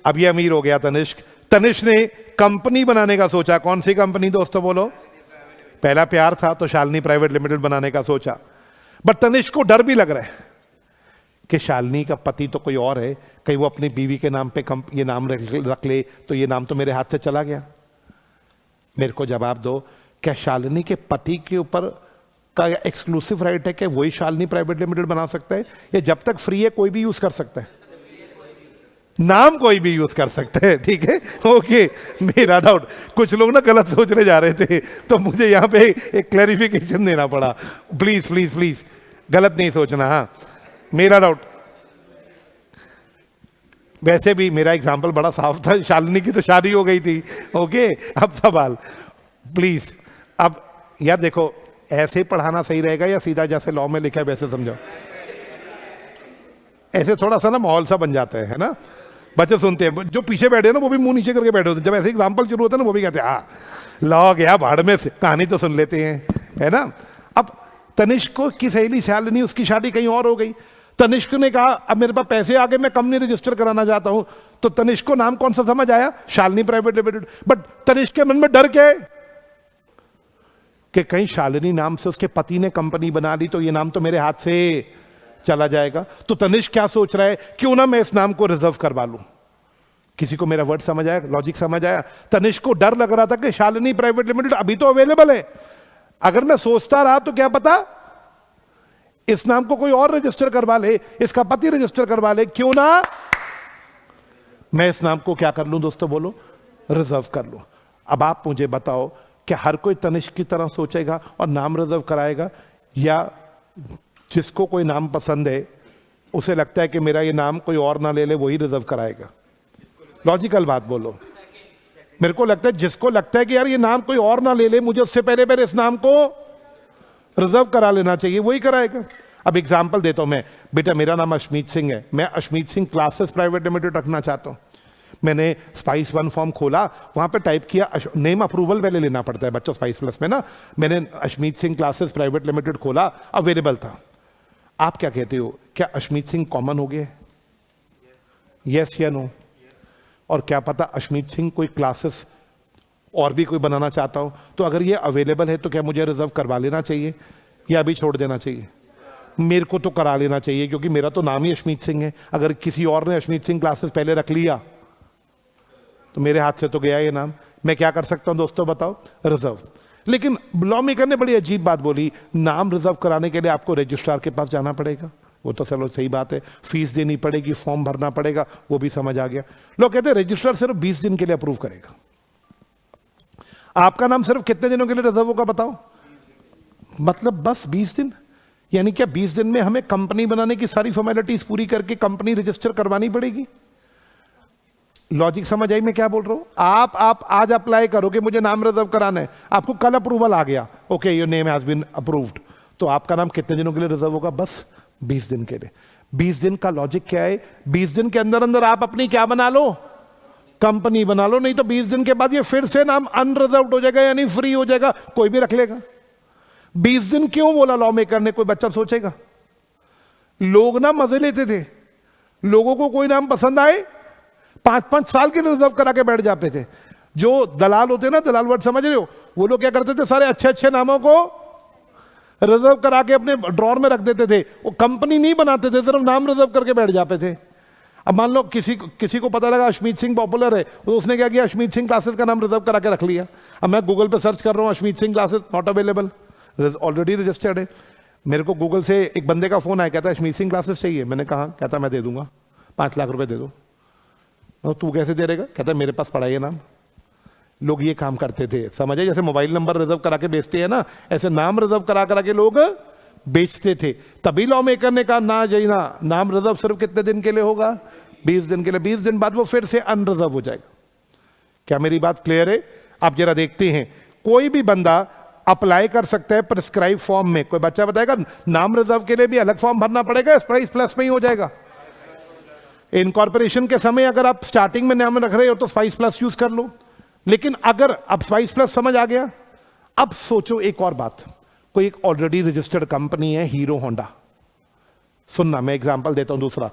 अब ये अमीर हो गया तनिष्क। तनिष्क ने कंपनी बनाने का सोचा। कौन सी कंपनी दोस्तों, बोलो? पहला प्यार था तो शालिनी प्राइवेट लिमिटेड बनाने का सोचा, बट तनिष्क को डर भी लग रहा है कि शालिनी का पति तो कोई और है, कहीं वो अपनी बीवी के नाम पे ये नाम रख ले तो ये नाम तो मेरे हाथ से चला गया। मेरे को जवाब दो, क्या शालिनी के पति के ऊपर का एक्सक्लूसिव राइट है कि वही शालिनी प्राइवेट लिमिटेड बना सकता है, या जब तक फ्री है कोई भी यूज कर सकता है? नाम कोई भी यूज कर सकते हैं, ठीक है? ओके, मेरा डाउट, कुछ लोग ना गलत सोचने जा रहे थे तो मुझे यहाँ पे एक क्लैरिफिकेशन देना पड़ा। प्लीज प्लीज प्लीज गलत नहीं सोचना। हाँ, मेरा डाउट, वैसे भी मेरा एग्जाम्पल बड़ा साफ था, शालिनी की तो शादी हो गई थी। ओके, अब सवाल प्लीज, अब यार देखो, ऐसे पढ़ाना सही रहेगा या सीधा जैसे लॉ में लिखा है वैसे समझो? ऐसे थोड़ा सा ना माहौल सा बन जाता है ना, बच्चे सुनते हैं, जो पीछे बैठे हैं ना वो भी मुंह नीचे करके बैठे होते हैं। जब ऐसे एग्जाम्पल शुरू होता है ना वो भी कहते हैं हाँ लॉ गया भाड़ में, कहानी तो सुन लेते हैं, है ना। अब तनिष्क को की सहेली शालिनी, उसकी शादी कहीं और हो गई। तनिष्क ने कहा अब मेरे पास पैसे आ गए, मैं कंपनी रजिस्टर कराना चाहता हूं, तो तनिष्क को नाम कौन सा समझ आया? Shalini private limited. But Tanishq के मन में डर क्या है कि कहीं शालिनी नाम से उसके पति ने कंपनी बना ली तो ये नाम तो मेरे हाथ से चला जाएगा। तो तनिष्क क्या सोच रहा है, क्यों ना मैं इस नाम को रिजर्व करवा लूं। किसी को मेरा वर्ड समझ आया, लॉजिक समझ आया? तनिष्क को डर लग रहा था कि शालिनी प्राइवेट लिमिटेड अभी तो अवेलेबल है, अगर मैं सोचता रहा तो क्या पता इस नाम को कोई और रजिस्टर करवा ले, इसका पति रजिस्टर करवा ले, क्यों ना मैं इस नाम को क्या कर लूं दोस्तों, बोलो? रिजर्व कर लूं। अब आप मुझे बताओ, क्या हर कोई तनिष्क की तरह सोचेगा और नाम रिजर्व कराएगा, या जिसको कोई नाम पसंद है उसे लगता है कि मेरा ये नाम कोई और ना ले ले वही रिजर्व कराएगा? लॉजिकल बात बोलो। मेरे को लगता है जिसको लगता है कि यार ये नाम कोई और ना ले ले, मुझे उससे पहले इस नाम को रिजर्व करा लेना चाहिए, वही कराएगा। अब एग्जांपल देता हूं मैं, बेटा मेरा नाम अश्मीत सिंह है, मैं Ashmeet Singh classes private limited रखना चाहता हूं। मैंने स्पाइस 1 फॉर्म खोला, वहां पे टाइप किया, नेम अप्रूवल पहले लेना पड़ता है बच्चों स्पाइस प्लस में ना। मैंने Ashmeet Singh classes private limited खोला, अवेलेबल था। आप क्या कहते हो, क्या अश्मीत सिंह कॉमन हो गया? यस या नो? और क्या पता अश्मीत सिंह कोई क्लासेस और भी कोई बनाना चाहता हो, तो अगर ये अवेलेबल है तो क्या मुझे रिजर्व करवा लेना चाहिए या अभी छोड़ देना चाहिए? मेरे को तो करा लेना चाहिए, क्योंकि मेरा तो नाम ही अश्मीत सिंह है। अगर किसी और ने अश्मीत सिंह क्लासेस पहले रख लिया तो मेरे हाथ से तो गया ये नाम। मैं क्या कर सकता हूं दोस्तों, बताओ? रिजर्व। लेकिन लॉ मेकर ने बड़ी अजीब बात बोली, नाम रिजर्व कराने के लिए आपको रजिस्ट्रार के पास जाना पड़ेगा। वो तो चलो सही बात है, फीस देनी पड़ेगी, फॉर्म भरना पड़ेगा, वो भी समझ आ गया। लोग कहते हैं रजिस्ट्रार सिर्फ 20 दिन के लिए अप्रूव करेगा। आपका नाम सिर्फ कितने दिनों के लिए रिजर्व होगा बताओ? मतलब बस 20 दिन? यानी क्या 20 दिन में हमें कंपनी बनाने की सारी फॉर्मेलिटीज पूरी करके कंपनी रजिस्टर करवानी पड़ेगी? लॉजिक समझ आई मैं क्या बोल रहा हूं? आप आज अप्लाई करोगे, मुझे नाम रिजर्व कराना है, आपको कल अप्रूवल आ गया, okay your name has been approved, तो आपका नाम कितने दिनों के लिए रिजर्व होगा? बस 20 दिन के लिए। 20 दिन का लॉजिक क्या है? 20 दिन के अंदर अंदर आप अपनी क्या बना लो, कंपनी बना लो, नहीं तो 20 दिन के बाद ये फिर से नाम अनरिजर्व्ड हो जाएगा, यानी फ्री हो जाएगा, कोई भी रख लेगा। 20 दिन क्यों बोला लॉ मेकर ने, कोई बच्चा सोचेगा? लोग ना मजे लेते थे, लोगों को कोई नाम पसंद आए 5-5 साल के रिजर्व करा के बैठ जाते थे। जो दलाल होते ना, दलाल वर्ड समझ रहे हो, वो लोग क्या करते थे, सारे अच्छे अच्छे नामों को रिजर्व करा के अपने ड्रॉर में रख देते थे। वो कंपनी नहीं बनाते थे, सिर्फ नाम रिजर्व करके बैठ जाते थे। अब मान लो किसी को पता लगा अशमीत सिंह पॉपुलर है, तो उसने क्या किया, अशमीत सिंह क्लासेस का नाम रिजर्व करा के रख लिया। अब मैं गूगल पे सर्च कर रहा हूँ Ashmeet Singh classes not available, already registered है। मेरे को गूगल से एक बंदे का फोन आया, कहता है अशमीत सिंह क्लासेस चाहिए। मैंने कहा, कहता मैं दे दूंगा, 5 लाख रुपए दे दो। और तू कैसे दे देगा? कहता मेरे पास पड़ा है नाम। लोग ये काम करते थे, समझे, जैसे मोबाइल नंबर रिजर्व करा के बेचते हैं ना, ऐसे नाम रिजर्व करा करा के लोग बेचते थे। तभी लॉ मेकर ने कहा ना जी ना, नाम रिजर्व सिर्फ कितने दिन के लिए होगा? 20 दिन के लिए। 20 दिन बाद वो फिर से अनरिजर्व हो जाएगा। क्या मेरी बात क्लियर है? आप जरा देखते हैं, कोई भी बंदा अप्लाई कर सकता है प्रिस्क्राइब फॉर्म में। कोई बच्चा बताएगा नाम रिजर्व के लिए भी अलग फॉर्म भरना पड़ेगा, स्पाइस प्लस में ही हो जाएगा? इनकॉर्पोरेशन के समय अगर आप स्टार्टिंग में नाम रख रहे हो तो स्पाइस प्लस यूज कर लो। लेकिन अगर अब स्पाइस प्लस समझ आ गया, अब सोचो एक और बात। कोई एक ऑलरेडी रजिस्टर्ड कंपनी है हीरो होंडा, सुनना मैं एग्जांपल देता हूं दूसरा।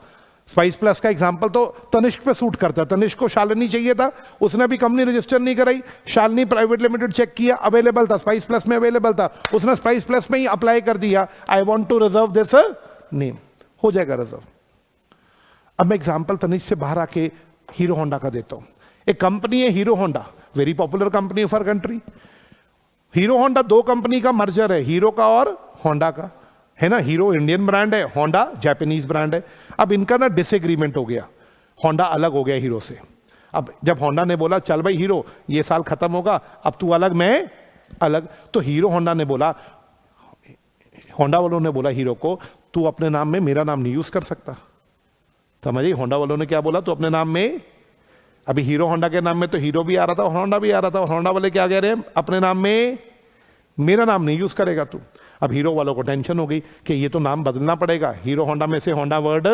स्पाइस प्लस का एग्जांपल तो तनिष्क पे सूट करता है। तनिष्क को शालिनी चाहिए था, उसने भी कंपनी रजिस्टर नहीं कराई, शालिनी प्राइवेट लिमिटेड चेक किया, अवेलेबल था, स्पाइस प्लस में अवेलेबल था, उसने स्पाइस प्लस में ही अप्लाई कर दिया, I want to reserve this name, हो जाएगा रिजर्व। अब मैं एग्जांपल तनिष्क से बाहर आके हीरो होंडा का देता हूं। एक कंपनी है hero Honda, very popular company for country. Hero Honda 2 company का मर्जर है, हीरो का और होंडा का, है ना। हीरो इंडियन ब्रांड है, होंडा जापानीज ब्रांड है। अब इनका ना डिसएग्रीमेंट हो गया, होंडा अलग हो गया हीरो से। अब जब होंडा ने बोला चल भाई हीरो ये साल खत्म होगा, अब तू अलग मैं अलग, तो हीरो होंडा ने बोला, होंडा वालों ने बोला हीरो को, तू अपने नाम में मेरा नाम नहीं यूज कर सकता। समझिए, होंडा वालों ने क्या बोला, तू अपने नाम में, अभी हीरो होंडा के नाम में तो हीरो भी आ रहा था, होंडा भी आ रहा था, होंडा वाले क्या कह रहे हैं, अपने नाम में मेरा नाम नहीं यूज करेगा तू। अब हीरो वालों को टेंशन हो गई कि ये तो नाम बदलना पड़ेगा, हीरो होंडा में से होंडा वर्ड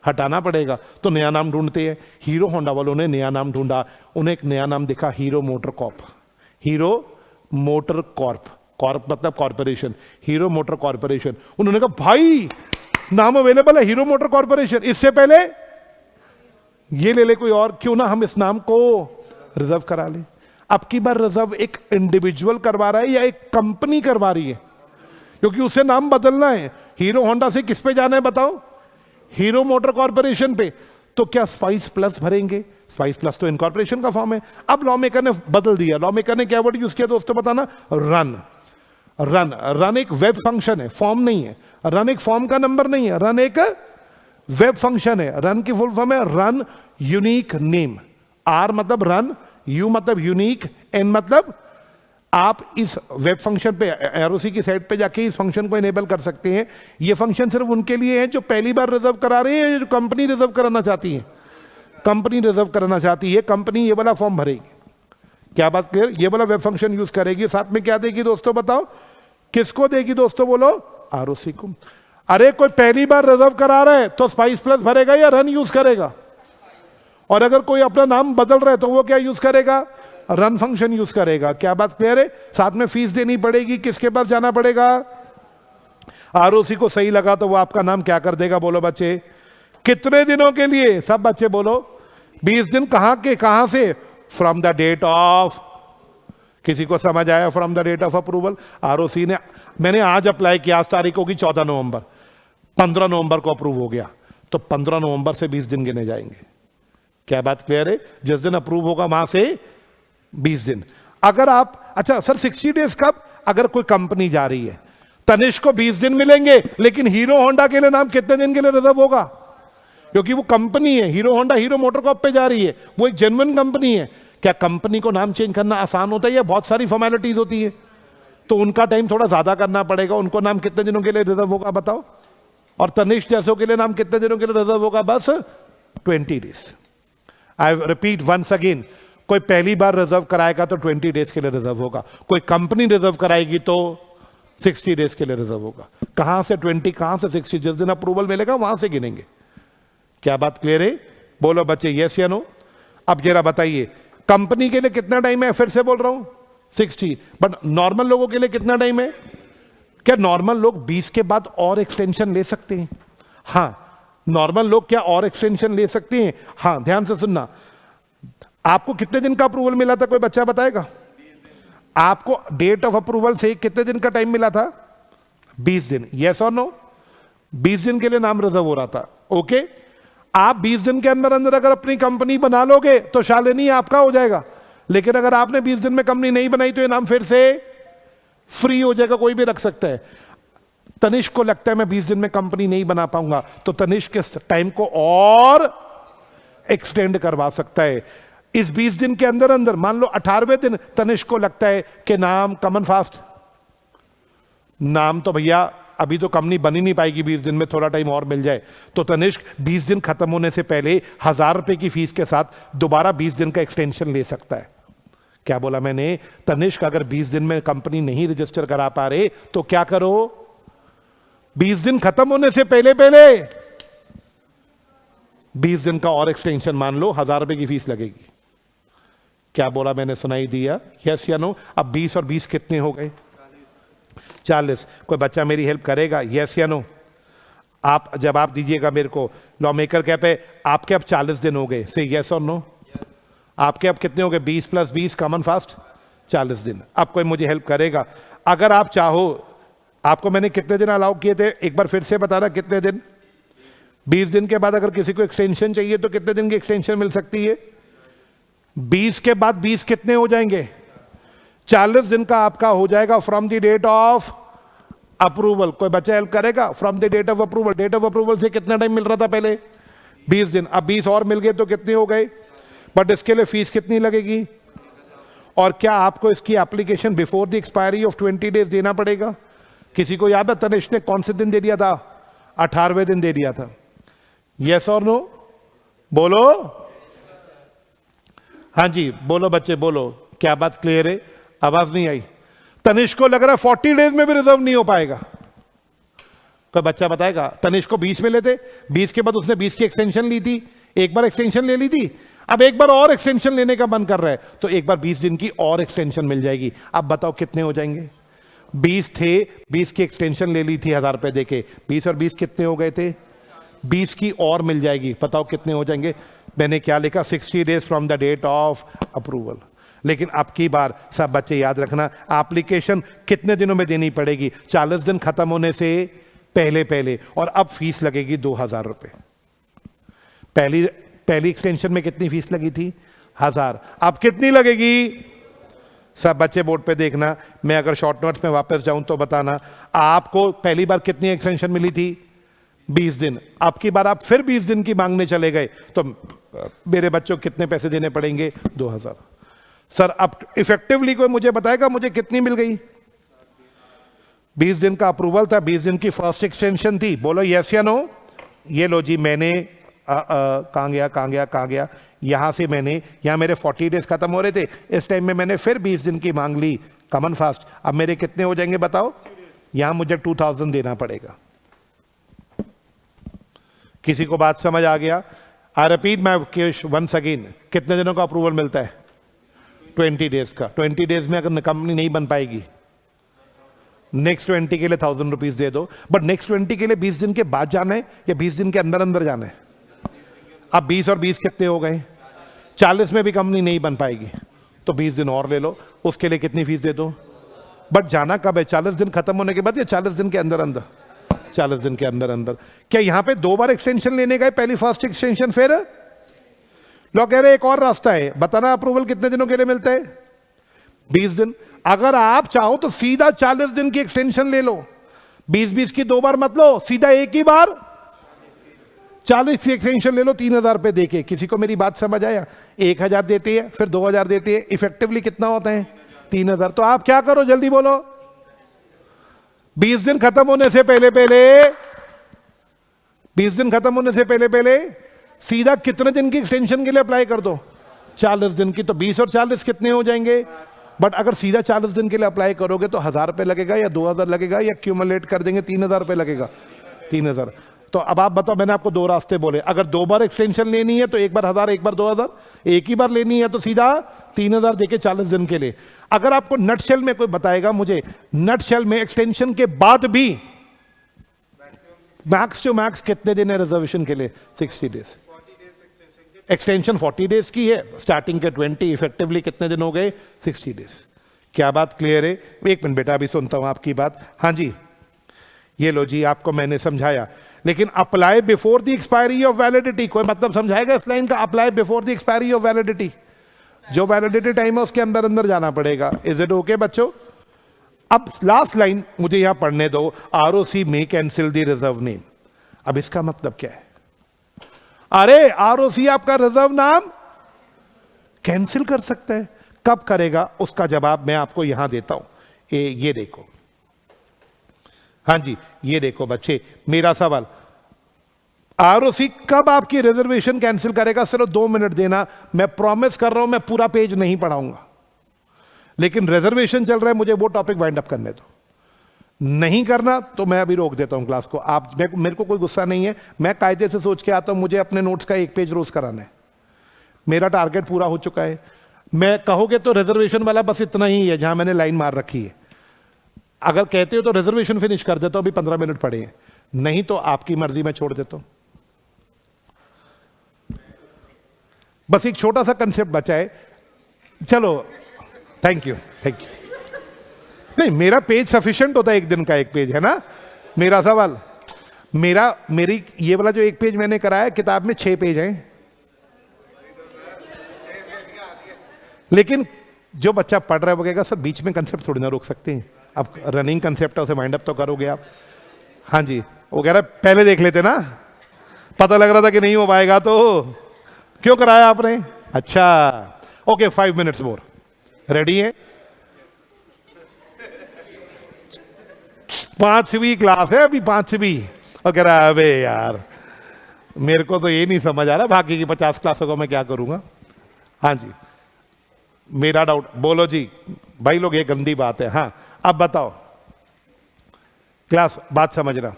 हटाना पड़ेगा, तो नया नाम ढूंढते हैं। हीरो होंडा वालों ने नया नाम ढूंढा, उन्हें एक नया नाम दिखा, hero motor Corp. Hero motor Corp, Corp मतलब कॉर्पोरेशन, हीरो मोटर कॉर्पोरेशन। उन्होंने कहा भाई नाम अवेलेबल है हीरो मोटर कॉर्पोरेशन, इससे पहले ये ले ले कोई और, क्यों ना हम इस नाम को रिजर्व करा ले। अब की बार रिजर्व एक इंडिविजुअल करवा रहा है या एक कंपनी करवा रही है, क्योंकि उसे नाम बदलना है। हीरो होंडा से किस पे जाना है बताओ, हीरो मोटर कॉर्पोरेशन पे। तो क्या स्पाइस प्लस भरेंगे? स्पाइस प्लस तो इनकॉर्पोरेशन का फॉर्म है। अब लॉ मेकर ने बदल दिया, लॉ मेकर ने क्या वर्ड यूज किया दोस्तों बताना, रन। रन, रन एक वेब फंक्शन है, फॉर्म नहीं है। रन एक फॉर्म का नंबर नहीं है, रन एक वेब फंक्शन है। रन की फुल फॉर्म है रन यूनिक नेम। आर मतलब रन, यू मतलब यूनिक, एन मतलब आप इस वेब फंक्शन पे एरोसी की साइट पे जाके इस फंक्शन को इनेबल कर सकते हैं। ये फंक्शन सिर्फ उनके लिए है जो पहली बार रिजर्व करा रहे हैं, जो कंपनी रिजर्व कराना चाहती है। कंपनी रिजर्व कराना चाहती है, कंपनी ये वाला फॉर्म भरेगी। क्या बात क्लियर? ये वाला वेब फंक्शन यूज करेगी, साथ में क्या देगी दोस्तों बताओ, किसको देगी दोस्तों बोलो, आरओसी को। अरे कोई पहली बार रिजर्व करा रहा है तो स्पाइस प्लस भरेगा या रन यूज करेगा? और अगर कोई अपना नाम बदल रहा है तो वो क्या यूज करेगा, रन फंक्शन यूज करेगा। क्या बात क्लियर है? साथ में फीस देनी पड़ेगी, किसके पास जाना पड़ेगा, आरओसी को। सही लगा तो वो आपका नाम क्या कर देगा बोलो बच्चे, कितने दिनों के लिए, सब बच्चे बोलो 20 दिन। कहां के, कहां से, फ्रॉम द डेट ऑफ, किसी को समझ आया, from the date of approval. ROC ने, मैंने आज अप्लाई किया, आज तारीख होगी 14 नवंबर, 15 नवंबर को अप्रूव हो गया, तो 15 नवंबर से 20 दिन गिने जाएंगे। क्या बात क्लियर है? जिस दिन अप्रूव होगा वहां से 20 दिन। अगर आप, अच्छा सर 60 डेज कब? अगर कोई कंपनी जा रही है, तनिष्क को 20 दिन मिलेंगे, लेकिन हीरो होंडा के लिए नाम कितने दिन के लिए रिजर्व होगा? क्योंकि वो कंपनी है, hero Honda hero motor Corp पे जा रही है, वो एक जेन्युइन कंपनी है। क्या कंपनी को नाम चेंज करना आसान होता है या बहुत सारी फॉर्मेलिटीज होती है? तो उनका टाइम थोड़ा ज्यादा करना पड़ेगा। उनको नाम कितने दिनों के लिए रिजर्व होगा बताओ? और तनिष्क जैसों के लिए नाम कितने दिनों के लिए रिजर्व होगा? बस 20 days. I repeat once again, कोई पहली बार रिजर्व कराएगा तो 20 डेज के लिए रिजर्व होगा, कोई कंपनी रिजर्व कराएगी तो 60 डेज के लिए रिजर्व होगा। कहां से 20, कहां से 60? जिस दिन अप्रूवल मिलेगा वहां से गिनेंगे। क्या बात क्लियर है? बोलो बच्चे यस या नो। अब जरा बताइए, कंपनी के लिए कितना टाइम है? फिर से बोल रहा हूं 60, बट नॉर्मल लोगों के लिए कितना टाइम है? क्या नॉर्मल लोग 20 के बाद और एक्सटेंशन ले सकते हैं? हाँ, नॉर्मल लोग क्या और एक्सटेंशन ले सकते हैं? हाँ, ध्यान से सुनना। आपको कितने दिन का अप्रूवल मिला था, कोई बच्चा बताएगा? आपको डेट ऑफ अप्रूवल से कितने दिन का टाइम मिला था? 20 दिन। यस और नो? 20 दिन के लिए नाम रिजर्व हो रहा था। ओके, आप 20 दिन के अंदर अंदर अगर अपनी कंपनी बना लोगे तो शालिनी आपका हो जाएगा, लेकिन अगर आपने 20 दिन में कंपनी नहीं बनाई तो ये नाम फिर से फ्री हो जाएगा, कोई भी रख सकता है। तनिष्क को लगता है मैं 20 दिन में कंपनी नहीं बना पाऊंगा, तो तनिष्क के टाइम को और एक्सटेंड करवा सकता है। इस 20 दिन के अंदर अंदर मान लो 18वें दिन तनिष्क को लगता है कि नाम कमन फास्ट, नाम तो भैया अभी तो कंपनी बनी नहीं पाएगी 20 दिन में, थोड़ा टाइम और मिल जाए, तो तनिष्क 20 दिन खत्म होने से पहले 1000 रुपए की फीस के साथ दोबारा 20 दिन का एक्सटेंशन ले सकता है। क्या बोला मैंने? तनिष्क अगर 20 दिन में कंपनी नहीं रजिस्टर करा पा रहे तो क्या करो, 20 दिन खत्म होने से पहले 20 दिन का और एक्सटेंशन मान लो, 1000 रुपए की फीस लगेगी। क्या बोला मैंने? सुनाई दिया? यस या नो? अब 20 और 20 कितने हो गए? 40। कोई बच्चा मेरी हेल्प करेगा? यस या नो? आप जवाब दीजिएगा मेरे को। लॉ मेकर क्या पे आपके अब 40 दिन हो गए, से यस और नो? आपके अब कितने हो गए? 20 + 20 कॉमन फास्ट 40 दिन। अब कोई मुझे हेल्प करेगा? अगर आप चाहो, आपको मैंने कितने दिन अलाउ किए थे, एक बार फिर से बताना कितने दिन? 20 दिन के बाद अगर किसी को एक्सटेंशन चाहिए तो कितने दिन की एक्सटेंशन मिल सकती है? 20 के बाद 20 कितने हो जाएंगे? 40 दिन का आपका हो जाएगा from the date of approval. कोई बच्चा हेल्प करेगा? From the date of approval. Date of approval से कितना टाइम मिल रहा था पहले? 20 दिन। अब 20 और मिल गए तो कितने हो गए? बट इसके लिए फीस कितनी लगेगी? और क्या आपको इसकी application before the expiry of 20 days देना पड़ेगा? किसी को याद है तनिष्क ने कौन से दिन दे दिया था? 18वें दिन दे दिया था। यस और नो? बोलो। हाँ जी बोलो बच्चे बोलो। क्या बात क्लियर है? आवाज नहीं आई। तनिष्क को लग रहा है 40 डेज में भी रिजर्व नहीं हो पाएगा। कोई बच्चा बताएगा? तनिष्क को 20 में लेते, 20 के बाद उसने 20 की एक्सटेंशन ली थी, एक बार एक्सटेंशन ले ली थी, अब एक बार और एक्सटेंशन लेने का मन कर रहा है तो एक बार 20 दिन की और एक्सटेंशन मिल जाएगी। अब बताओ कितने हो जाएंगे? 20 थे, 20 की एक्सटेंशन ले ली थी 1000 रुपए देके, 20 और 20 कितने हो गए थे? 20 की और मिल जाएगी। बताओ कितने हो जाएंगे? मैंने क्या लिखा? 60 days from the date of approval. लेकिन अब की बार सब बच्चे याद रखना, एप्लीकेशन कितने दिनों में देनी पड़ेगी? 40 दिन खत्म होने से पहले और अब फीस लगेगी 2000 रुपए। पहली एक्सटेंशन में कितनी फीस लगी थी? 1000। अब कितनी लगेगी? सब बच्चे बोर्ड पे देखना। मैं अगर शॉर्ट नोट्स में वापस जाऊं तो बताना। आपको पहली बार कितनी एक्सटेंशन मिली थी? 20 दिन। अब की बार आप फिर 20 दिन की मांगने चले गए तो मेरे बच्चों को कितने पैसे देने पड़ेंगे? 2000। सर अब इफेक्टिवली कोई मुझे बताएगा मुझे कितनी मिल गई? 20 दिन का अप्रूवल था, 20 दिन की फर्स्ट एक्सटेंशन थी। बोलो यस या नो? ये लो जी, मैंने कहां गया, यहां से मैंने, यहां मेरे 40 डेज खत्म हो रहे थे, इस टाइम में मैंने फिर 20 दिन की मांग ली कॉमन फास्ट। अब मेरे कितने हो जाएंगे बताओ? यहां मुझे 2000 देना पड़ेगा। किसी को बात समझ आ गया? I repeat my once again, कितने दिनों का अप्रूवल मिलता है? 20 डेज का। 20 डेज में अगर कंपनी नहीं बन पाएगी, नेक्स्ट 20 के लिए 1000 रुपीज दे दो। बट नेक्स्ट 20 के लिए 20 दिन के बाद जाना है या 20 दिन के अंदर अंदर जाना है? अब 20 और 20 कितने हो गए? 40 में भी कंपनी नहीं बन पाएगी तो 20 दिन और ले लो, उसके लिए कितनी फीस दे दो? बट जाना कब है? 40 दिन खत्म होने के बाद या 40 दिन के अंदर अंदर? 40 दिन के अंदर अंदर। क्या यहां पे 2 बार एक्सटेंशन लेने गए? पहली फर्स्ट एक्सटेंशन, फिर लोग कह रहे एक और रास्ता है, बताना अप्रूवल कितने दिनों के लिए मिलता है? 20 दिन। अगर आप चाहो तो सीधा 40 दिन की एक्सटेंशन ले लो, 20-20 की 2 बार मत लो, सीधा एक ही बार 40 की एक्सटेंशन ले लो 3000 रुपए देके। किसी को मेरी बात समझ आया? 1000 देते हैं, फिर 2000 देते हैं, इफेक्टिवली कितना होता है? 3000। तो आप क्या करो जल्दी बोलो? 20 दिन खत्म होने से पहले 20 दिन खत्म होने से पहले सीधा कितने दिन की एक्सटेंशन के लिए अप्लाई कर दो? 40 दिन की। तो 20 और 40 कितने हो जाएंगे? बट अगर सीधा 40 दिन के लिए अप्लाई करोगे तो 1000 रुपए लगेगा या 2000 लगेगा या क्यूमुलेट कर देंगे 3000 रुपए लगेगा? 3000। तो अब आप बताओ, मैंने आपको 2 रास्ते बोले। अगर 2 बार एक्सटेंशन लेनी है तो एक बार 1000 एक बार 2000, एक ही बार लेनी है तो सीधा 3000 देके 40 दिन के लिए। अगर आपको नटशेल में कोई बताएगा मुझे, नटशेल में एक्सटेंशन के बाद भी मैक्स टू मैक्स कितने दिन है रिजर्वेशन के लिए? 60 डेज। एक्सटेंशन 40 डेज की है, स्टार्टिंग के 20, इफेक्टिवली कितने दिन हो गए? 60 डेज। क्या बात क्लियर है? एक मिनट बेटा, अभी सुनता हूं आपकी बात। हाँ जी, ये लो जी, आपको मैंने समझाया। लेकिन apply before the expiry of validity, कोई मतलब समझाएगा इस लाइन का? Apply before the expiry of validity, जो वैलिडिटी टाइम है उसके अंदर अंदर जाना पड़ेगा। इज इट ओके बच्चों? अब लास्ट लाइन मुझे यहां पढ़ने दो, आरओसी में कैंसिल द रिजर्व नेम। अब इसका मतलब क्या है? अरे आरओसी आपका रिजर्व नाम कैंसिल कर सकता है, कब करेगा? उसका जवाब मैं आपको यहां देता हूं। ये देखो, हाँ जी ये देखो बच्चे, मेरा सवाल, आरओसी कब आपकी रिजर्वेशन कैंसिल करेगा? सिर्फ 2 मिनट देना, मैं प्रॉमिस कर रहा हूं मैं पूरा पेज नहीं पढ़ाऊंगा, लेकिन रिजर्वेशन चल रहा है, मुझे वो टॉपिक वाइंड अप करने दो। नहीं करना तो मैं अभी रोक देता हूं क्लास को। आप मेरे को कोई गुस्सा नहीं है, मैं कायदे से सोच के आता हूं, मुझे अपने नोट्स का 1 पेज रोज कराना है, मेरा टारगेट पूरा हो चुका है। मैं कहोगे तो रिजर्वेशन वाला बस इतना ही है जहां मैंने लाइन मार रखी है, अगर कहते हो तो रिजर्वेशन फिनिश कर देता हूं, अभी 15 मिनट पड़े हैं, नहीं तो आपकी मर्जी, मैं छोड़ देता हूं। बस एक छोटा सा कंसेप्ट बचा है, चलो थैंक यू थैंक यू। नहीं मेरा पेज सफिशिएंट होता है, 1 दिन का 1 पेज है ना। मेरा सवाल, मेरी ये वाला जो 1 पेज मैंने कराया, किताब में 6 पेज हैं, लेकिन जो बच्चा पढ़ रहा है वो कहेगा सर बीच में कंसेप्ट थोड़ी ना रोक सकते हैं, अब रनिंग कंसेप्ट है उसे वाइंड अप तो करोगे आप। हाँ जी, वो कह रहा है पहले देख लेते ना, पता लग रहा था कि नहीं हो पाएगा तो क्यों कराया आपने? अच्छा ओके, 5 मिनट्स मोर, रेडी है? 5वीं क्लास है अभी, 5वीं, और कह रहा है अबे यार मेरे को तो ये नहीं समझ आ रहा बाकी की 50 क्लासों को मैं क्या करूंगा। हाँ जी मेरा डाउट, बोलो जी भाई लोग, ये गंदी बात है। हाँ अब बताओ क्लास, बात समझ रहा,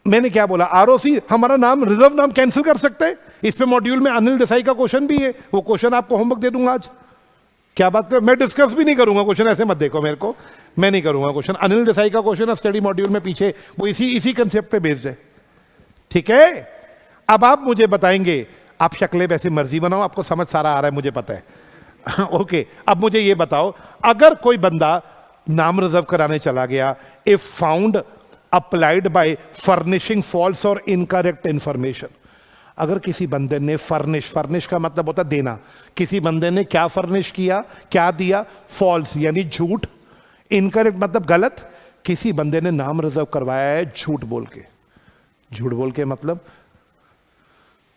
मैंने क्या बोला? आरओसी हमारा नाम, रिजर्व नाम कैंसिल कर सकते हैं। इस पे मॉड्यूल में अनिल देसाई का क्वेश्चन भी है, वो क्वेश्चन आपको होमवर्क दे दूंगा आज। क्या बात कर, मैं डिस्कस भी नहीं करूंगा क्वेश्चन, ऐसे मत देखो मेरे को, मैं नहीं करूंगा क्वेश्चन। अनिल देसाई का क्वेश्चन है स्टडी मॉड्यूल में पीछे, वो इसी कंसेप्ट पे बेस्ड है, ठीक है? अब आप मुझे बताएंगे, आप शक्लें वैसे मर्जी बनाओ, आपको समझ सारा आ रहा है मुझे पता है। ओके अब मुझे ये बताओ, अगर कोई बंदा नाम रिजर्व कराने चला गया, if found applied by furnishing false और इनकरेक्ट इंफॉर्मेशन, अगर किसी बंदे ने फर्निश का मतलब होता है देना, किसी बंदे ने क्या फर्निश किया, क्या दिया? फॉल्स यानी झूठ, इनकरेक्ट मतलब गलत, किसी बंदे ने नाम रिजर्व करवाया है झूठ बोल के। झूठ बोल के मतलब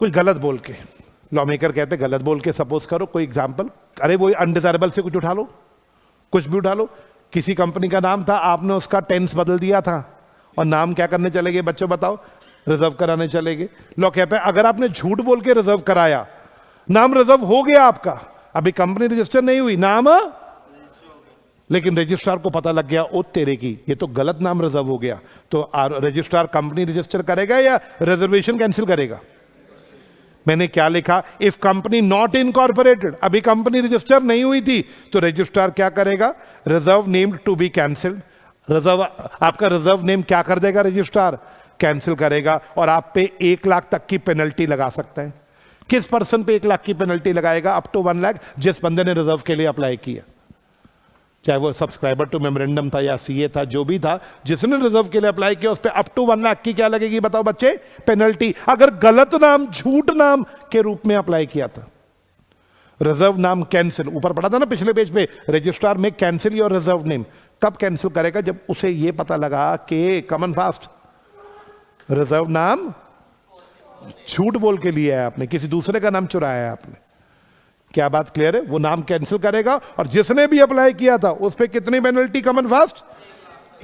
कुछ गलत बोल के, लॉ मेकर कहते गलत बोल के। सपोज करो कोई एग्जांपल, अरे वो अनडिजायरेबल से कुछ उठा लो, कुछ भी उठा लो, किसी कंपनी का नाम था, आपने उसका टेंस बदल दिया था और नाम क्या करने चले गए बच्चों बताओ? रिजर्व कराने चले गए। लॉ कहते हैं अगर आपने झूठ बोल के रिजर्व कराया, नाम रिजर्व हो गया आपका, अभी कंपनी रजिस्टर नहीं हुई, नाम लेकिन रजिस्ट्रार को पता लग गया ओ तेरे की ये तो गलत नाम रिजर्व हो गया, तो रजिस्ट्रार कंपनी रजिस्टर करेगा या रिजर्वेशन कैंसिल करेगा? मैंने क्या लिखा? इफ कंपनी नॉट इनकॉर्पोरेटेड, अभी कंपनी रजिस्टर नहीं हुई थी, तो रजिस्ट्रार क्या करेगा? Reserve named to be cancelled, reserve आपका रिजर्व नेम क्या कर देगा? रजिस्ट्रार कैंसिल करेगा और आप पे 1 लाख तक की पेनल्टी लगा सकता है। किस पर्सन पे 1 लाख की पेनल्टी लगाएगा? अप टू 1 लाख, जिस बंदे ने रिजर्व के लिए अप्लाई किया, चाहे वो सब्सक्राइबर टू मेमोरेंडम था या सीए था, जो भी था, जिसने रिजर्व के लिए अप्लाई किया उस पर अप टू 1 लाख की क्या लगेगी बताओ बच्चे? पेनल्टी। अगर गलत नाम, झूठ नाम के रूप में अप्लाई किया था, रिजर्व नाम कैंसिल, ऊपर पढ़ा था ना पिछले पेज पे, रजिस्ट्रार में कैंसिल योर रिजर्व नेम, कब कैंसिल करेगा? जब उसे यह पता लगा कि कमन फास्ट रिजर्व नाम झूठ बोल के लिया है आपने, किसी दूसरे का नाम चुराया है आपने। क्या बात क्लियर है? वो नाम कैंसिल करेगा और जिसने भी अप्लाई किया था उस पर कितनी पेनल्टी कमन फास्ट?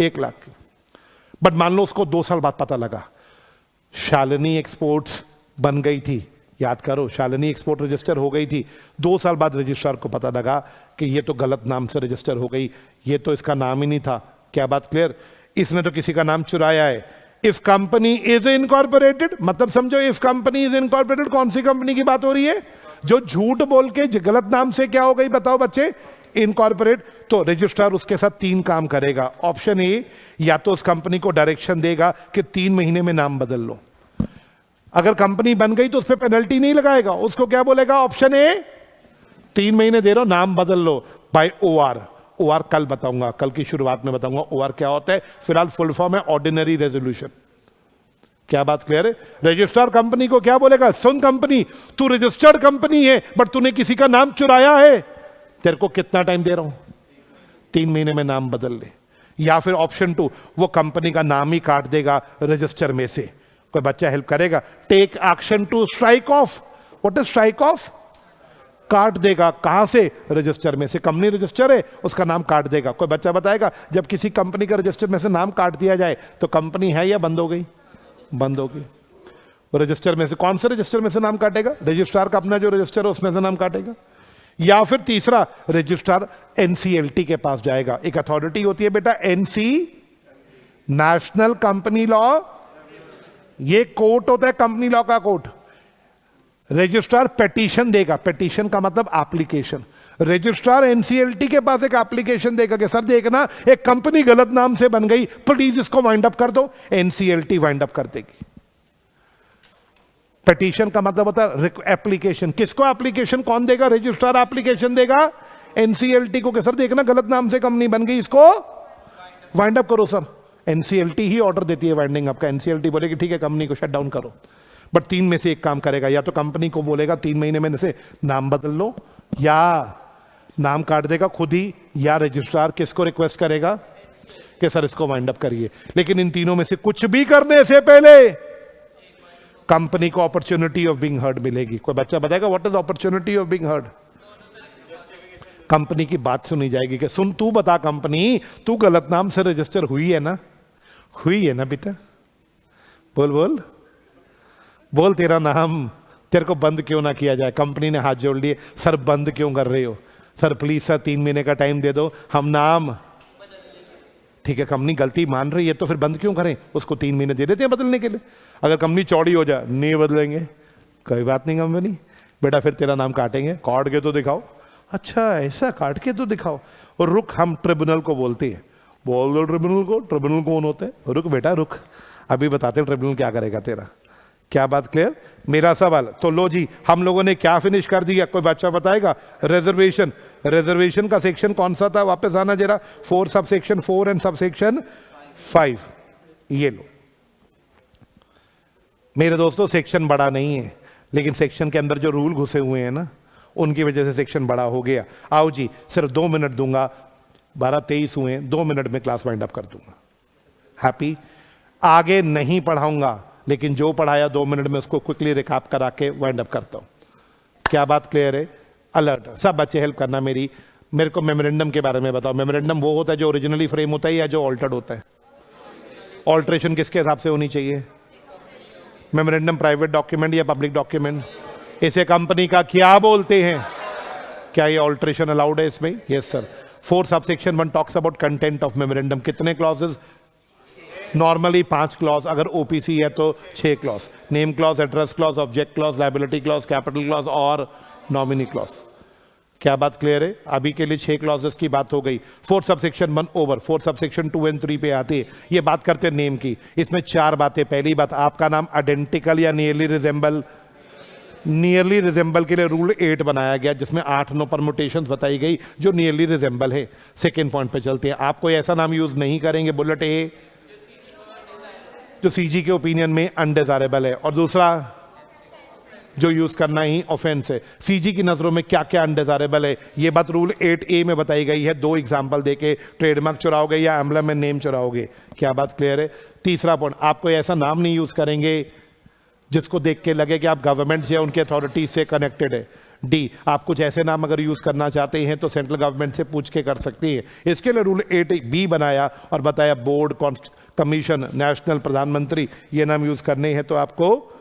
1 लाख की। बट मान लो उसको 2 साल बाद पता लगा शालिनी एक्सपोर्ट्स बन गई थी, याद करो शालिनी एक्सपोर्ट रजिस्टर हो गई थी, 2 साल बाद रजिस्ट्रार को पता लगा कि ये तो गलत नाम से रजिस्टर हो गई, ये तो इसका नाम ही नहीं था। क्या बात क्लियर? इसने तो किसी का नाम चुराया है। इफ कंपनी इज इनकॉर्पोरेटेड, मतलब समझो इफ कंपनी इज इनकॉर्पोरेटेड, कौन सी कंपनी की बात हो रही है? जो झूठ बोल के गलत नाम से क्या हो गई बताओ बच्चे? इनकॉर्पोरेट। तो रजिस्ट्रार उसके साथ 3 काम करेगा। ऑप्शन ए, या तो उस कंपनी को डायरेक्शन देगा कि 3 महीने में नाम बदल लो, अगर कंपनी बन गई तो उस पर पेनल्टी नहीं लगाएगा, उसको क्या बोलेगा? ऑप्शन ए, 3 महीने दे रहा हूं नाम बदल लो बाय ओआर। OR कल बताऊंगा, कल की शुरुआत में बताऊंगा OR क्या होता है। फिलहाल फुल फॉर्म है ऑर्डिनरी रेजोल्यूशन। क्या बात क्लियर है? रजिस्ट्रार कंपनी को क्या बोलेगा, सुन कंपनी, तू रजिस्टर्ड कंपनी है बट तूने किसी का नाम चुराया है, तेरे को कितना टाइम दे रहा हूं, 3 महीने में नाम बदल ले। या फिर ऑप्शन 2, वो कंपनी का नाम ही काट देगा रजिस्टर में से। कोई बच्चा हेल्प करेगा? Take action to strike off. What is strike off? काट देगा। कहां से? रजिस्टर में से। कंपनी रजिस्टर है, उसका नाम काट देगा। कोई बच्चा बताएगा जब किसी कंपनी का रजिस्टर में से नाम काट दिया जाए तो कंपनी है या बंद हो गई? बंद हो गई। रजिस्टर में से, कौन से रजिस्टर में से नाम काटेगा? रजिस्ट्रार का अपना जो रजिस्टर है उसमें से नाम काटेगा। या फिर तीसरा, रजिस्ट्रार NCLT के पास जाएगा। एक अथॉरिटी होती है बेटा NC, नेशनल कंपनी लॉ, ये कोर्ट होता है कंपनी लॉ का कोर्ट। रजिस्ट्रार पिटीशन देगा, पिटीशन का मतलब एप्लीकेशन। रजिस्ट्रार NCLT के पास एक एप्लीकेशन देगा कि सर देखना एक कंपनी गलत नाम से बन गई, प्लीज इसको वाइंड अप कर दो। NCLT वाइंड अप कर देगी। पिटीशन का मतलब होता है एप्लीकेशन। किसको एप्लीकेशन कौन देगा? रजिस्ट्रार एप्लीकेशन देगा NCLT को कि सर देखना गलत नाम से कंपनी बन गई, इसको वाइंड अप करो सर। NCLT ही ऑर्डर देती है वाइंडिंग अप का। NCLT बोलेगी ठीक है कंपनी को शट डाउन करो, बट 3 में से एक काम करेगा। या तो कंपनी को बोलेगा 3 महीने में से नाम बदल लो, या नाम काट देगा खुद ही, या रजिस्ट्रार किसको रिक्वेस्ट करेगा कि सर इसको वाइंड अप करिए। लेकिन इन तीनों में से कुछ भी करने से पहले कंपनी को अपॉर्चुनिटी ऑफ बीइंग हर्ड मिलेगी। कोई बच्चा बताएगा what is opportunity of being heard? Company की बात सुनी जाएगी कि सुन तू बता कंपनी, तू गलत नाम से रजिस्टर हुई है ना? हुई है ना बेटा? बोल बोल बोल, तेरा नाम, तेरे को बंद क्यों ना किया जाए? कंपनी ने हाथ जोड़ लिए, सर बंद क्यों कर रहे हो? सर प्लीज सर 3 महीने का टाइम दे दो, हम नाम, ठीक है कंपनी गलती मान रही है तो फिर बंद क्यों करें? उसको 3 महीने दे देते हैं बदलने के लिए। अगर कंपनी चौड़ी हो जाए, नहीं बदलेंगे, कोई बात नहीं कंपनी, बेटा फिर तेरा नाम काटेंगे, काट के तो दिखाओ। अच्छा ऐसा, काट के तो दिखाओ। और रुक हम ट्रिब्यूनल को बोलते हैं। बोल दो ट्रिब्यूनल को। ट्रिब्यूनल कौन होता है? रुक बेटा रुक, अभी बताते हैं ट्रिब्यूनल क्या करेगा तेरा। क्या बात क्लियर? मेरा सवाल तो लो जी, हम लोगों ने क्या फिनिश कर दिया? कोई बच्चा बताएगा? रिजर्वेशन। रिजर्वेशन का सेक्शन कौन सा था? वापस आना जरा। 4 सबसेक्शन 4 एंड सबसेक्शन 5। ये लो मेरे दोस्तों, सेक्शन बड़ा नहीं है, लेकिन सेक्शन के अंदर जो रूल घुसे हुए हैं ना, उनकी वजह से सेक्शन बड़ा हो गया। आओ जी, सिर्फ 2 मिनट दूंगा, 12-23 हुए, 2 मिनट में क्लास वाइंड अप कर दूंगा। हैप्पी? आगे नहीं पढ़ाऊंगा, लेकिन जो पढ़ाया 2 मिनट में उसको क्विकली रिकैप करा के वाइंड अप करता हूं। क्या बात क्लियर है? अलर्ट सब बच्चे हेल्प करना मेरे को मेमोरेंडम के बारे में बताओ। मेमोरेंडम वो होता है जो ओरिजिनली फ्रेम होता है या जो ऑल्टर्ड होता है? ऑल्ट्रेशन किसके हिसाब से होनी चाहिए? मेमोरेंडम प्राइवेट डॉक्यूमेंट या पब्लिक डॉक्यूमेंट? इसे कंपनी का क्या बोलते हैं? क्या ये ऑल्ट्रेशन अलाउड है इसमें? Yes sir. 4 subsection 1 talks about content of memorandum. कितने क्लॉजेस? नॉर्मली 5 क्लॉज, अगर ओपीसी है तो 6 clause. Name clause, address clause, object clause, liability clause, capital clause और नॉमिनी क्लॉज। क्या बात क्लियर है? अभी के लिए 6 क्लॉजेस की बात हो गई। 4 सबसेक्शन 1 ओवर। 4 सबसेक्शन 2 एंड 3 पे आते हैं। ये बात करते हैं नेम की। इसमें 4 बातें। पहली बात, आपका नाम आइडेंटिकल या नियरली रिजेंबल। नियरली रिजेंबल के लिए रूल 8 बनाया गया, जिसमें 8-9 परमुटेशंस बताई गई जो नियरली रिजेंबल है। सेकेंड पॉइंट पे चलते हैं। आप कोई ऐसा नाम यूज नहीं करेंगे, बुलेट ए, जो सीजी के ओपिनियन में अनडिजायरेबल है, और दूसरा जो यूज करना ही ऑफेंस है। सीजी की नजरों में क्या क्या अनडिजायरेबल है, ये बात रूल 8A में बताई गई है। 2 एग्जांपल देके ट्रेडमार्क चुराओगे या एम्बलम में नेम चुराओगे। क्या बात क्लियर है? तीसरा पॉइंट, आप कोई ऐसा नाम नहीं यूज करेंगे जिसको देख के लगे कि आप गवर्नमेंट से या उनके अथॉरिटीज से कनेक्टेड है। डी, आप कुछ ऐसे नाम अगर यूज करना चाहते हैं तो सेंट्रल गवर्नमेंट से पूछ के कर सकती है। इसके लिए रूल 8B बनाया और बताया बोर्ड, कमीशन, नेशनल, प्रधानमंत्री, ये नाम यूज करने हैं तो आपको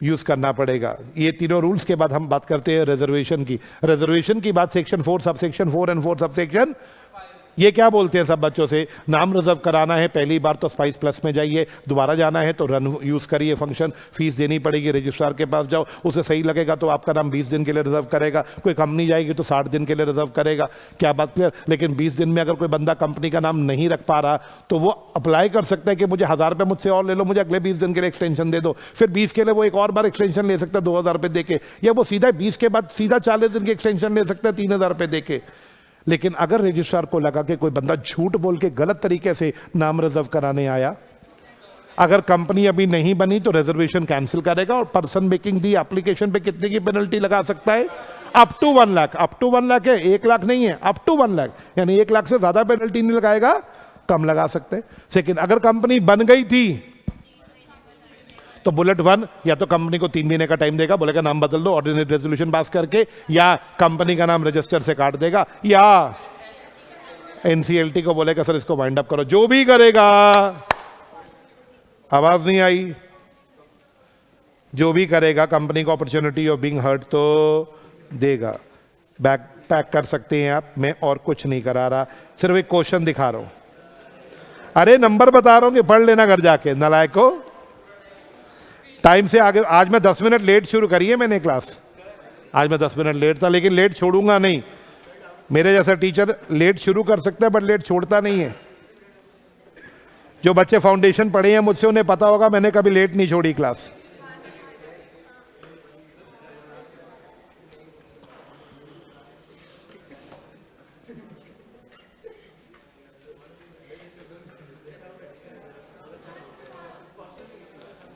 यूज करना पड़ेगा। ये तीनों रूल्स के बाद हम बात करते हैं रिजर्वेशन की। रिजर्वेशन की बात सेक्शन 4 सबसेक्शन 4 एंड 4 सबसेक्शन ये क्या बोलते हैं सब बच्चों से? नाम रिजर्व कराना है पहली बार तो स्पाइस प्लस में जाइए, दोबारा जाना है तो रन यूज करिए फंक्शन, फीस देनी पड़ेगी, रजिस्ट्रार के पास जाओ, उसे सही लगेगा तो आपका नाम 20 दिन के लिए रिजर्व करेगा, कोई कंपनी जाएगी तो 60 दिन के लिए रिजर्व करेगा। क्या बात क्लियर? लेकिन 20 दिन में अगर कोई बंदा कंपनी का नाम नहीं रख पा रहा तो वो अप्लाई कर सकता है कि मुझे 1000 रुपये मुझसे और ले लो, मुझे अगले 20 दिन के लिए एक्सटेंशन दे दो। फिर 20 के लिए वो एक और बार एक्सटेंशन ले सकता है 2000 रुपये दे के, या वो सीधा 20 के बाद सीधा 40 दिन की एक्सटेंशन ले सकता है 3000 रुपये दे के। लेकिन अगर रजिस्ट्रार को लगा कि कोई बंदा झूठ बोल के गलत तरीके से नाम रिजर्व कराने आया, अगर कंपनी अभी नहीं बनी तो रिजर्वेशन कैंसिल करेगा। और पर्सन मेकिंग दी एप्लीकेशन पे कितने की पेनल्टी लगा सकता है? Up to 1 lakh. Up to 1 lakh है, 1 लाख नहीं है, अप टू 1 लाख, यानी 1 लाख से ज्यादा पेनल्टी नहीं लगाएगा, कम लगा सकते हैं। लेकिन अगर कंपनी बन गई थी तो बुलेट 1 या तो कंपनी को 3 महीने का टाइम देगा, बोलेगा नाम बदल दो ऑर्डिनरी रेजोल्यूशन पास करके, या कंपनी का नाम रजिस्टर से काट देगा, या एनसीएलटी को बोलेगा सर इसको वाइंड अप करो। जो भी करेगा, आवाज नहीं आई, जो भी करेगा कंपनी को अपॉर्चुनिटी ऑफ बीइंग हर्ट तो देगा। बैक पैक कर सकते हैं आप, मैं और कुछ नहीं करा रहा, सिर्फ एक क्वेश्चन दिखा रहा हूं। अरे नंबर बता रहा हूं कि पढ़ लेना घर जाके, नालायको। टाइम से आगे, आज मैं 10 मिनट लेट शुरू करी है मैंने क्लास, आज मैं 10 मिनट लेट था, लेकिन लेट छोड़ूंगा नहीं। मेरे जैसा टीचर लेट शुरू कर सकता है बट लेट छोड़ता नहीं है। जो बच्चे फाउंडेशन पढ़े हैं मुझसे, उन्हें पता होगा मैंने कभी लेट नहीं छोड़ी क्लास।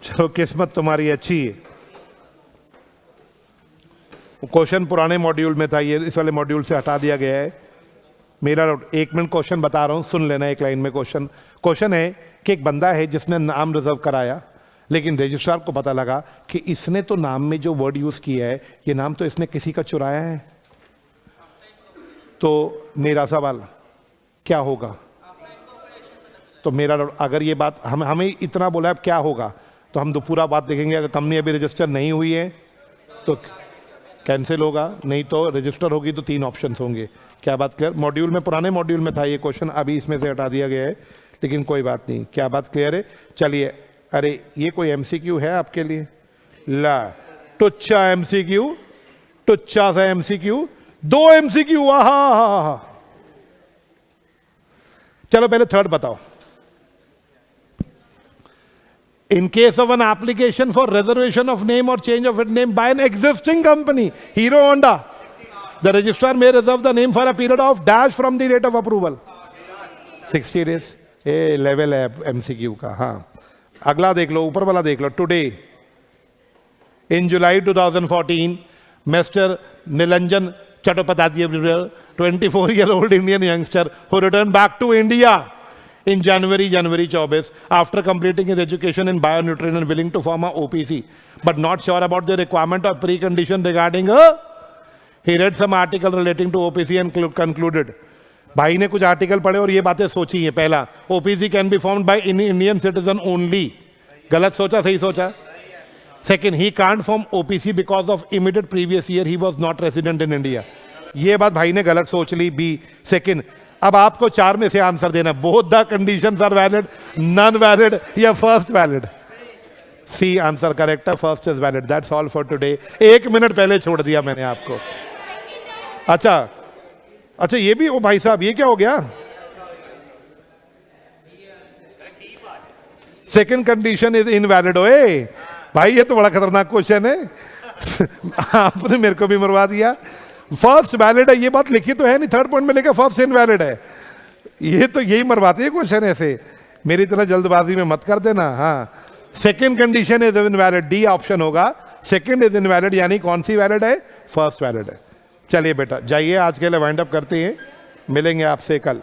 चलो किस्मत तुम्हारी अच्छी है। क्वेश्चन पुराने मॉड्यूल में था, ये इस वाले मॉड्यूल से हटा दिया गया है। मेरा 1 मिनट क्वेश्चन बता रहा हूं, सुन लेना एक लाइन में। क्वेश्चन है कि एक बंदा है जिसने नाम रिजर्व कराया, लेकिन रजिस्ट्रार को पता लगा कि इसने तो नाम में जो वर्ड यूज किया है, ये नाम तो इसने किसी का चुराया है। तो मेरा सवाल क्या होगा? तो मेरा, अगर ये बात हमें इतना बोला है, क्या होगा? तो हम तो पूरा बात देखेंगे। अगर कंपनी अभी रजिस्टर नहीं हुई है तो कैंसिल होगा, नहीं तो रजिस्टर होगी तो 3 ऑप्शंस होंगे। क्या बात क्लियर? मॉड्यूल में, पुराने मॉड्यूल में था ये क्वेश्चन, अभी इसमें से हटा दिया गया है, लेकिन कोई बात नहीं। क्या बात क्लियर है? चलिए, अरे ये कोई एमसीक्यू है आपके लिए? ला, टुच्चा एमसीक्यू, टुच्चा सा एमसीक्यू, 2 एमसीक्यू। आहा, चलो पहले थर्ड बताओ। In case of an application for reservation of name or change of its name by an existing company, Hero Honda, the registrar may reserve the name for a period of dash from the date of approval, 60 days. ये level है MCQ का। हाँ, अगला देख लो, ऊपर वाला देख लो। Today in July 2014, Mr. Nilanjan Chattopadhyay, 24-year-old Indian youngster who returned back to India in January 24, after completing his education in bionutrition and willing to form a OPC, but not sure about the requirement or precondition regarding he read some article relating to OPC and concluded. भाई ने कुछ article पढ़े और ये बातें सोची हैं। पहला, OPC can be formed by Indian citizen only. गलत सोचा, सही सोचा? Second, he can't form OPC because of immediate previous year he was not resident in India. ये बात भाई ने गलत सोच ली। B, second, अब आपको 4 में से आंसर देना। Both the conditions are valid, none valid, या first valid. C answer correct है, first is valid. That's all for today. 1 minute पहले छोड़ दिया मैंने आपको। अच्छा ये भी, ओ भाई साहब ये क्या हो गया? Second condition is invalid. ओए भाई, ये तो बड़ा खतरनाक क्वेश्चन है। आपने मेरे को भी मरवा दिया। फर्स्ट वैलिड है, ये बात लिखी तो है नहीं, थर्ड पॉइंट में लेकर फर्स्ट इनवैलिड है। ये तो यही मरवाते हैं क्वेश्चन ऐसे। मेरी तरह जल्दबाजी में मत कर देना। हाँ, second condition is invalid, D option होगा। सेकंड इज इनवैलिड, यानी कौन सी वैलिड है? फर्स्ट वैलिड है। चलिए बेटा जाइए, आज के लिए वाइंड अप करते हैं, मिलेंगे आपसे कल।